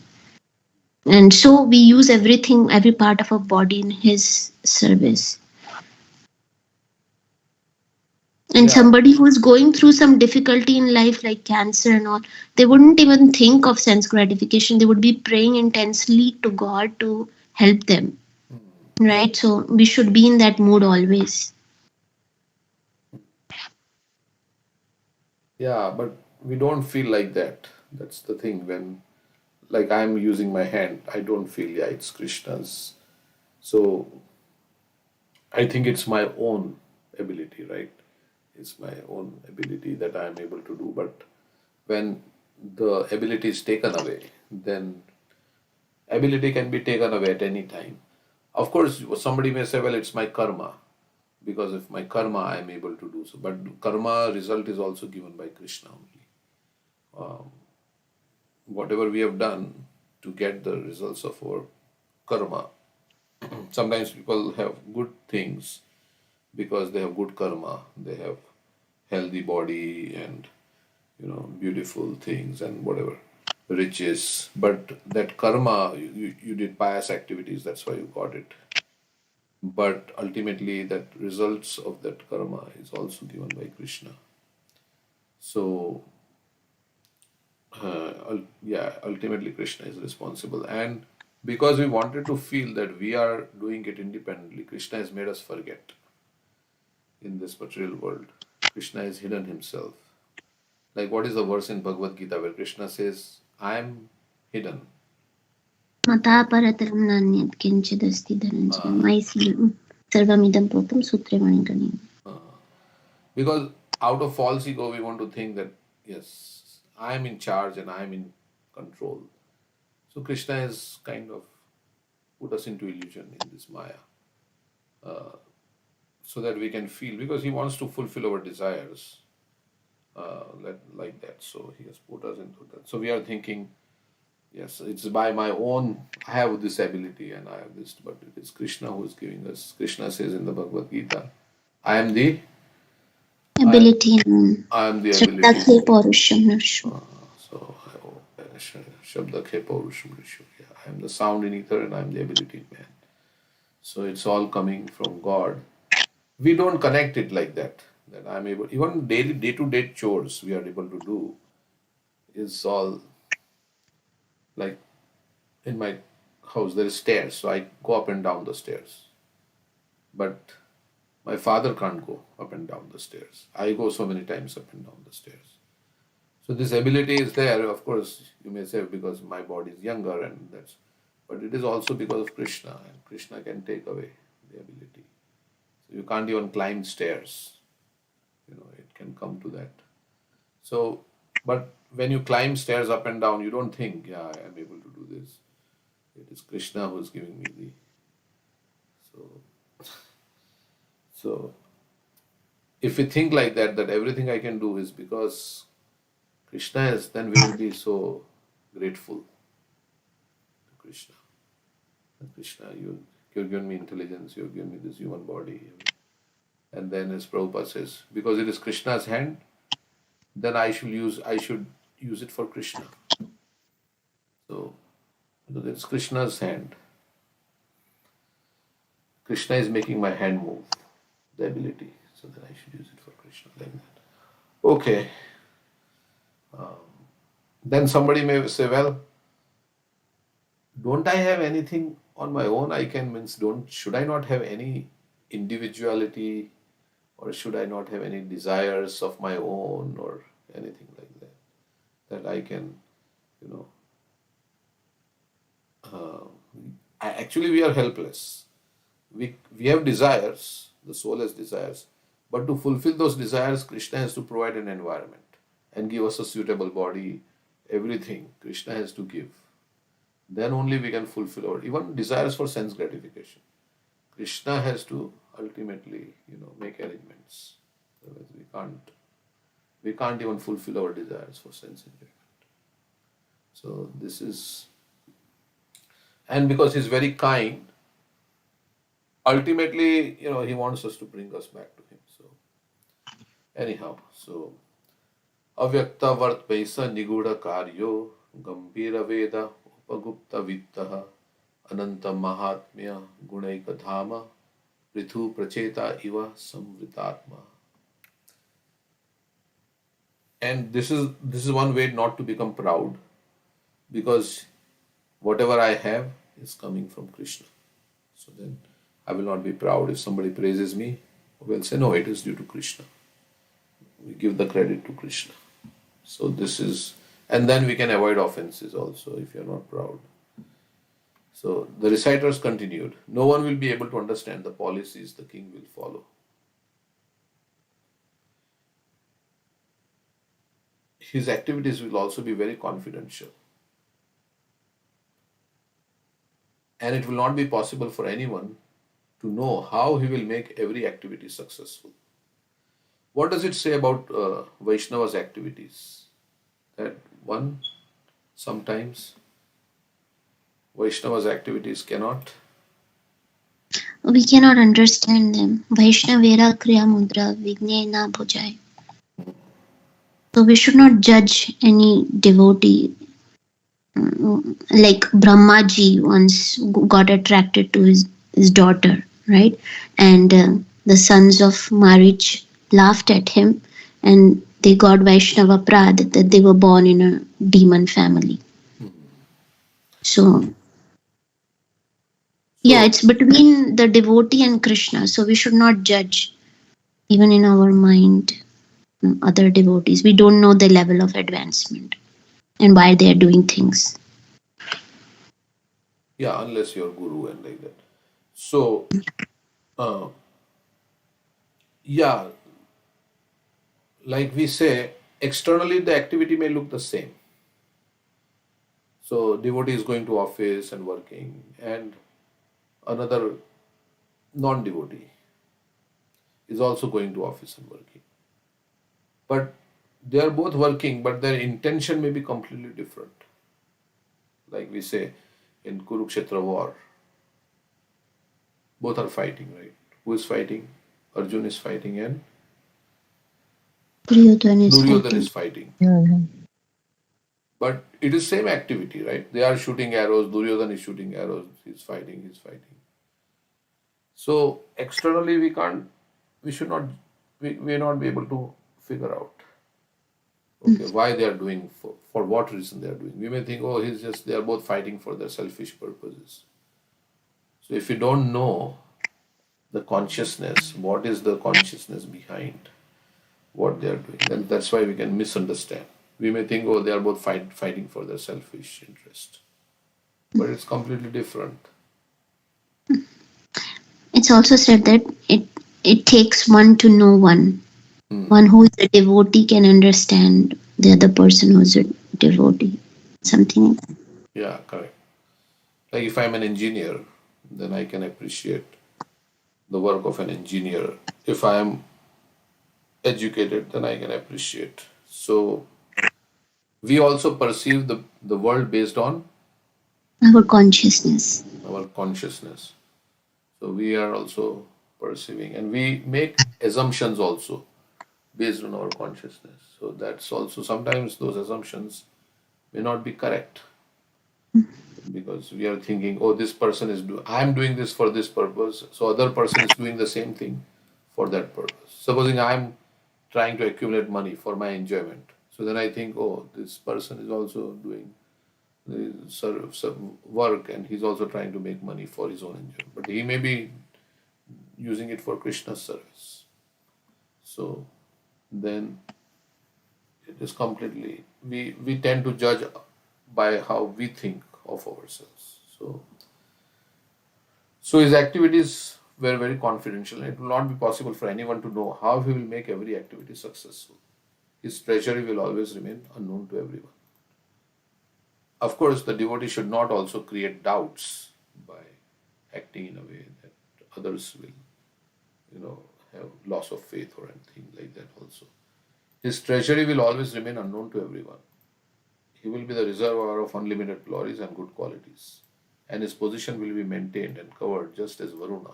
And so we use everything, every part of our body in His service. And Yeah, somebody who's going through some difficulty in life, like cancer and all, they wouldn't even think of sense gratification. They would be praying intensely to God to help them. Right? So we should be in that mood always. yeah, but we don't feel like that. That's the thing. When, like, I'm using my hand, I don't feel, yeah, it's Krishna's. So I think it's my own ability, right? It's my own ability that I'm able to do. But when the ability is taken away, then ability can be taken away at any time. Of course, somebody may say, well, it's my karma, because of my karma, I am able to do so. But karma result is also given by Krishna only. Whatever we have done to get the results of our karma. Sometimes people have good things because they have good karma. They have healthy body and beautiful things and whatever riches. But that karma, you did pious activities. That's why you got it. But ultimately, that results of that karma is also given by Krishna. So yeah, ultimately Krishna is responsible. And because we wanted to feel that we are doing it independently, Krishna has made us forget in this material world. Krishna has hidden himself. Like, what is the verse in Bhagavad Gita where Krishna says, I am hidden? मता परतरं नान्यत् किञ्चिदस्ति धनञ्जय मयि सर्वमिदं प्रोक्तं सूत्रे मणिगणेन. Because out of false ego, we want to think that, yes, I am in charge and I am in control. So Krishna has kind of put us into illusion in this Maya, so that we can feel, because he wants to fulfill our desires, like that. So he has put us into that. So we are thinking, yes, it's by my own, I have this ability and I have this, but it is Krishna who is giving us. Krishna says in the Bhagavad Gita, I am the ability. I am the Shabdakhe ability. Paurusham Narshu. So Shabdakhe Paurusham Rishu. Yeah, I am the sound in ether and I am the ability in man. So it's all coming from God. We don't connect it like that. That I'm able, even daily day-to-day chores we are able to do is all like, in my house there is stairs, so I go up and down the stairs. But my father can't go up and down the stairs. I go so many times up and down the stairs. So this ability is there. Of course, you may say because my body is younger, and that's, but it is also because of Krishna, and Krishna can take away the ability. So you can't even climb stairs. It can come to that. So, but when you climb stairs up and down, you don't think, yeah, I am able to do this. It is Krishna who is giving me the. So if we think like that everything I can do is because Krishna is, then we will be so grateful to Krishna. And Krishna, you've given me intelligence, you've given me this human body. And then as Prabhupada says, because it is Krishna's hand, then I should use it for Krishna. So it is Krishna's hand. Krishna is making my hand move, the ability. So then I should use it for Krishna, like that. Okay. Then somebody may say, well, don't I have anything on my own? Should I not have any individuality, or should I not have any desires of my own or anything like that? That I can, actually we are helpless. We have desires, the soul has desires, but to fulfill those desires, Krishna has to provide an environment and give us a suitable body, everything Krishna has to give. Then only we can fulfill our even desires for sense gratification. Krishna has to ultimately, make arrangements. Otherwise we can't even fulfill our desires for sense enjoyment. So this is, and because he's very kind, ultimately, he wants us to bring us back to him. So anyhow, so avyakta vart paisa niguda karyo gambhira veda upagupta vittaha ananta mahatmya gunaika dhama prithu pracheta iva samvritatma. And this is one way not to become proud, because whatever I have is coming from Krishna. So then I will not be proud if somebody praises me. We'll say, no, it is due to Krishna. We give the credit to Krishna. So this is, and then we can avoid offenses also if you're not proud. So the reciters continued. No one will be able to understand the policies the king will follow. His activities will also be very confidential. And it will not be possible for anyone to know how he will make every activity successful. What does it say about Vaishnava's activities? That one, sometimes Vaishnava's activities we cannot understand them. Vaishnavera kriya mudra vignena bhujai. So we should not judge any devotee. Like Brahmaji once got attracted to his daughter, right? And the sons of Marich laughed at him, and they got Vaishnava Prad, that they were born in a demon family. So Yeah, it's between the devotee and Krishna. So we should not judge, even in our mind, other devotees. We don't know the level of advancement and why they are doing things. Yeah, unless you're guru and like that. So, uh, yeah, like we say, externally the activity may look the same. So, devotee is going to office and working, and another non-devotee is also going to office and working. But they are both working, but their intention may be completely different. Like we say in Kurukshetra war, both are fighting, right? Who is fighting? Arjun is fighting and Duryodhana is Duryodhana fighting. is fighting. Mhm. But it is same activity, right? They are shooting arrows, Duryodhana is shooting arrows, he's fighting, he's fighting. So externally we should not, we may not be able to figure out, okay, why they are doing, for what reason they are doing. We may think, oh, they are both fighting for their selfish purposes. So if you don't know the consciousness, what is the consciousness behind what they are doing, then that's why we can misunderstand. We may think, oh, they are both fighting for their selfish interest, but it's completely different. It's also said that it takes one to know one. Hmm. One who is a devotee can understand the other person who is a devotee. Something like that. Yeah, correct. Like if I'm an engineer, then I can appreciate the work of an engineer. If I am educated, then I can appreciate. So we also perceive the world based on Our consciousness. our consciousness. So we are also perceiving, and we make assumptions also based on our consciousness. So that's also, sometimes those assumptions may not be correct, because we are thinking, oh, this person is I'm doing this for this purpose, so other person is doing the same thing for that purpose. Supposing I'm trying to accumulate money for my enjoyment, so then I think, oh, this person is also doing some work, and he's also trying to make money for his own enjoyment, but he may be using it for Krishna's service. So then it is completely, we tend to judge by how we think of ourselves. So his activities were very confidential. It will not be possible for anyone to know how he will make every activity successful. His treasury will always remain unknown to everyone. Of course, the devotee should not also create doubts by acting in a way that others will, have loss of faith or anything like that also. His treasury will always remain unknown to everyone. He will be the reservoir of unlimited glories and good qualities, and his position will be maintained and covered just as Varuna,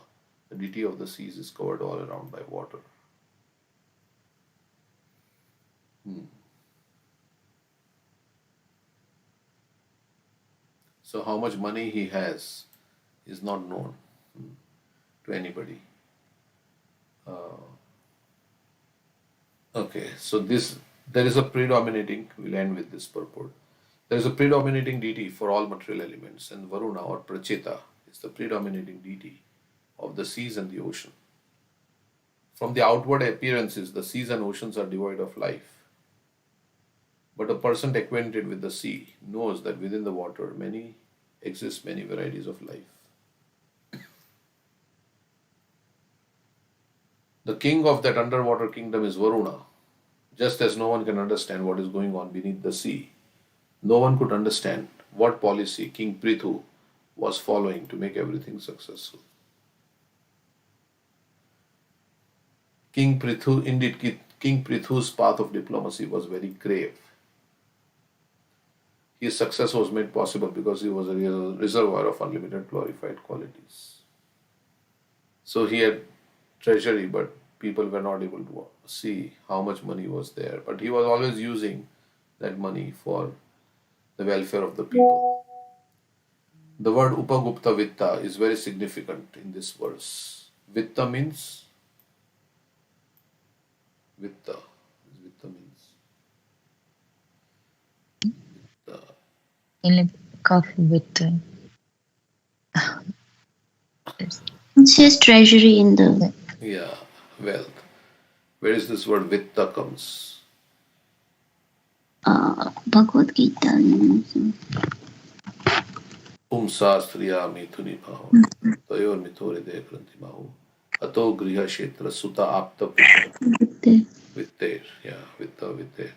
the deity of the seas, is covered all around by water. So, how much money he has is not known to anybody. Okay, so there is a predominating, we'll end with this purport. There is a predominating deity for all material elements, and Varuna or Pracheta is the predominating deity of the seas and the ocean. From the outward appearances, the seas and oceans are devoid of life. But a person acquainted with the sea knows that within the water exist many varieties of life. The king of that underwater kingdom is Varuna. Just as no one can understand what is going on beneath the sea, no one could understand what policy King Prithu was following to make everything successful. King Prithu's path of diplomacy was very grave. His success was made possible because he was a reservoir of unlimited glorified qualities. So he had treasury, but people were not able to see how much money was there. But he was always using that money for the welfare of the people. The word Upagupta Vitta is very significant in this verse. Vitta means Vitta. Vitta means In like coffee with It says treasury in the Yeah, wealth. Where is this word vitta comes? Bhagavad Gita. Pumsa striya mithuni bhav. Tayor mithore dekranti bahu. Ato griha kshetra suta apta vitter. Yeah, vitta vitter.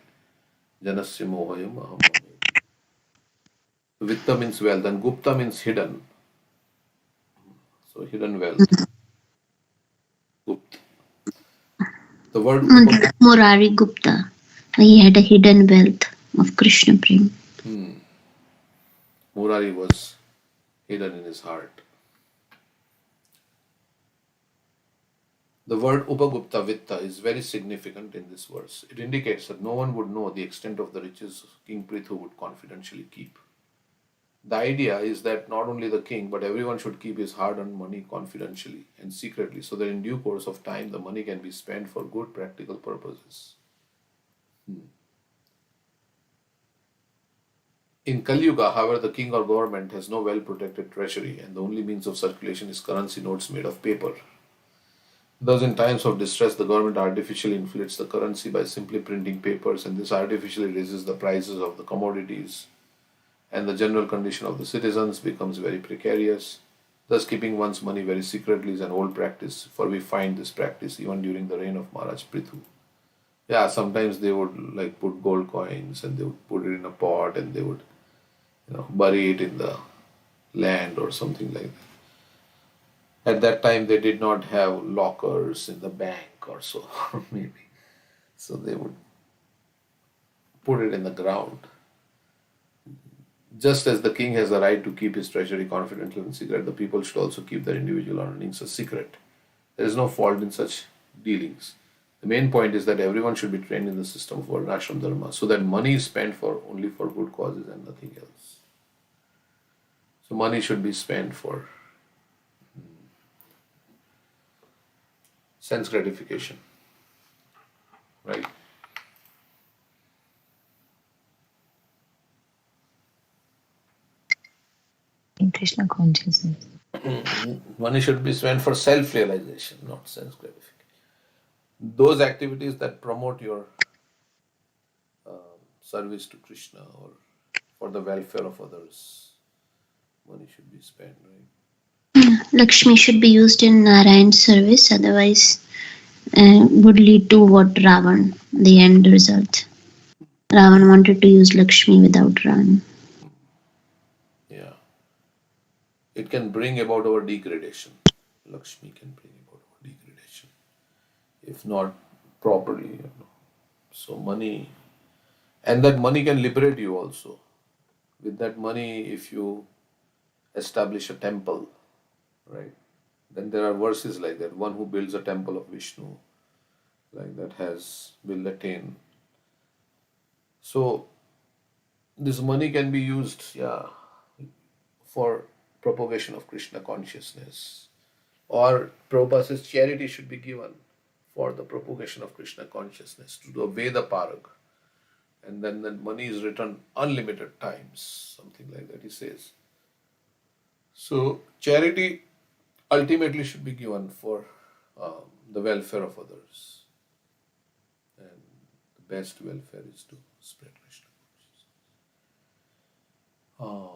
Janasya mohayam aham mame. Vitta means wealth and Gupta means hidden. So hidden wealth. Gupt. The word Murari Gupta. He had a hidden wealth of Krishna Prem. Murari was hidden in his heart. The word Upagupta Vitta is very significant in this verse. It indicates that no one would know the extent of the riches King Prithu would confidentially keep. The idea is that not only the king, but everyone should keep his hard earned money confidentially and secretly so that in due course of time the money can be spent for good practical purposes. In Kali Yuga, however, the king or government has no well protected treasury and the only means of circulation is currency notes made of paper. Thus, in times of distress, the government artificially inflates the currency by simply printing papers, and this artificially raises the prices of the commodities, and the general condition of the citizens becomes very precarious. Thus, keeping one's money very secretly is an old practice, for we find this practice even during the reign of Maharaj Prithu. Yeah, sometimes they would like put gold coins and they would put it in a pot and they would, bury it in the land or something like that. At that time, they did not have lockers in the bank or so, maybe. So they would put it in the ground. Just as the king has the right to keep his treasury confidential and secret, the people should also keep their individual earnings a secret. There is no fault in such dealings. The main point is that everyone should be trained in the system of Varnashram Dharma so that money is spent for only for good causes and nothing else. So money should be spent for sense gratification, right? In Krishna consciousness. Money should be spent for self-realization, not sense gratification. Those activities that promote your service to Krishna or for the welfare of others, money should be spent, right? Lakshmi should be used in Narayan's service, otherwise would lead to what Ravan, the end result. Ravan wanted to use Lakshmi without Ram. Yeah. It can bring about our degradation. Lakshmi can bring about our degradation if not properly. So money, and that money can liberate you also. With that money, if you establish a temple, right? Then there are verses like that. One who builds a temple of Vishnu, like that, will attain. So this money can be used, yeah, for propagation of Krishna consciousness. Or Prabhupada says charity should be given for the propagation of Krishna consciousness to the Veda Parag. And then that money is returned unlimited times, something like that, he says. So charity ultimately should be given for the welfare of others. And the best welfare is to spread Krishna consciousness.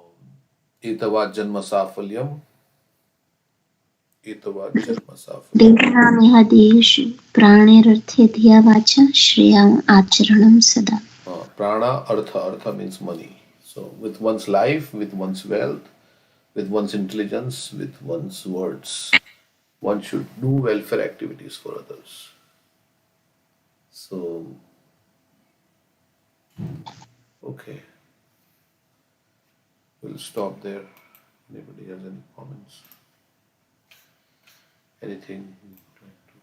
Etavat janma safalyam. Etavat janma safalyam. Dehanamiha deshu pranirarthe dhiya vacha shreyam acharanam sada. Prana, artha means money. So with one's life, with one's wealth, with one's intelligence, with one's words, one should do welfare activities for others. So, okay, we'll stop there. Anybody has any comments? Anything you'd like to?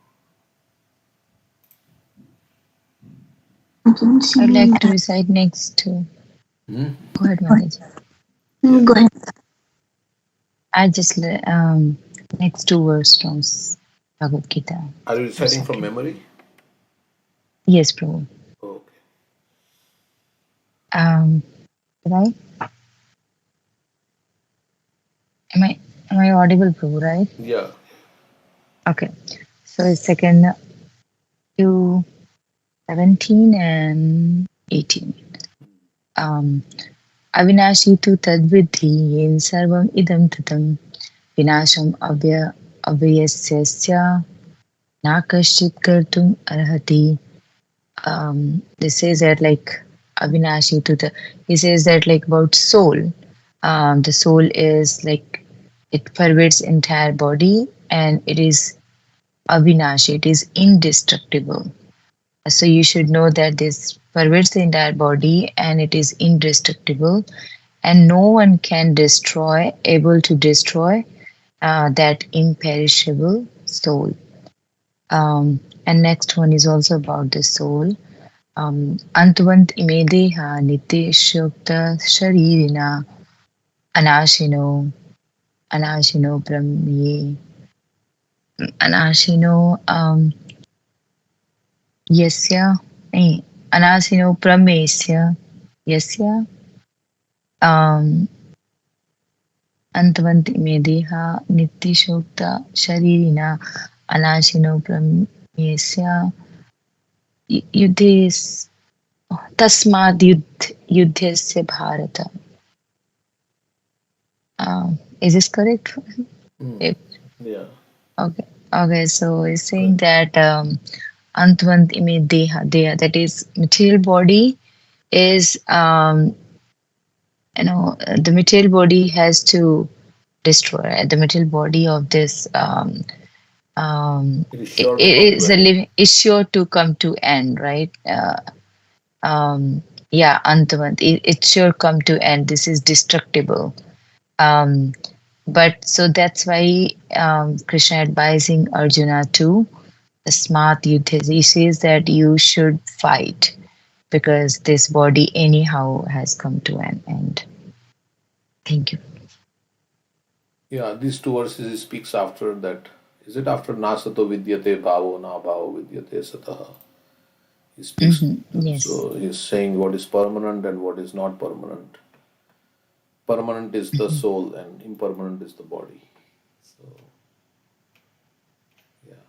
I'd like to recite next. Go ahead, Manoj. Go ahead. I just next two verse from Bhagavad Gita. Are you reciting from memory? Yes, Prabhu. Okay. Right? Am I audible, Prabhu? Right? Yeah. Okay. So second to 17 and 18. Avinashi tu tadvidhi yen sarvam idam tatam vinasham avyasya na kashchit kartum arhati. This says that like Avinashi to the, he says that like about soul. The soul is like it pervades entire body and it is Avinashi, it is indestructible. So you should know that this pervades the entire body and it is indestructible, and no one can able to destroy that imperishable soul. And next one is also about the soul. Antavant imedeha nityashokta sharirina anashino brahmye anashino yasya anasino pramesya yasya antavant imedeha nityashokta sharirina anashino brahmyesya युद्धेस तस्माद् युद्धस्य Bharat. Is this correct? Yeah. Okay, so it's saying that Antvant ime deha, that is material body is the material body has to destroy the material body of this It is it sure to come is to a an end. living is sure to come to end, right? Yeah, Antavant, it sure come to end. This is destructible. But so that's why Krishna advising Arjuna to smart yuddha. He says that you should fight because this body anyhow has come to an end. Thank you. Yeah, these two verses he speaks after that. Is it after Nasato vidyate bhavo na bhavo vidyate sataha? He speaks. Yes. So he's saying what is permanent and what is not permanent. Permanent is the soul and impermanent is the body. So, yeah.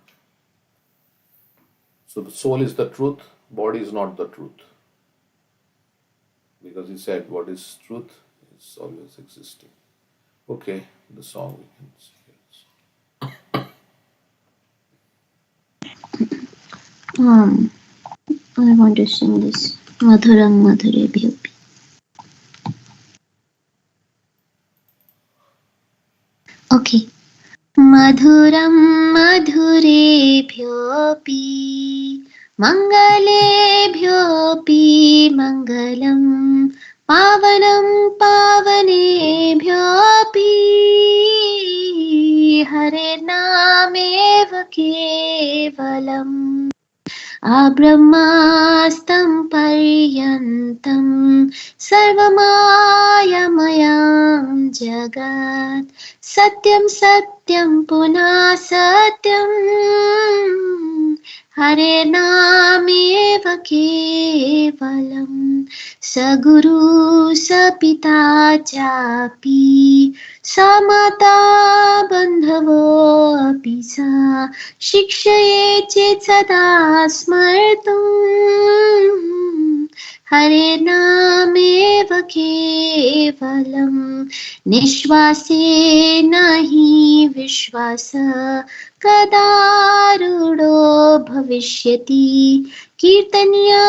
So the soul is the truth, body is not the truth. Because he said what is truth is always existing. Okay, the song we can see. I want to sing this. Madhuram Madhurebhyopi. Okay. Madhuram Madhurebhyopi Mangalebhyopi Mangalam Pavanam Pavanebhyopi Hare Nameva Kevalam Abrahmastam Paryantam Sarvamayamayam Jagat Satyam Satyam Puna Satyam Hare Nameva Kevalam Saguru Sapita Chapi Samata Bandhavo Apisa Shikshaye Chet Sada Smartum Hare Nameva Kevalam Nishvase Nahi Vishvasa Kadarudo Bhavishyati Kirtaniya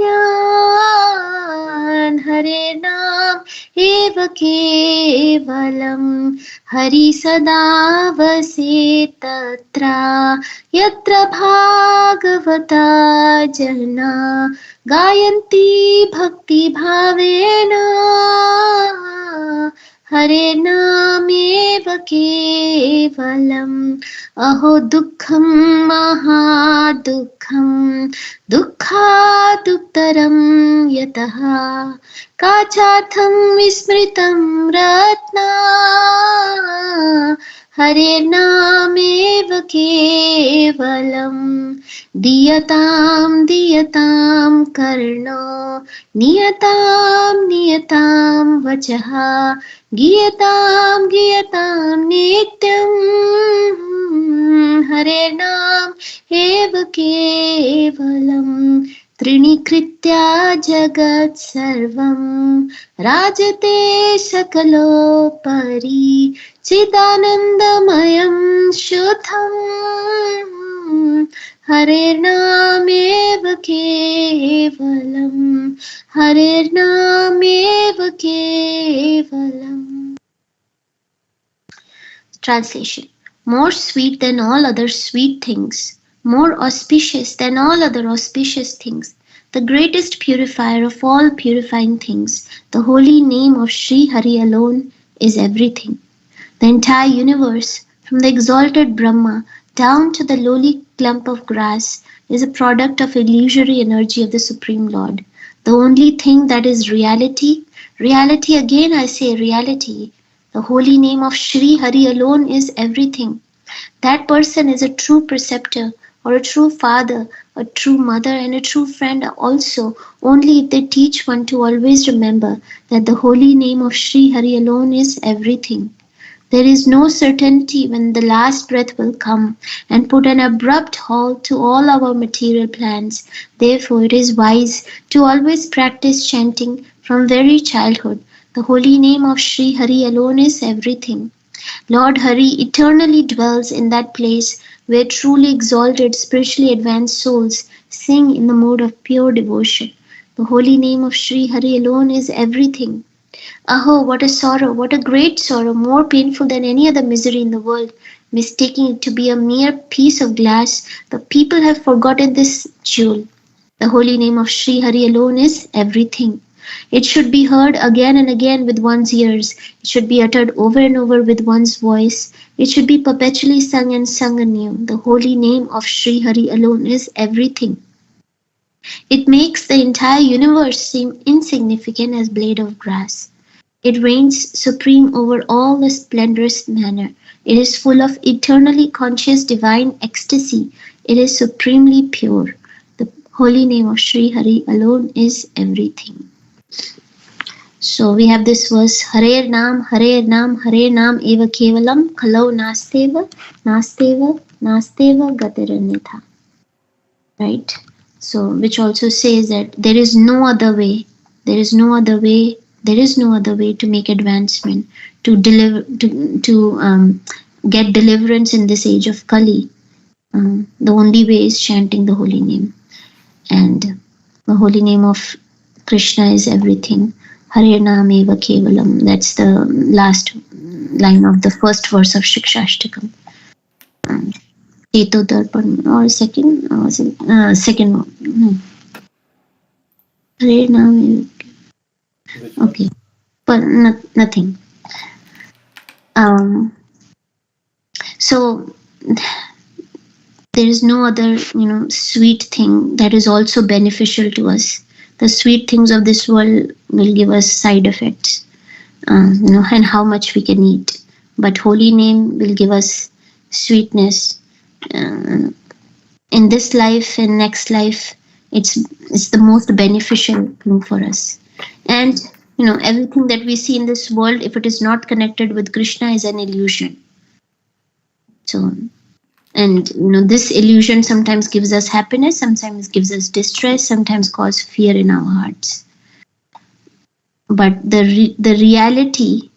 Balyan Hare Nam Eva Kevalam Hari Sada Vase Tatra Yatra Bhagavata Jana Gayanti Bhakti Bhavena Hare Nameva Kevalam Aho Dukkham Mahadukham Dukkhaduttaram Yataha Kachatham Vismritam Ratna Hare Nameva Kevalam Diyatam Karno Niyatam Vachaha Giyatam Nityam केवलम् त्रिणीकृत्या जगत् सर्वं राजते सकलोपरि चिदानन्दमयं शुद्धम् हरेर्नामेव केवलम् हरेर्नामेव केवलम्. Translation. More sweet than all other sweet things, more auspicious than all other auspicious things, the greatest purifier of all purifying things, the holy name of Sri Hari alone is everything. The entire universe, from the exalted Brahma down to the lowly clump of grass, is a product of illusory energy of the Supreme Lord. The only thing that is reality, reality again I say reality, the holy name of Sri Hari alone is everything. That person is a true preceptor or a true father, a true mother and a true friend also, only if they teach one to always remember that the holy name of Sri Hari alone is everything. There is no certainty when the last breath will come and put an abrupt halt to all our material plans. Therefore, it is wise to always practice chanting from very childhood. The holy name of Sri Hari alone is everything. Lord Hari eternally dwells in that place where truly exalted, spiritually advanced souls sing in the mode of pure devotion. The holy name of Sri Hari alone is everything. Aho, what a sorrow, what a great sorrow, more painful than any other misery in the world. Mistaking it to be a mere piece of glass, the people have forgotten this jewel. The holy name of Sri Hari alone is everything. It should be heard again and again with one's ears. It should be uttered over and over with one's voice. It should be perpetually sung and sung anew. The holy name of Sri Hari alone is everything. It makes the entire universe seem insignificant as blade of grass. It reigns supreme over all the splendorous manner. It is full of eternally conscious divine ecstasy. It is supremely pure. The holy name of Sri Hari alone is everything. So we have this verse, Hare Nam Eva Kevalam, Kalau Nasteva Gatiranyatha. Right? So, which also says that there is no other way to make advancement, to deliver, to get deliverance in this age of Kali. The only way is chanting the holy name, and the holy name of Krishna is everything. Hare Nam Eva Kevalam. That's the last line of the first verse of Shikshashtakam. Cheto Darpan or second one. Hare Nam Eva. Okay, but nothing. So there is no other, sweet thing that is also beneficial to us. The sweet things of this world will give us side effects, and how much we can eat. But holy name will give us sweetness in this life and next life. It's the most beneficial thing for us. And everything that we see in this world, if it is not connected with Krishna, is an illusion. So, and this illusion sometimes gives us happiness, sometimes gives us distress, sometimes cause fear in our hearts. But the reality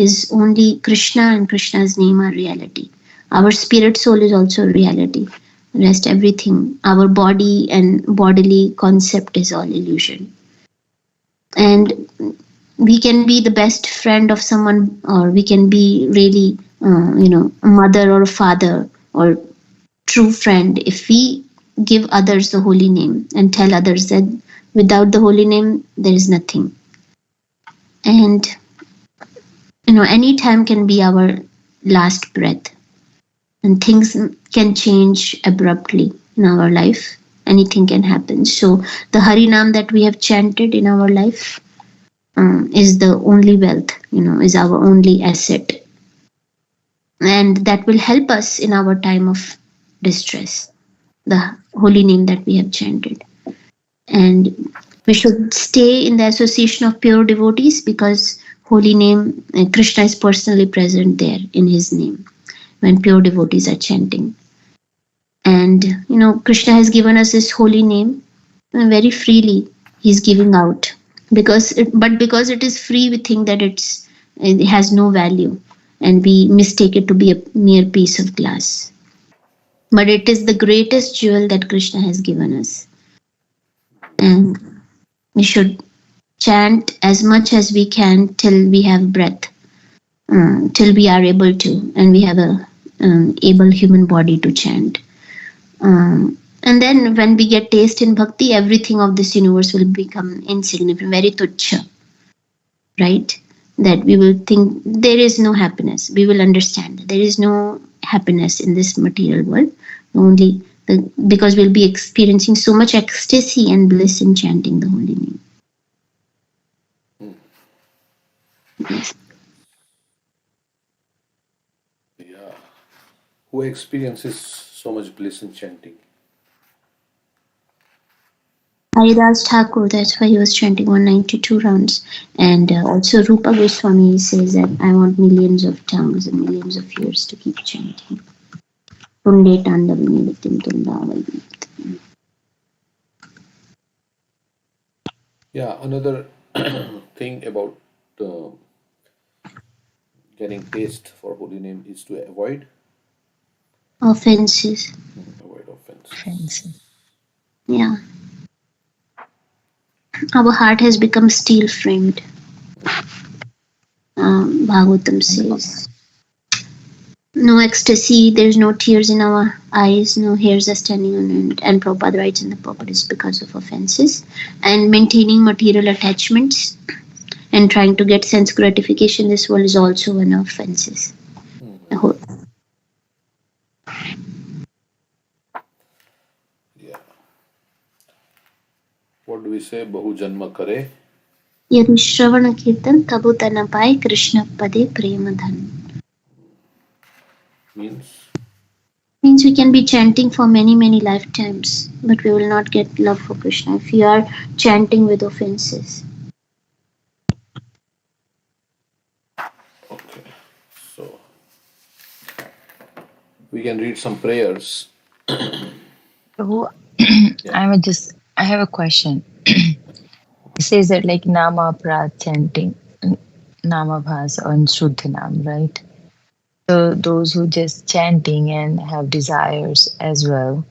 is only Krishna and Krishna's name are reality. Our spirit soul is also reality. The rest, everything, our body and bodily concept is all illusion. And we can be the best friend of someone, or we can be really a mother or a father or true friend if we give others the holy name and tell others that without the holy name there is nothing. And any time can be our last breath, and things can change abruptly in our life. Anything can happen. So the Harinam that we have chanted in our life is the only wealth, is our only asset. And that will help us in our time of distress, the holy name that we have chanted. And we should stay in the association of pure devotees, because holy name, Krishna is personally present there in his name when pure devotees are chanting. And Krishna has given us this holy name very freely. He's giving out because it is free, we think that it has no value, and we mistake it to be a mere piece of glass. But it is the greatest jewel that Krishna has given us, and we should chant as much as we can till we have breath, till we are able to, and we have a able human body to chant. And then when we get taste in bhakti, everything of this universe will become insignificant, very tuchya, right? That we will think there is no happiness. We will understand that there is no happiness in this material world. Only because we'll be experiencing so much ecstasy and bliss in chanting the holy name. Yes. Yeah. Who experiences so much bliss in chanting? Haridas Thakur, that's why he was chanting 192 rounds. And also Rupa Goswami says that I want millions of tongues and millions of years to keep chanting. Tunde Tandavini Vitim Tundavali. Yeah, another thing about uh, getting taste for holy name is to avoid Offenses. avoid offenses. Friends. Yeah. Our heart has become steel framed. Bhagavatam says. No ecstasy, there's no tears in our eyes, no hairs are standing on end. And Prabhupada writes in the purport is because of offenses. And maintaining material attachments and trying to get sense gratification in this world is also one of offenses. Yeah. What do we say? Bahu janma kare. यदि श्रवण कीर्तन तबु तन पाए कृष्ण पदे प्रेम धन. Means we can be chanting for many lifetimes, but we will not get love for Krishna if we are chanting with offenses. Okay. So we can read some prayers. So, Yeah. I have a question. It says that like Nama Prat chanting, Nama Bhas on Shuddha Nam, right? So those who just chanting and have desires as well,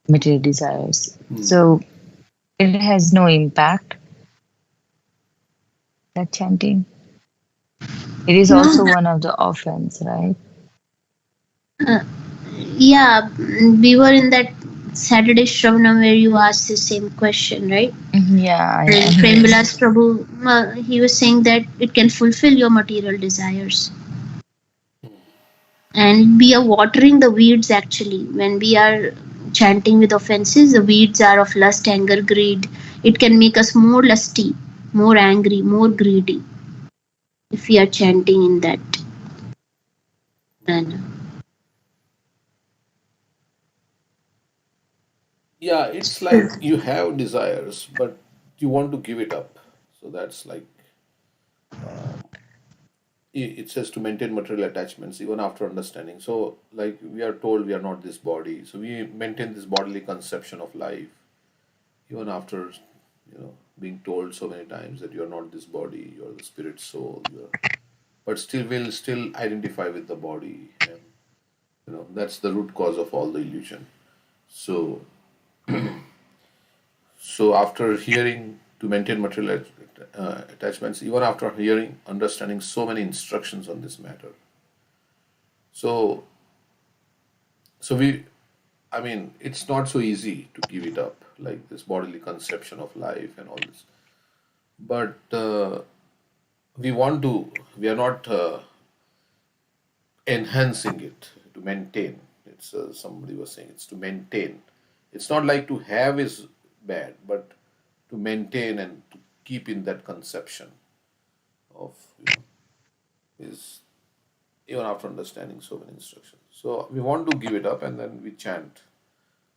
material desires. So it has no impact, that chanting. It is No, also one of the offense, right? yeah, we were in that Saturday Shravanam where you asked the same question, right? Yeah, And I Premvilas Prabhu, he was saying that it can fulfill your material desires. And we are watering the weeds actually. When we are chanting with offenses, the weeds are of lust, anger, greed. It can make us more lusty, more angry, more greedy if we are chanting in that manner. Yeah, it's like you have desires, but you want to give it up. So that's like it says to maintain material attachments even after understanding. So, like we are told we are not this body, so we maintain this bodily conception of life even after being told so many times that you are not this body, you are the spirit soul. But still, will still identify with the body, and that's the root cause of all the illusion. So, so after hearing to maintain material attachments, even after hearing, understanding so many instructions on this matter, so we, I mean, it's not so easy to give it up, like this bodily conception of life and all this. But we are not enhancing it to maintain. It's somebody was saying it's to maintain. It's not like to have is bad, but to maintain and to keep in that conception of is even after understanding so many instructions. So we want to give it up, and then we chant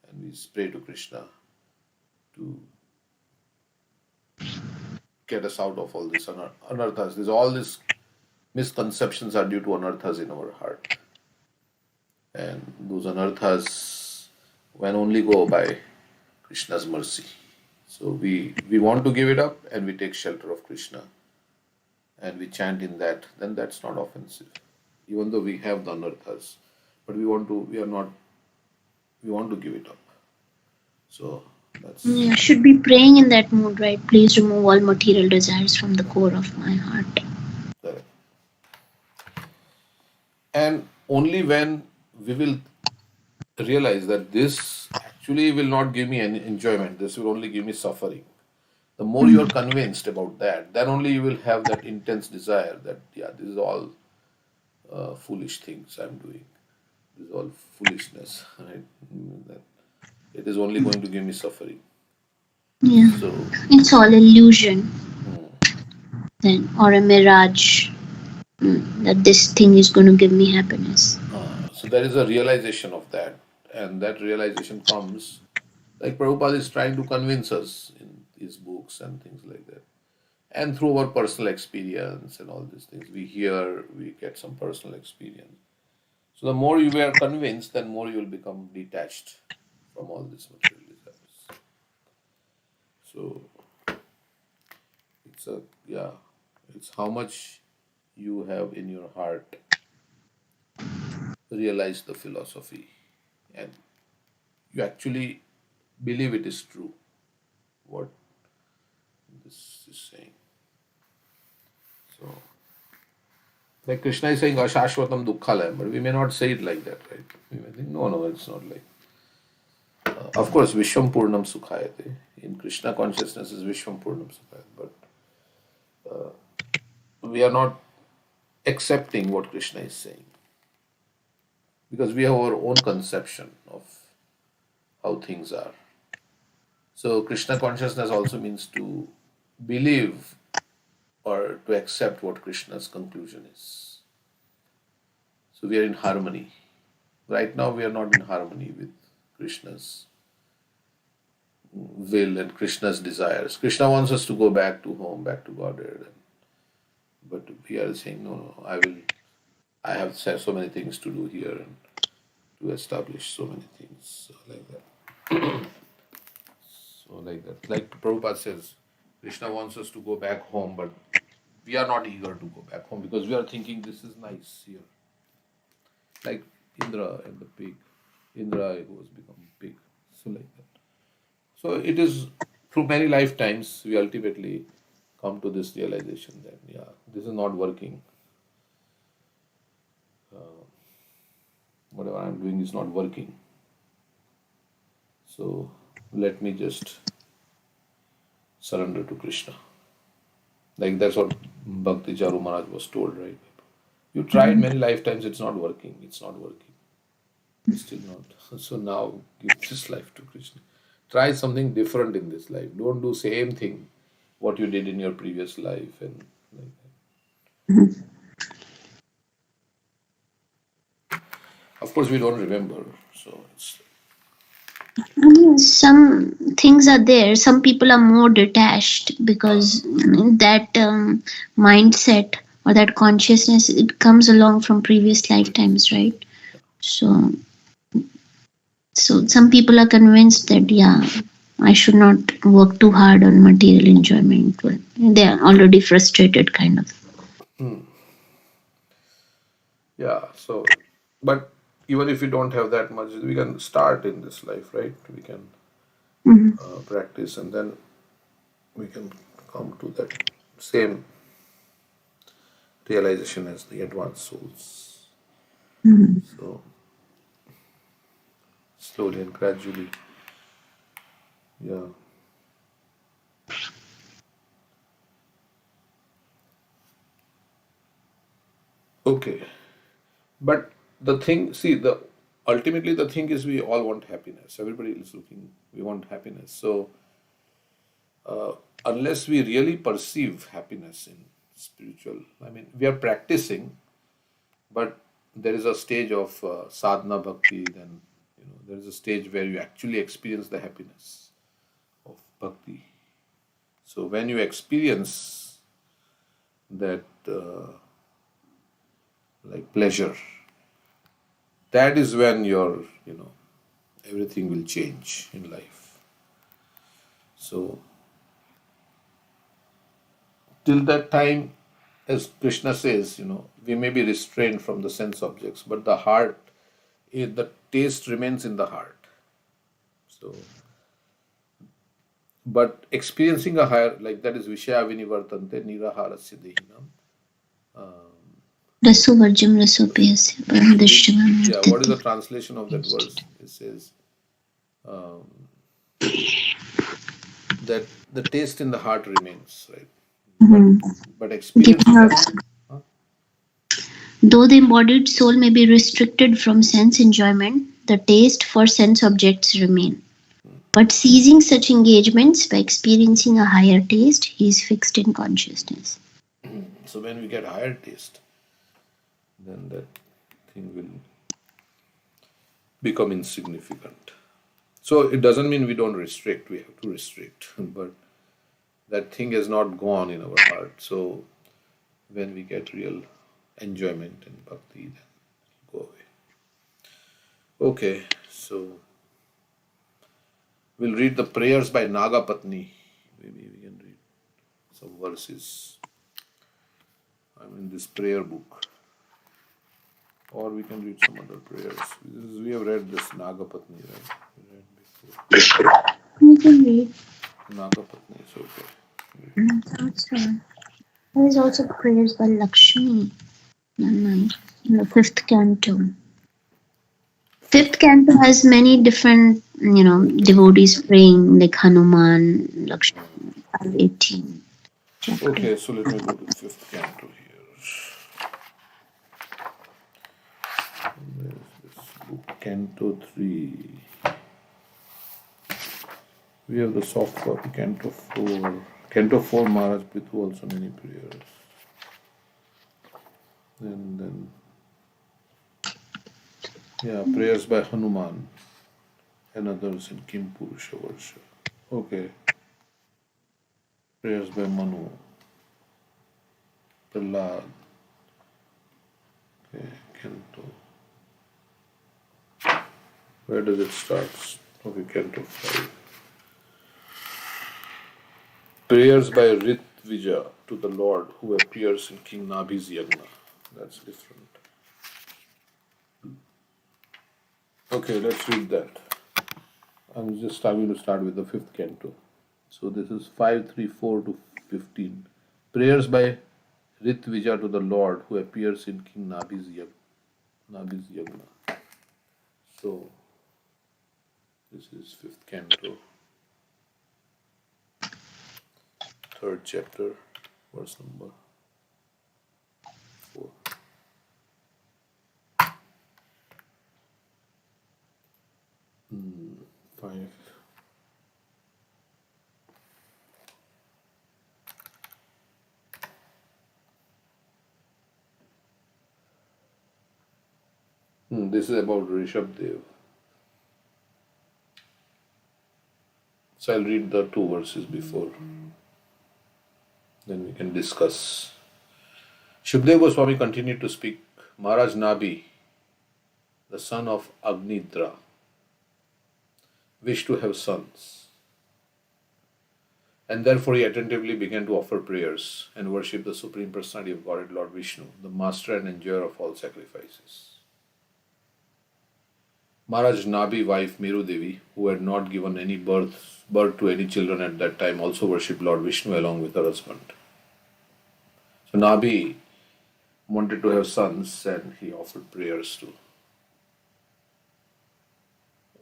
and we pray to Krishna to get us out of all this anarthas. There's all these misconceptions are due to anarthas in our heart. And those anarthas can only go by Krishna's mercy. So we want to give it up and we take shelter of Krishna and we chant in that, then that's not offensive. Even though we have the anarthas, but we want to give it up. So that's Yeah, should be praying in that mood, right? Please remove all material desires from the core of my heart. correct. And only when we will realize that this actually will not give me any enjoyment, this will only give me suffering. The more you are convinced about that, then only you will have that intense desire that, yeah, this is all foolish things I'm doing. This is all foolishness, right? That it is only going to give me suffering. Yeah, So, it's all illusion then, or a mirage that this thing is going to give me happiness. so there is a realization of that, and that realization comes like Prabhupada is trying to convince us in his books and things like that. And through our personal experience and all these things, we hear, we get some personal experience. So the more you are convinced, then more you will become detached from all these material desires. So it's a yeah, it's how much you have in your heart realize the philosophy and you actually believe it is true what this is saying. So like Krishna is saying Ashashvatam Dukkhalayam, but we may not say it like that, right? We may think, no, it's not like. Of course, Vishwam Purnam Sukhayate. In Krishna consciousness is Vishwam Purnam Sukhayate, but we are not accepting what Krishna is saying because we have our own conception of how things are. So Krishna consciousness also means to believe or to accept what Krishna's conclusion is. So we are in harmony. Right now we are not in harmony with Krishna's will and Krishna's desires. Krishna wants us to go back to home, back to Godhead. But we are saying, no, I have so many things to do here and to establish so many things. So like that. So like that. Like Prabhupada says, Krishna wants us to go back home, but we are not eager to go back home because we are thinking this is nice here. Like Indra and the pig. Indra was become pig. So like that. So it is through many lifetimes we ultimately come to this realization that yeah, this is not working. Whatever I'm doing is not working. So let me just surrender to Krishna. Like that's what Bhakti Charu Maharaj was told, right? You tried many lifetimes, it's not working, it's not working. It's still not. So now give this life to Krishna. Try something different in this life. Don't do same thing what you did in your previous life and like that. Of course we don't remember. So it's I mean, some things are there. Some people are more detached because that mindset or that consciousness it comes along from previous lifetimes, right? So, so some people are convinced that yeah, I should not work too hard on material enjoyment. But they are already frustrated, kind of. yeah. So but even if we don't have that much, we can start in this life, right? We can Mm-hmm. practice and then we can come to that same realization as the advanced souls. So slowly and gradually, yeah. Okay, but the thing, see, the ultimately the thing is we all want happiness. Everybody is looking. We want happiness. So unless we really perceive happiness in spiritual, I mean, we are practicing, but there is a stage of sadhana bhakti. Then there is a stage where you actually experience the happiness of bhakti. So when you experience that like pleasure, that is when your, everything will change in life. So till that time, as Krishna says, we may be restrained from the sense objects, but the heart, the taste remains in the heart. So, but experiencing a higher, like that is Vishaya Vinivartante Niraharasya Dehinam. Rasovarjam rasopiyasya paramdrishyam Yeah, what is vartate. the translation of that verse? It says that the taste in the heart remains, right? But Mhm. but experiencing Gita, a, huh? though the embodied soul may be restricted from sense enjoyment, the taste for sense objects remain. But ceasing such engagements by experiencing a higher taste, he is fixed in consciousness. So when we get higher taste, then that thing will become insignificant. So it doesn't mean we don't restrict, we have to restrict, but that thing has not gone in our heart. So when we get real enjoyment and bhakti, then it'll go away. Okay, so we'll read the prayers by Nagapatni. Maybe we can read some verses. I'm in this prayer book. Or we can read some other prayers. We have read this Nagapatni, right? We read before. We can read. Nagapatni is okay. There is also prayers by Lakshmi in the fifth canto. Fifth Fifth. canto has many different, devotees praying, like Hanuman, Lakshmi, 518 chapter. Okay, so let me go to fifth canto here. Where is this book? Canto 3. We have the soft copy, Canto 4. Canto 4, Maharaj Prithu also many prayers. Then yeah, prayers by Hanuman and others in Kim Purusha Varsha. Okay, prayers by Manu, Prahlad. Okay, Canto. Where does it start? Okay, Canto 5. Prayers by Ritvija to the Lord who appears in King Nabhi's Yagna. That's different. Okay, let's read that. I'm going to start with the fifth canto. So this is 534 to 15. Prayers by Ritvija to the Lord who appears in King Nabhi's Yagna. So this is fifth canto, third chapter, verse number 4. Five. This is about Rishabh Dev. So I'll read the two verses before. Then we can discuss. Shukdev Goswami continued to speak. Maharaj Nabi, the son of Agnidra, wished to have sons. And therefore he attentively began to offer prayers and worship the Supreme Personality of Godhead, Lord Vishnu, the master and enjoyer of all sacrifices. Maharaj Nabi wife Meru Devi, who had not given any birth to any children at that time, also worshipped Lord Vishnu along with her husband. So Nabi wanted to have sons and he offered prayers to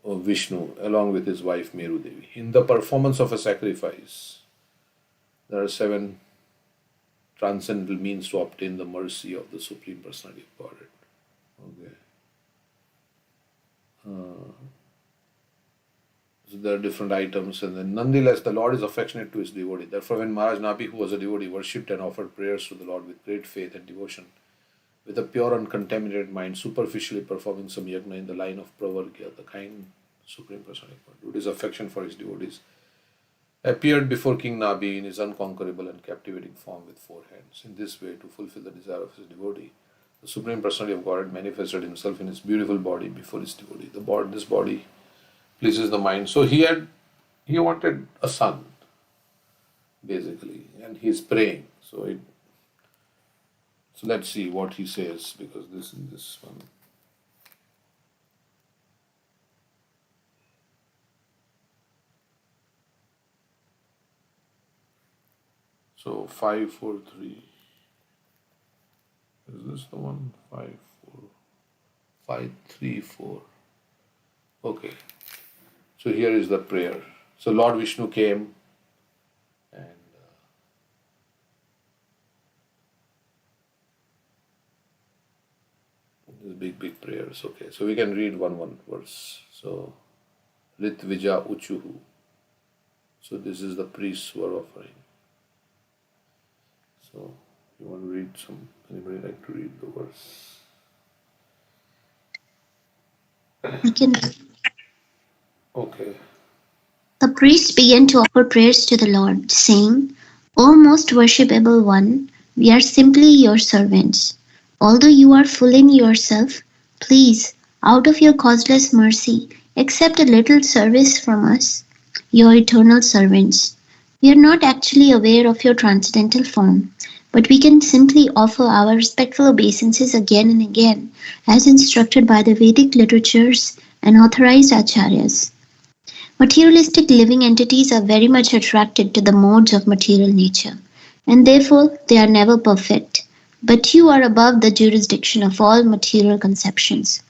Vishnu along with his wife Meru Devi. In the performance of a sacrifice, there are 7 transcendental means to obtain the mercy of the Supreme Personality of Godhead. Okay. So there are different items, and then nonetheless, the Lord is affectionate to his devotee. Therefore, when Maharaj Nabi, who was a devotee, worshipped and offered prayers to the Lord with great faith and devotion, with a pure, uncontaminated mind, superficially performing some yajna in the line of Pravargya, the kind Supreme Personality of Godhead, his affection for his devotees, appeared before King Nabi in his unconquerable and captivating form with 4 hands. In this way, to fulfill the desire of his devotee, The Supreme Personality of Godhead manifested himself in his beautiful body before his devotee. This body pleases the mind. So he wanted a son, basically, and he's praying. So let's see what he says, because this is this one. So 543. Is this the one? 534. Okay. So here is the prayer. So Lord Vishnu came and this big prayers. Okay. So we can read one verse. So Ritvija Uchuhu. So this is the priests who are offering. So you want to read some? Anybody like to read the verse? We can. Okay. The priests began to offer prayers to the Lord, saying, O most worshipable one, we are simply your servants. Although you are fooling yourself, please, out of your causeless mercy, accept a little service from us, your eternal servants. We are not actually aware of your transcendental form, but we can simply offer our respectful obeisances again and again, as instructed by the Vedic literatures and authorized acharyas. Materialistic living entities are very much attracted to the modes of material nature, and therefore they are never perfect. But you are above the jurisdiction of all material conceptions.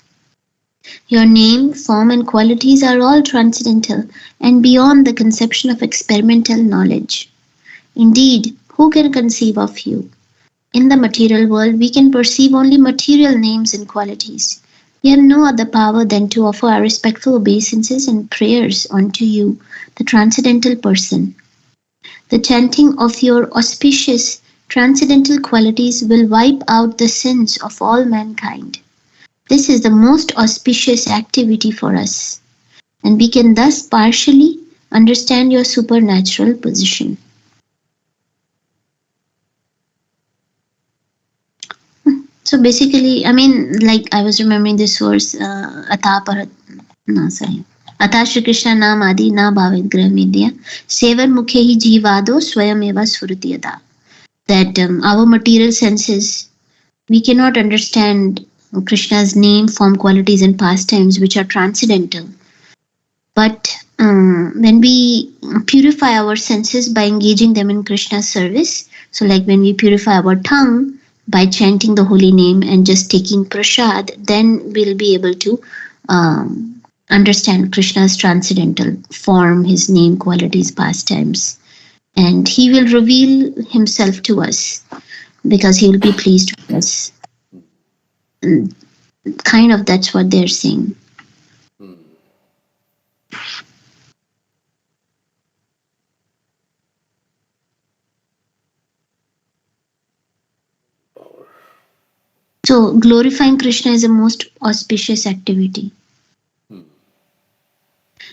Your name, form, and qualities are all transcendental and beyond the conception of experimental knowledge. Indeed, who can conceive of you? In the material world, we can perceive only material names and qualities. We have no other power than to offer our respectful obeisances and prayers unto you, the transcendental person. The chanting of your auspicious transcendental qualities will wipe out the sins of all mankind. This is the most auspicious activity for us, and we can thus partially understand your supernatural position. So basically, I mean, like I was remembering this verse, Ata Shri Krishna Nam Adi Na Bhavet Grah Vidya Sevar Mukhe Hi Jivado Swayam Eva Suritiyada. That our material senses, we cannot understand Krishna's name, form, qualities, and pastimes, which are transcendental. But when we purify our senses by engaging them in Krishna's service, so like when we purify our tongue by chanting the holy name and just taking prasad, then we'll be able to understand Krishna's transcendental form, his name, qualities, pastimes. And he will reveal himself to us because he will be pleased with us. And kind of that's what they're saying. So glorifying Krishna is a most auspicious activity.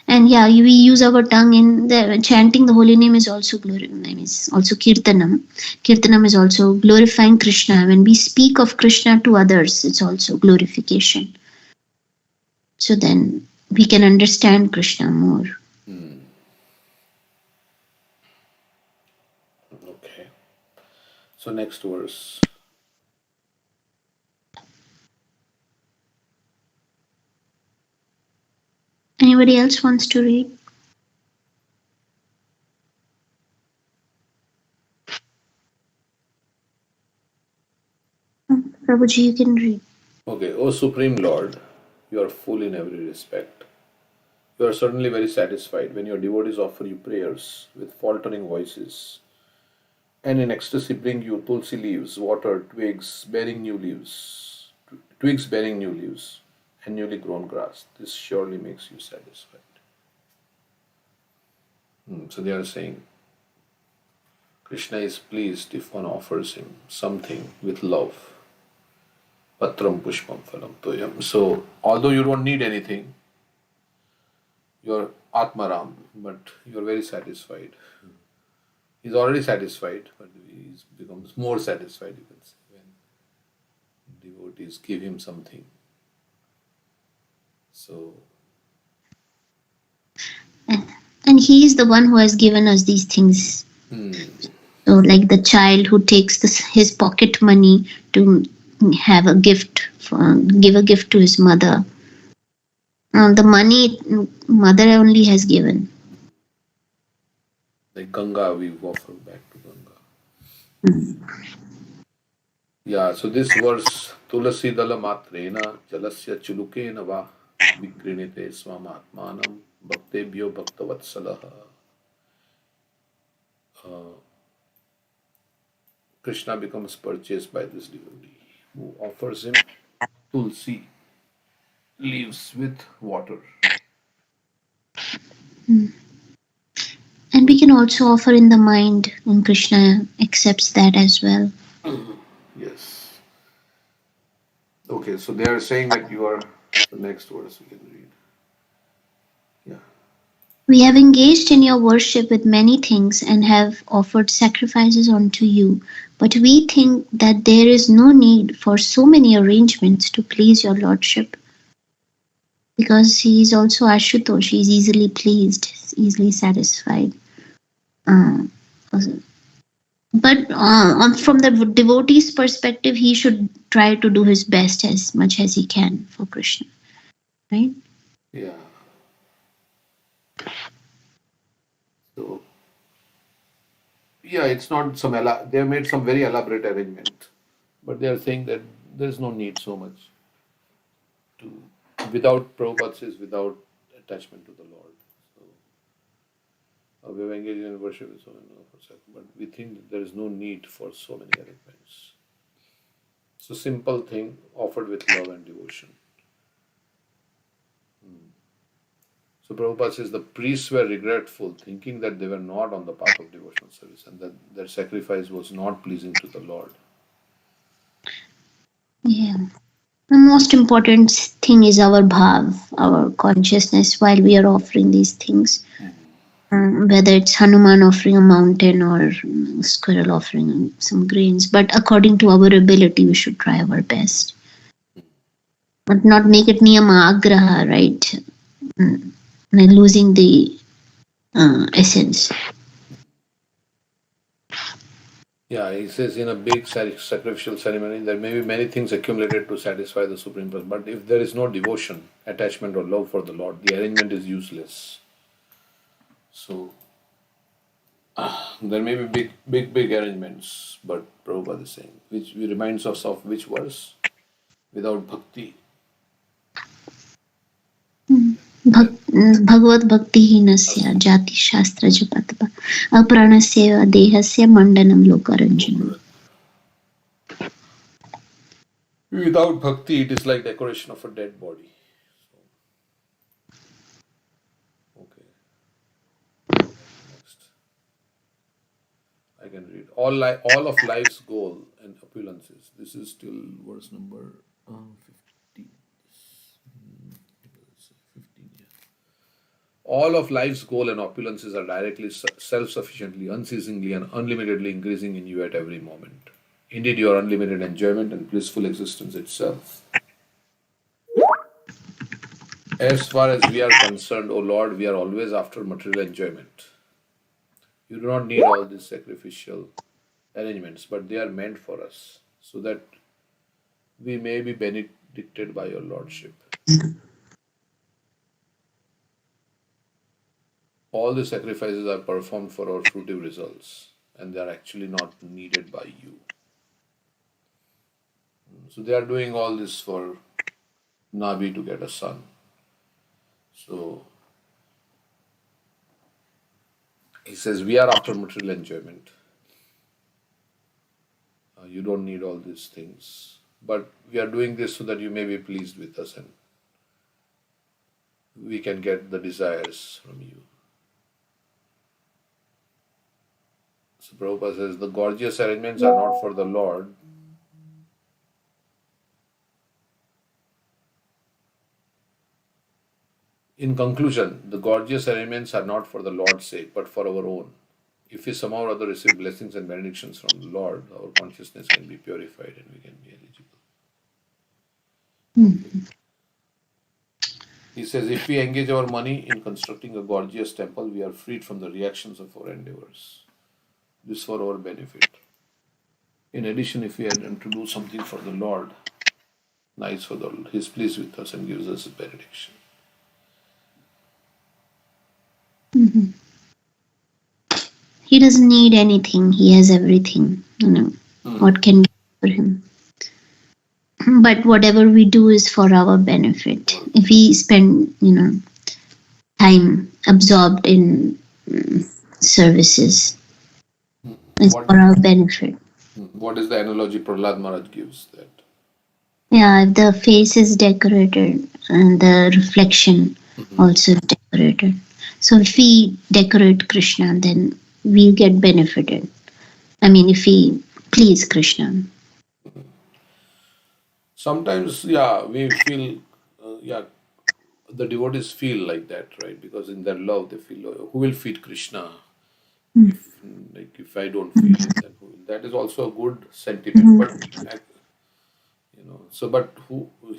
And yeah, we use our tongue in the chanting the holy name is also also kirtanam. Kirtanam is also glorifying Krishna. When we speak of Krishna to others, it's also glorification. So then we can understand Krishna more. Okay. So next verse. Anybody else wants to read? Prabhuji, you can read. Okay. O Supreme Lord, you are full in every respect. You are certainly very satisfied when your devotees offer you prayers with faltering voices, and in ecstasy bring you tulsi leaves, water, twigs bearing new leaves, and newly grown grass. This surely makes you satisfied. So they are saying Krishna is pleased if one offers him something with love. Patram pushpam phalam toyam. So although you don't need anything, you're Atmaram, but you're very satisfied. He's already satisfied, but he becomes more satisfied, you can say, when devotees give him something. So, And he is the one who has given us these things. So, like the child who takes his pocket money to have a gift, give a gift to his mother. The money mother only has given. like Ganga, we offer back to Ganga. Yeah, so this verse, Tulasi Dala Matrena, Jalasya Chulukena Va, Vikrinite Swamatmanam, Bhaktebhyo Bhaktavatsalaha. Krishna becomes purchased by this devotee who offers him tulsi leaves with water. And we can also offer in the mind, and Krishna accepts that as well. Yes. Okay, so they are saying that you are the next verse we can read. Yeah. We have engaged in your worship with many things and have offered sacrifices unto you, but we think that there is no need for so many arrangements to please your lordship. Because he is also Ashutosh, he is easily pleased, easily satisfied. But from the devotee's perspective, he should try to do his best as much as he can for Krishna, right? Yeah. So, yeah, it's not some, they have made some very elaborate arrangement, but they are saying that there's no need so much to, without Prabhupada says, without attachment to the Lord. So, we have engaged in worship with so many, but we think that there is no need for so many arrangements. It's a simple thing offered with love and devotion. So Prabhupada says the priests were regretful, thinking that they were not on the path of devotional service and that their sacrifice was not pleasing to the Lord. Yeah. The most important thing is our bhav, our consciousness while we are offering these things. Whether it's Hanuman offering a mountain or squirrel offering some grains. But according to our ability, we should try our best. But not make it niyama agraha, right? Losing the essence. Yeah, he says in a big sacrificial ceremony, there may be many things accumulated to satisfy the Supreme Person, but if there is no devotion, attachment, or love for the Lord, the arrangement is useless. So, there may be big arrangements, but Prabhupada is saying, which reminds us of which verse? Without bhakti. भगवत भक्तिहीनस्य जाति शास्त्र जपतप अप्राणस्य देहस्य मंडनम लोकारंजनम. Without bhakti, it is like decoration of a dead body. Okay. Next. I can read. All of life's goal and opulences. This is still verse number 15. 15, yeah. All of life's goal and opulences are directly self-sufficiently, unceasingly, and unlimitedly increasing in you at every moment. Indeed, your unlimited enjoyment and blissful existence itself. As far as we are concerned, O Lord, we are always after material enjoyment. You do not need all these sacrificial arrangements, but they are meant for us so that we may be benedicted by your Lordship. All the sacrifices are performed for our fruitive results, and they are actually not needed by you. So they are doing all this for Nabi to get a son. So he says, we are after material enjoyment. You don't need all these things. But we are doing this so that you may be pleased with us and we can get the desires from you. So Prabhupada says, the gorgeous arrangements are not for the Lord. In conclusion, the gorgeous arrangements are not for the Lord's sake, but for our own. If we somehow or other receive blessings and benedictions from the Lord, our consciousness can be purified and we can be eligible. He says, if we engage our money in constructing a gorgeous temple, we are freed from the reactions of our endeavors. This is for our benefit. In addition, if we are to do something for the Lord, nice for the Lord, He is pleased with us and gives us a benediction. He doesn't need anything. He has everything. What can we do for him? But whatever we do is for our benefit. If we spend, time absorbed in services, it's What, for our benefit. what is the analogy Prahlad Maharaj gives that? Yeah, if the face is decorated and the reflection also is decorated. So if we decorate Krishna, then we get benefited. I mean, if we please Krishna. Sometimes, we feel, the devotees feel like that, right? Because in their love, they feel, who will feed Krishna? If I don't feel it, then who will? That is also a good sentiment. But but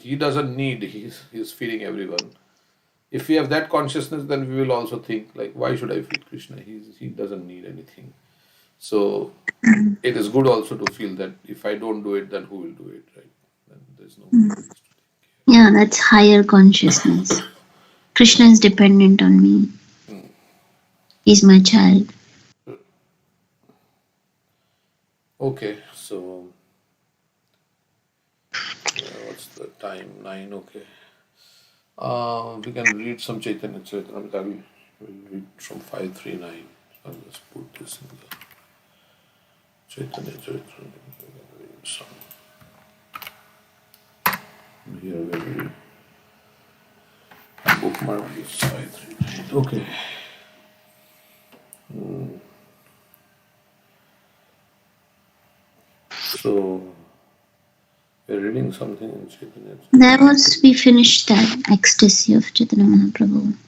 he doesn't need. He's feeding everyone. If we have that consciousness, then we will also think like, why should I feed Krishna? He doesn't need anything. So it is good also to feel that if I don't do it, then who will do it, right? Then there's nobody else to take care. Yeah, that's higher consciousness. Krishna is dependent on me. He's my child. Okay, so what's the time? 9. Okay. We can read some Chaitanya Charitamrita. We'll read from 539. I'll just put this in the Chaitanya Charitamrita. Read some. Here we'll bookmark this 539. Okay. So we're reading something in Chaitanya. We finished that ecstasy of Chaitanya Mahaprabhu.